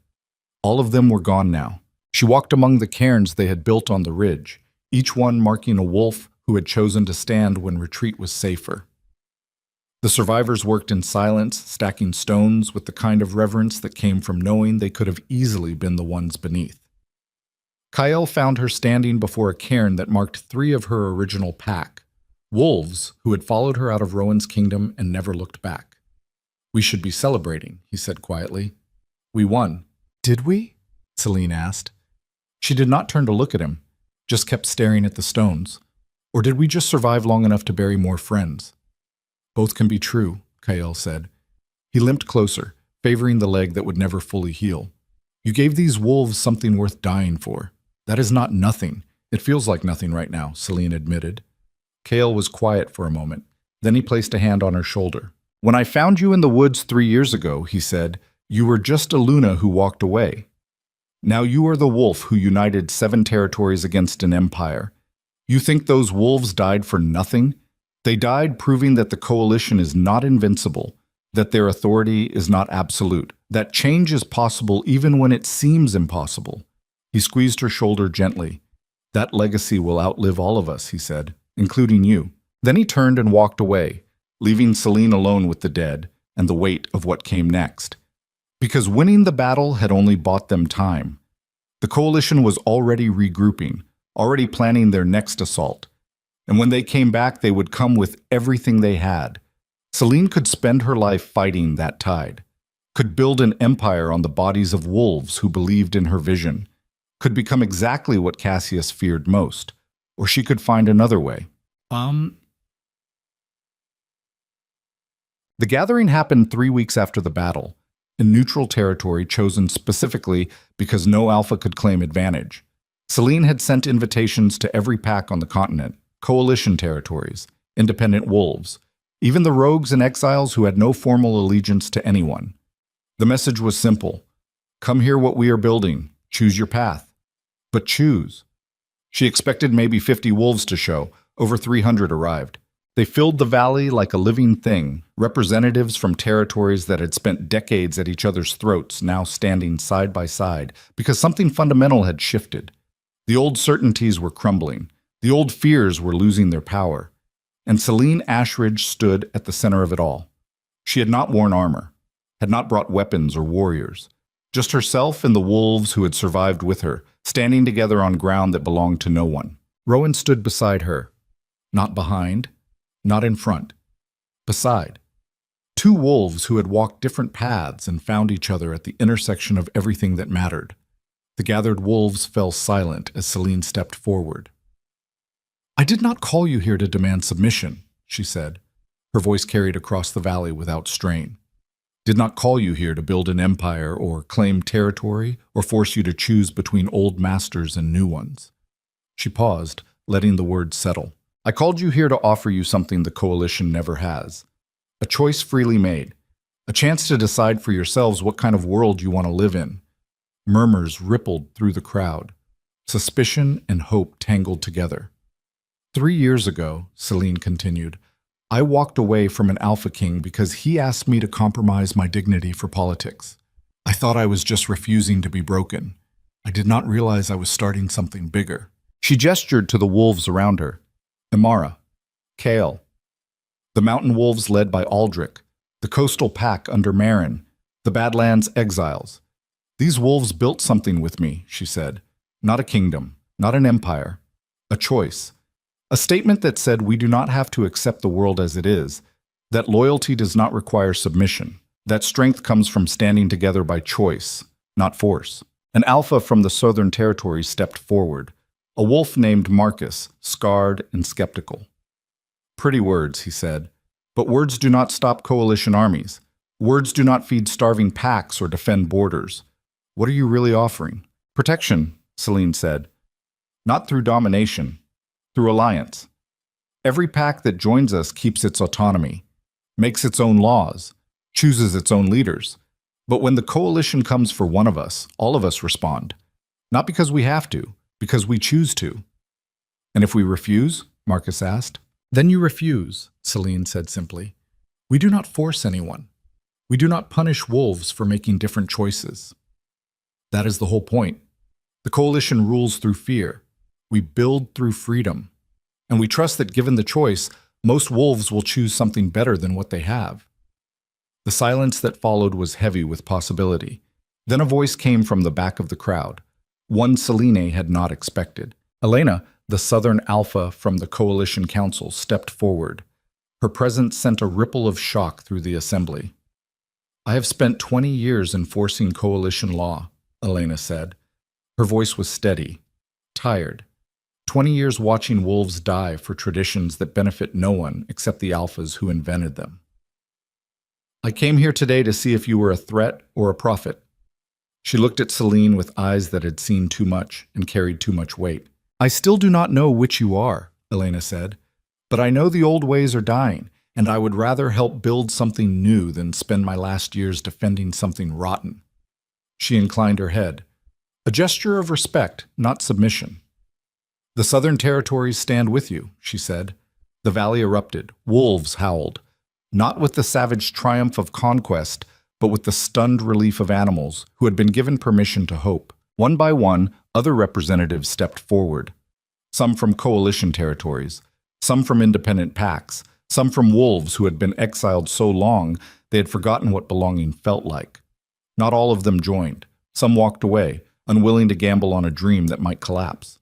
All of them were gone now. She walked among the cairns they had built on the ridge, each one marking a wolf who had chosen to stand when retreat was safer. The survivors worked in silence, stacking stones with the kind of reverence that came from knowing they could have easily been the ones beneath. Kyle found her standing before a cairn that marked 3 of her original pack, wolves who had followed her out of Rowan's kingdom and never looked back. "We should be celebrating," he said quietly. "We won." "Did we?" Celine asked. She did not turn to look at him, just kept staring at the stones. "Or did we just survive long enough to bury more friends?" "Both can be true," Kyle said. He limped closer, favoring the leg that would never fully heal. "You gave these wolves something worth dying for. That is not nothing. It feels like nothing right now," Celine admitted. Kale was quiet for a moment. Then he placed a hand on her shoulder. "When I found you in the woods 3 years ago," he said, "you were just a Luna who walked away. Now you are the wolf who united 7 territories against an empire. You think those wolves died for nothing? They died proving that the coalition is not invincible, that their authority is not absolute, that change is possible even when it seems impossible." He squeezed her shoulder gently. "That legacy will outlive all of us," he said, "including you." Then he turned and walked away, leaving Celine alone with the dead and the weight of what came next. Because winning the battle had only bought them time. The coalition was already regrouping, already planning their next assault. And when they came back, they would come with everything they had. Celine could spend her life fighting that tide, could build an empire on the bodies of wolves who believed in her vision, could become exactly what Cassius feared most, or she could find another way. The gathering happened 3 weeks after the battle, in neutral territory chosen specifically because no alpha could claim advantage. Celine had sent invitations to every pack on the continent, coalition territories, independent wolves, even the rogues and exiles who had no formal allegiance to anyone. The message was simple: come hear what we are building, choose your path. But choose. She expected maybe 50 wolves to show. Over 300 arrived. They filled the valley like a living thing, representatives from territories that had spent decades at each other's throats now standing side by side because something fundamental had shifted. The old certainties were crumbling. The old fears were losing their power. And Celine Ashridge stood at the center of it all. She had not worn armor, had not brought weapons or warriors. Just herself and the wolves who had survived with her, standing together on ground that belonged to no one. Rowan stood beside her. Not behind, not in front. Beside. 2 wolves who had walked different paths and found each other at the intersection of everything that mattered. The gathered wolves fell silent as Celine stepped forward. "I did not call you here to demand submission," she said. Her voice carried across the valley without strain. "Did not call you here to build an empire or claim territory or force you to choose between old masters and new ones." She paused, letting the words settle. "I called you here to offer you something the coalition never has. A choice freely made. A chance to decide for yourselves what kind of world you want to live in." Murmurs rippled through the crowd. Suspicion and hope tangled together. 3 years ago, Celine continued, I walked away from an Alpha King because he asked me to compromise my dignity for politics. I thought I was just refusing to be broken. I did not realize I was starting something bigger. She gestured to the wolves around her. Imara, Kale, the mountain wolves led by Aldrich, the coastal pack under Marin, the Badlands exiles. These wolves built something with me, she said. Not a kingdom, not an empire, a choice. A statement that said we do not have to accept the world as it is, that loyalty does not require submission, That strength comes from standing together by choice, not force. An alpha from the Southern Territories stepped forward, a wolf named Marcus, scarred and skeptical. "Pretty words," he said, "but words do not stop coalition armies. Words do not feed starving packs or defend borders. What are you really offering?" "Protection," Celine said. "Not through domination, through alliance. Every pack that joins us keeps its autonomy, makes its own laws, chooses its own leaders. But when the coalition comes for one of us, all of us respond. Not because we have to, because we choose to." "And if we refuse?" Marcus asked. "Then you refuse," Celine said simply. "We do not force anyone. We do not punish wolves for making different choices. That is the whole point. The coalition rules through fear. We build through freedom. And we trust that given the choice, most wolves will choose something better than what they have." The silence that followed was heavy with possibility. Then a voice came from the back of the crowd, one Celine had not expected. Elena, the Southern Alpha from the Coalition Council, stepped forward. Her presence sent a ripple of shock through the assembly. "I have spent 20 years enforcing coalition law," Elena said. Her voice was steady, tired. 20 years watching wolves die for traditions that benefit no one except the alphas who invented them. "I came here today to see if you were a threat or a prophet." She looked at Celine with eyes that had seen too much and carried too much weight. "I still do not know which you are," Elena said, "but I know the old ways are dying, and I would rather help build something new than spend my last years defending something rotten." She inclined her head. A gesture of respect, not submission. "The Southern Territories stand with you," she said. The valley erupted. Wolves howled. Not with the savage triumph of conquest, but with the stunned relief of animals who had been given permission to hope. One by one, other representatives stepped forward. Some from coalition territories, some from independent packs, some from wolves who had been exiled so long they had forgotten what belonging felt like. Not all of them joined. Some walked away, unwilling to gamble on a dream that might collapse.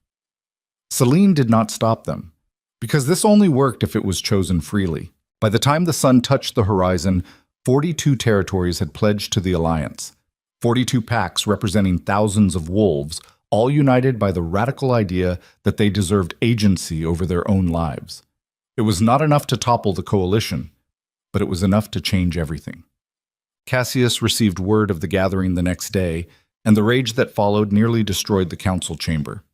Celine did not stop them, because this only worked if it was chosen freely. By the time the sun touched the horizon, 42 territories had pledged to the alliance. 42 packs representing thousands of wolves, all united by the radical idea that they deserved agency over their own lives. It was not enough to topple the coalition, but it was enough to change everything. Cassius received word of the gathering the next day, and the rage that followed nearly destroyed the council chamber.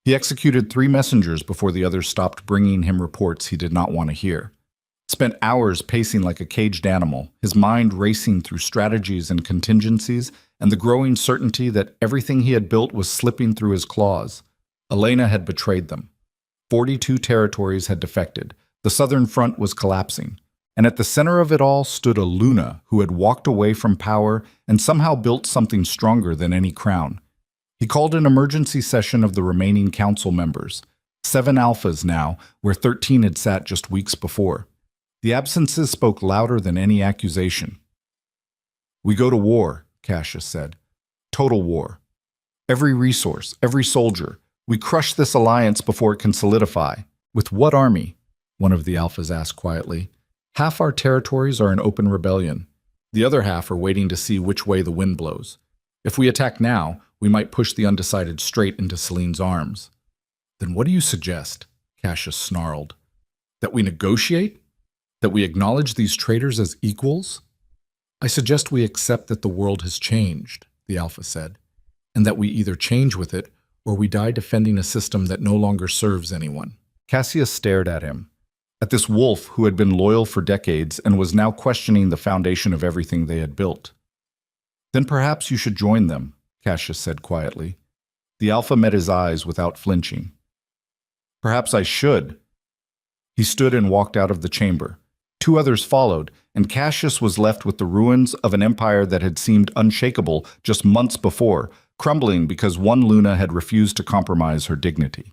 He executed 3 messengers before the others stopped bringing him reports he did not want to hear. Spent hours pacing like a caged animal, his mind racing through strategies and contingencies, and the growing certainty that everything he had built was slipping through his claws. Elena had betrayed them. 42 territories had defected. The Southern Front was collapsing. And at the center of it all stood a Luna who had walked away from power and somehow built something stronger than any crown. He called an emergency session of the remaining council members. 7 alphas now, where 13 had sat just weeks before. The absences spoke louder than any accusation. "We go to war," Cassius said. "Total war. Every resource, every soldier. We crush this alliance before it can solidify." "With what army?" one of the alphas asked quietly. "Half our territories are in open rebellion. The other half are waiting to see which way the wind blows. If we attack now, we might push the undecided straight into Celine's arms." "Then what do you suggest?" Cassius snarled. "That we negotiate? That we acknowledge these traitors as equals?" "I suggest we accept that the world has changed," the Alpha said, "and that we either change with it or we die defending a system that no longer serves anyone." Cassius stared at him, at this wolf who had been loyal for decades and was now questioning the foundation of everything they had built. "Then perhaps you should join them," Cassius said quietly. The Alpha met his eyes without flinching. "Perhaps I should." He stood and walked out of the chamber. 2 others followed, and Cassius was left with the ruins of an empire that had seemed unshakable just months before, crumbling because one Luna had refused to compromise her dignity.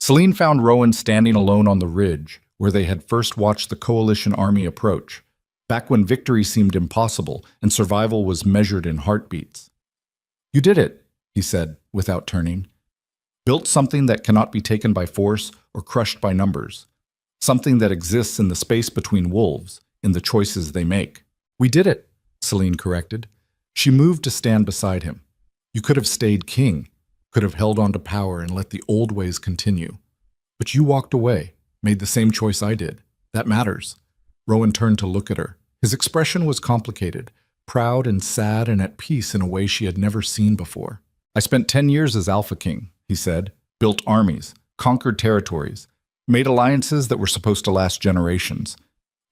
Celine found Rowan standing alone on the ridge, where they had first watched the coalition army approach, back when victory seemed impossible and survival was measured in heartbeats. "You did it," he said, without turning. "Built something that cannot be taken by force or crushed by numbers. Something that exists in the space between wolves, in the choices they make." "We did it," Celine corrected. She moved to stand beside him. You could have stayed king, could have held on to power and let the old ways continue. But you walked away, made the same choice I did. That matters. Rowan turned to look at her. His expression was complicated, proud and sad and at peace in a way she had never seen before. I spent 10 years as Alpha King, he said, built armies, conquered territories, made alliances that were supposed to last generations.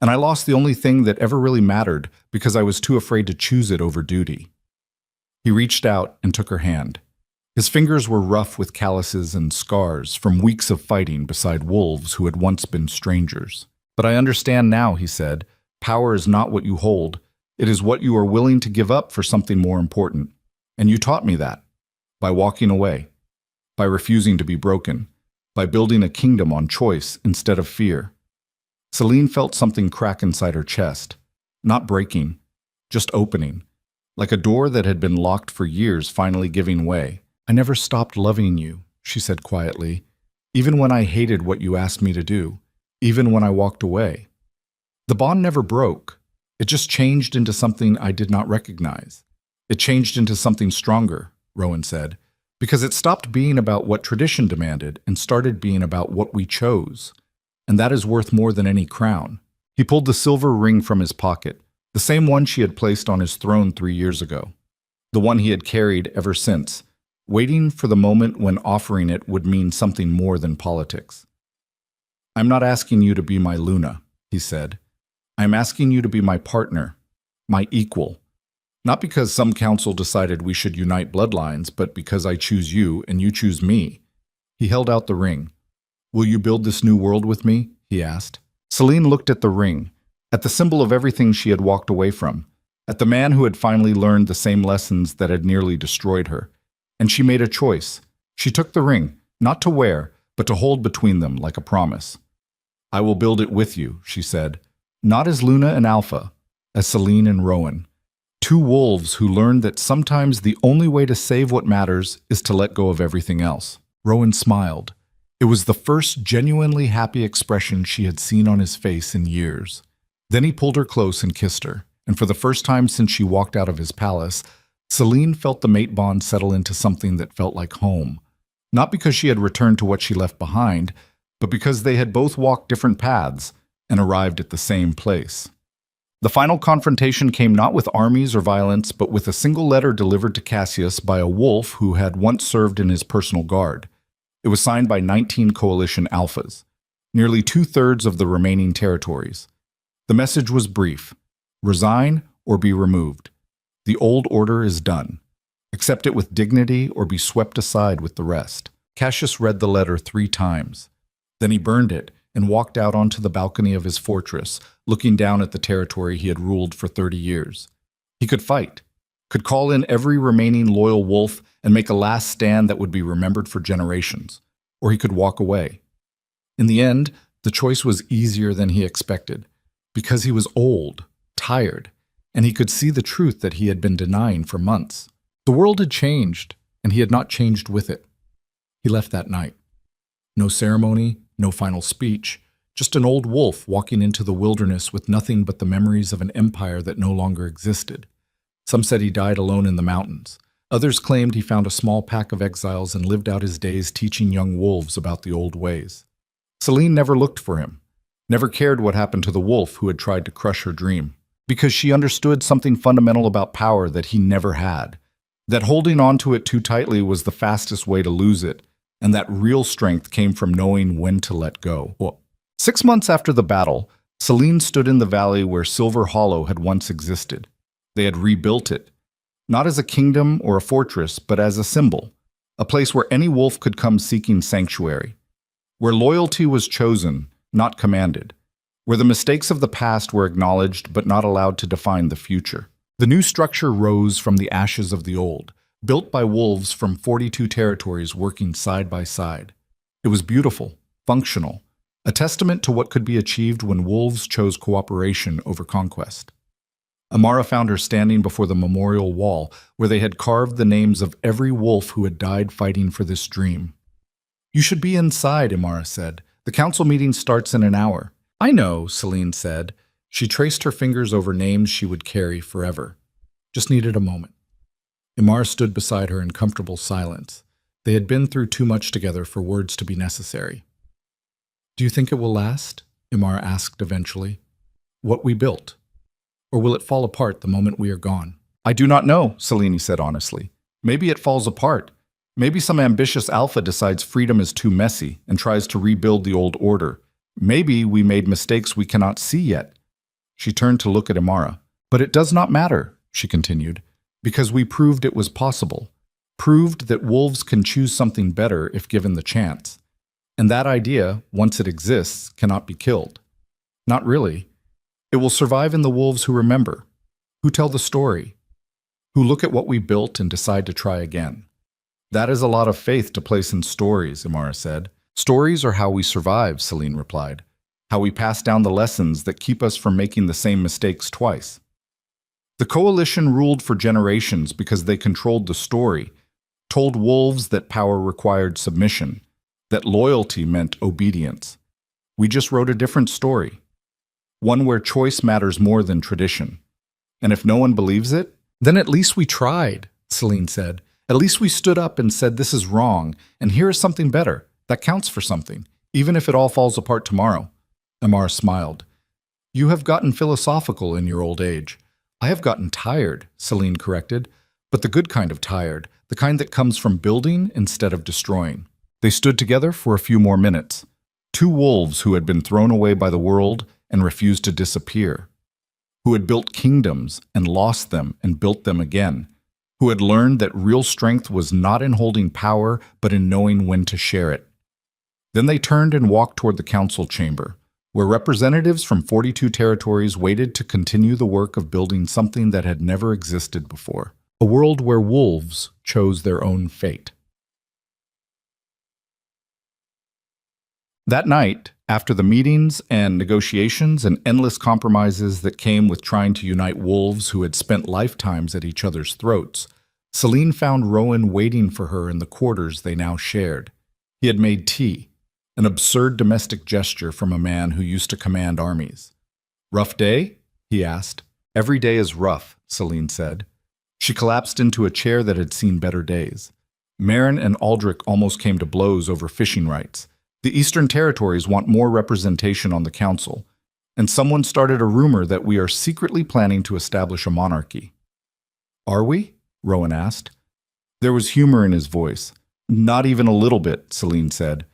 And I lost the only thing that ever really mattered because I was too afraid to choose it over duty. He reached out and took her hand. His fingers were rough with calluses and scars from weeks of fighting beside wolves who had once been strangers. But I understand now, he said, power is not what you hold. It is what you are willing to give up for something more important. And you taught me that. By walking away. By refusing to be broken. By building a kingdom on choice instead of fear. Celine felt something crack inside her chest. Not breaking, just opening. Like a door that had been locked for years finally giving way. I never stopped loving you, she said quietly. Even when I hated what you asked me to do. Even when I walked away. The bond never broke. It just changed into something I did not recognize. It changed into something stronger, Rowan said, because it stopped being about what tradition demanded and started being about what we chose. And that is worth more than any crown. He pulled the silver ring from his pocket, the same one she had placed on his throne 3 years ago. The one he had carried ever since, waiting for the moment when offering it would mean something more than politics. I'm not asking you to be my Luna, he said. I'm asking you to be my partner, my equal. Not because some council decided we should unite bloodlines, but because I choose you and you choose me. He held out the ring. Will you build this new world with me? He asked. Celine looked at the ring, at the symbol of everything she had walked away from, at the man who had finally learned the same lessons that had nearly destroyed her. And she made a choice. She took the ring, not to wear, but to hold between them like a promise. I will build it with you, she said, not as Luna and Alpha, as Celine and Rowan. Two wolves who learned that sometimes the only way to save what matters is to let go of everything else. Rowan smiled. It was the first genuinely happy expression she had seen on his face in years. Then he pulled her close and kissed her, and for the first time since she walked out of his palace, Celine felt the mate bond settle into something that felt like home. Not because she had returned to what she left behind, but because they had both walked different paths and arrived at the same place. The final confrontation came not with armies or violence, but with a single letter delivered to Cassius by a wolf who had once served in his personal guard. It was signed by 19 coalition alphas, nearly 2/3 of the remaining territories. The message was brief: resign or be removed. The old order is done. Accept it with dignity or be swept aside with the rest. Cassius read the letter 3 times. Then he burned it and walked out onto the balcony of his fortress, looking down at the territory he had ruled for 30 years. He could fight, could call in every remaining loyal wolf and make a last stand that would be remembered for generations, or he could walk away. In the end, the choice was easier than he expected, because he was old, tired, and he could see the truth that he had been denying for months. The world had changed, and he had not changed with it. He left that night. No ceremony, no final speech, just an old wolf walking into the wilderness with nothing but the memories of an empire that no longer existed. Some said he died alone in the mountains. Others claimed he found a small pack of exiles and lived out his days teaching young wolves about the old ways. Celine never looked for him, never cared what happened to the wolf who had tried to crush her dream, because she understood something fundamental about power that he never had, that holding on to it too tightly was the fastest way to lose it, and that real strength came from knowing when to let go. 6 months after the battle, Celine stood in the valley where Silver Hollow had once existed. They had rebuilt it, not as a kingdom or a fortress, but as a symbol, a place where any wolf could come seeking sanctuary, where loyalty was chosen, not commanded, where the mistakes of the past were acknowledged but not allowed to define the future. The new structure rose from the ashes of the old, built by wolves from 42 territories working side by side. It was beautiful, functional, a testament to what could be achieved when wolves chose cooperation over conquest. Amara found her standing before the memorial wall where they had carved the names of every wolf who had died fighting for this dream. You should be inside, Amara said. The council meeting starts in an hour. I know, Celine said. She traced her fingers over names she would carry forever. Just needed a moment. Imar stood beside her in comfortable silence. They had been through too much together for words to be necessary. Do you think it will last? Imar asked eventually. What we built? Or will it fall apart the moment we are gone? I do not know, Selene said honestly. Maybe it falls apart. Maybe some ambitious alpha decides freedom is too messy and tries to rebuild the old order. Maybe we made mistakes we cannot see yet. She turned to look at Imara. But it does not matter, she continued, because we proved it was possible. Proved that wolves can choose something better if given the chance. And that idea, once it exists, cannot be killed. Not really. It will survive in the wolves who remember, who tell the story, who look at what we built and decide to try again. That is a lot of faith to place in stories, Imara said. Stories are how we survive, Selene replied. How we pass down the lessons that keep us from making the same mistakes twice. The coalition ruled for generations because they controlled the story, told wolves that power required submission, that loyalty meant obedience. We just wrote a different story, one where choice matters more than tradition. And if no one believes it, then at least we tried, Selene said. At least we stood up and said this is wrong, and here is something better. That counts for something, even if it all falls apart tomorrow. Amar smiled. You have gotten philosophical in your old age. I have gotten tired, Selene corrected, but the good kind of tired, the kind that comes from building instead of destroying. They stood together for a few more minutes. Two wolves who had been thrown away by the world and refused to disappear, who had built kingdoms and lost them and built them again, who had learned that real strength was not in holding power but in knowing when to share it. Then they turned and walked toward the council chamber, where representatives from 42 territories waited to continue the work of building something that had never existed before, a world where wolves chose their own fate. That night, after the meetings and negotiations and endless compromises that came with trying to unite wolves who had spent lifetimes at each other's throats, Selene found Rowan waiting for her in the quarters they now shared. He had made tea, an absurd domestic gesture from a man who used to command armies. Rough day? He asked. Every day is rough, Selene said. She collapsed into a chair that had seen better days. Marin and Aldrich almost came to blows over fishing rights. The Eastern Territories want more representation on the council, and someone started a rumor that we are secretly planning to establish a monarchy. Are we? Rowan asked. There was humor in his voice. Not even a little bit, Selene said.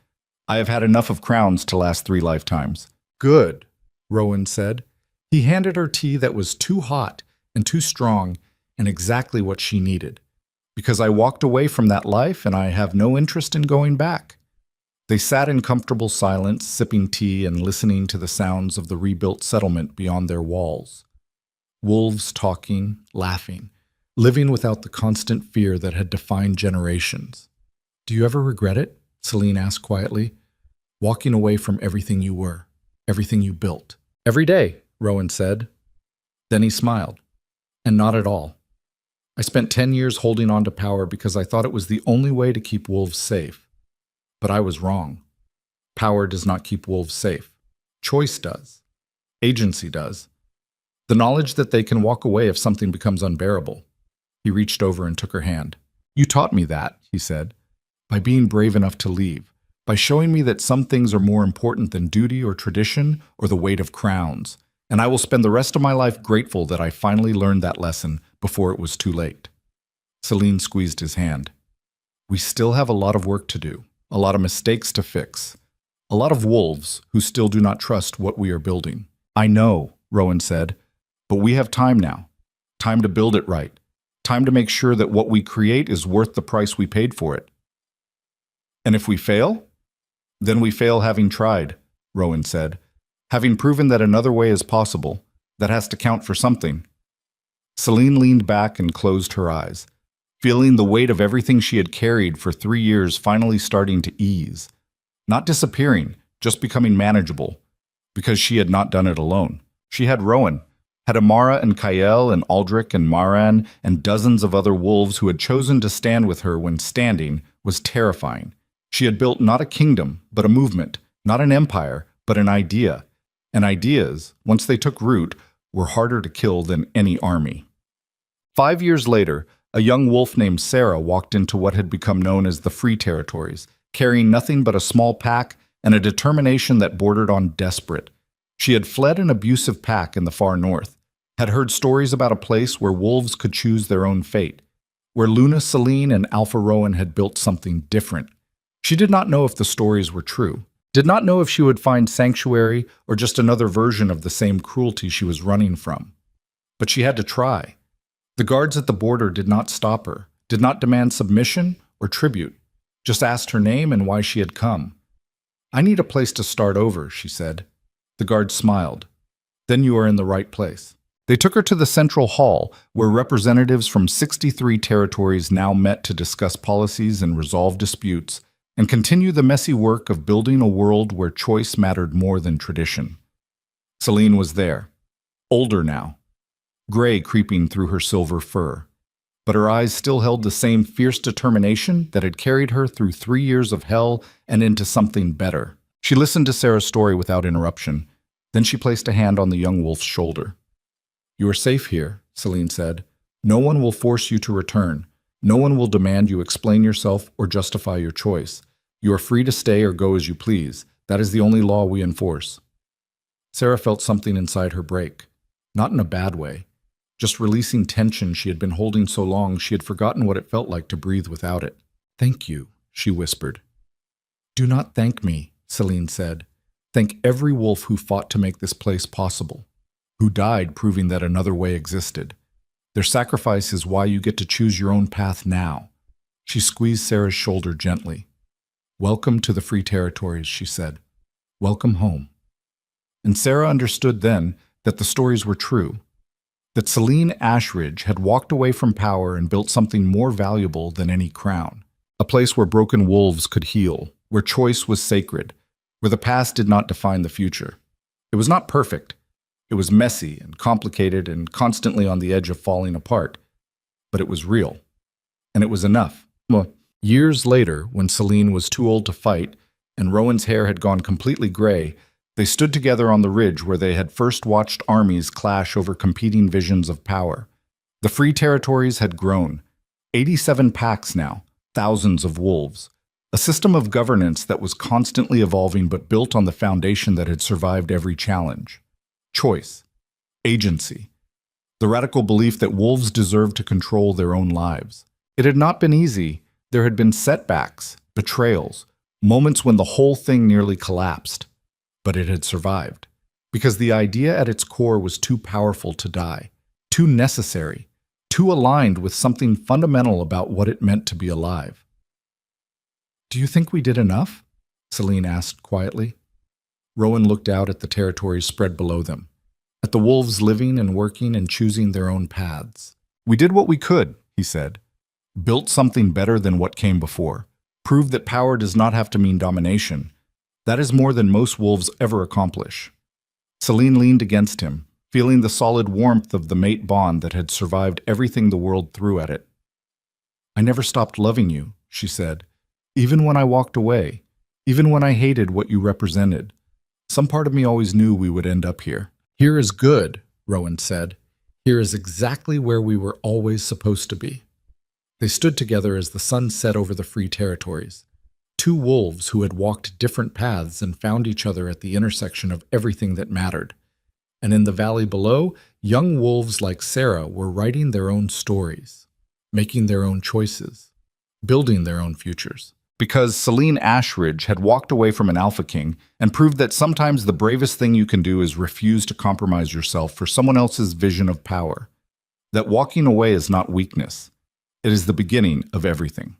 I have had enough of crowns to last 3 lifetimes. Good, Rowan said. He handed her tea that was too hot and too strong and exactly what she needed. Because I walked away from that life and I have no interest in going back. They sat in comfortable silence, sipping tea and listening to the sounds of the rebuilt settlement beyond their walls. Wolves talking, laughing, living without the constant fear that had defined generations. Do you ever regret it? Selene asked quietly. Walking away from everything you were, everything you built. Every day, Rowan said. Then he smiled. And not at all. I spent 10 years holding on to power because I thought it was the only way to keep wolves safe. But I was wrong. Power does not keep wolves safe. Choice does. Agency does. The knowledge that they can walk away if something becomes unbearable. He reached over and took her hand. You taught me that, he said, by being brave enough to leave, by showing me that some things are more important than duty or tradition or the weight of crowns, and I will spend the rest of my life grateful that I finally learned that lesson before it was too late. Selene squeezed his hand. We still have a lot of work to do. A lot of mistakes to fix. A lot of wolves who still do not trust what we are building. I know, Rowan said, but we have time now. Time to build it right. Time to make sure that what we create is worth the price we paid for it. And if we fail? Then we fail having tried, Rowan said. Having proven that another way is possible, that has to count for something. Selene leaned back and closed her eyes, feeling the weight of everything she had carried for 3 years finally starting to ease. Not disappearing, just becoming manageable. Because she had not done it alone. She had Rowan, had Amara and Kael and Aldrich and Maran and dozens of other wolves who had chosen to stand with her when standing was terrifying. She had built not a kingdom, but a movement, not an empire, but an idea. And ideas, once they took root, were harder to kill than any army. 5 years later, a young wolf named Sarah walked into what had become known as the Free Territories, carrying nothing but a small pack and a determination that bordered on desperate. She had fled an abusive pack in the far north, had heard stories about a place where wolves could choose their own fate, where Luna Celine and Alpha Rowan had built something different. She did not know if the stories were true, did not know if she would find sanctuary or just another version of the same cruelty she was running from. But she had to try. The guards at the border did not stop her, did not demand submission or tribute, just asked her name and why she had come. "I need a place to start over," she said. The guard smiled. "Then you are in the right place." They took her to the central hall, where representatives from 63 territories now met to discuss policies and resolve disputes, and continue the messy work of building a world where choice mattered more than tradition. Celine was there, older now, gray creeping through her silver fur, but her eyes still held the same fierce determination that had carried her through 3 years of hell and into something better. She listened to Sarah's story without interruption. Then she placed a hand on the young wolf's shoulder. "You are safe here," Celine said. "No one will force you to return. No one will demand you explain yourself or justify your choice. You are free to stay or go as you please. That is the only law we enforce." Sarah felt something inside her break. Not in a bad way. Just releasing tension she had been holding so long she had forgotten what it felt like to breathe without it. "Thank you," she whispered. "Do not thank me," Celine said. "Thank every wolf who fought to make this place possible, who died proving that another way existed. Their sacrifice is why you get to choose your own path now." She squeezed Sarah's shoulder gently. "Welcome to the Free Territories," she said. "Welcome home." And Sarah understood then that the stories were true, that Celine Ashridge had walked away from power and built something more valuable than any crown, a place where broken wolves could heal, where choice was sacred, where the past did not define the future. It was not perfect. It was messy and complicated and constantly on the edge of falling apart. But it was real. And it was enough. Well, years later, when Celine was too old to fight and Rowan's hair had gone completely gray, they stood together on the ridge where they had first watched armies clash over competing visions of power. The Free Territories had grown. 87 packs now, thousands of wolves. A system of governance that was constantly evolving but built on the foundation that had survived every challenge. Choice, agency, the radical belief that wolves deserved to control their own lives. It had not been easy. There had been setbacks, betrayals, moments when the whole thing nearly collapsed. But it had survived, because the idea at its core was too powerful to die, too necessary, too aligned with something fundamental about what it meant to be alive. "Do you think we did enough?" Celine asked quietly. Rowan looked out at the territories spread below them, at the wolves living and working and choosing their own paths. "We did what we could," he said. "Built something better than what came before. Proved that power does not have to mean domination. That is more than most wolves ever accomplish." Celine leaned against him, feeling the solid warmth of the mate bond that had survived everything the world threw at it. "I never stopped loving you," she said. "Even when I walked away, even when I hated what you represented. Some part of me always knew we would end up here." "Here is good," Rowan said. "Here is exactly where we were always supposed to be." They stood together as the sun set over the Free Territories. Two wolves who had walked different paths and found each other at the intersection of everything that mattered. And in the valley below, young wolves like Sarah were writing their own stories, making their own choices, building their own futures. Because Celine Ashridge had walked away from an alpha king and proved that sometimes the bravest thing you can do is refuse to compromise yourself for someone else's vision of power. That walking away is not weakness. It is the beginning of everything.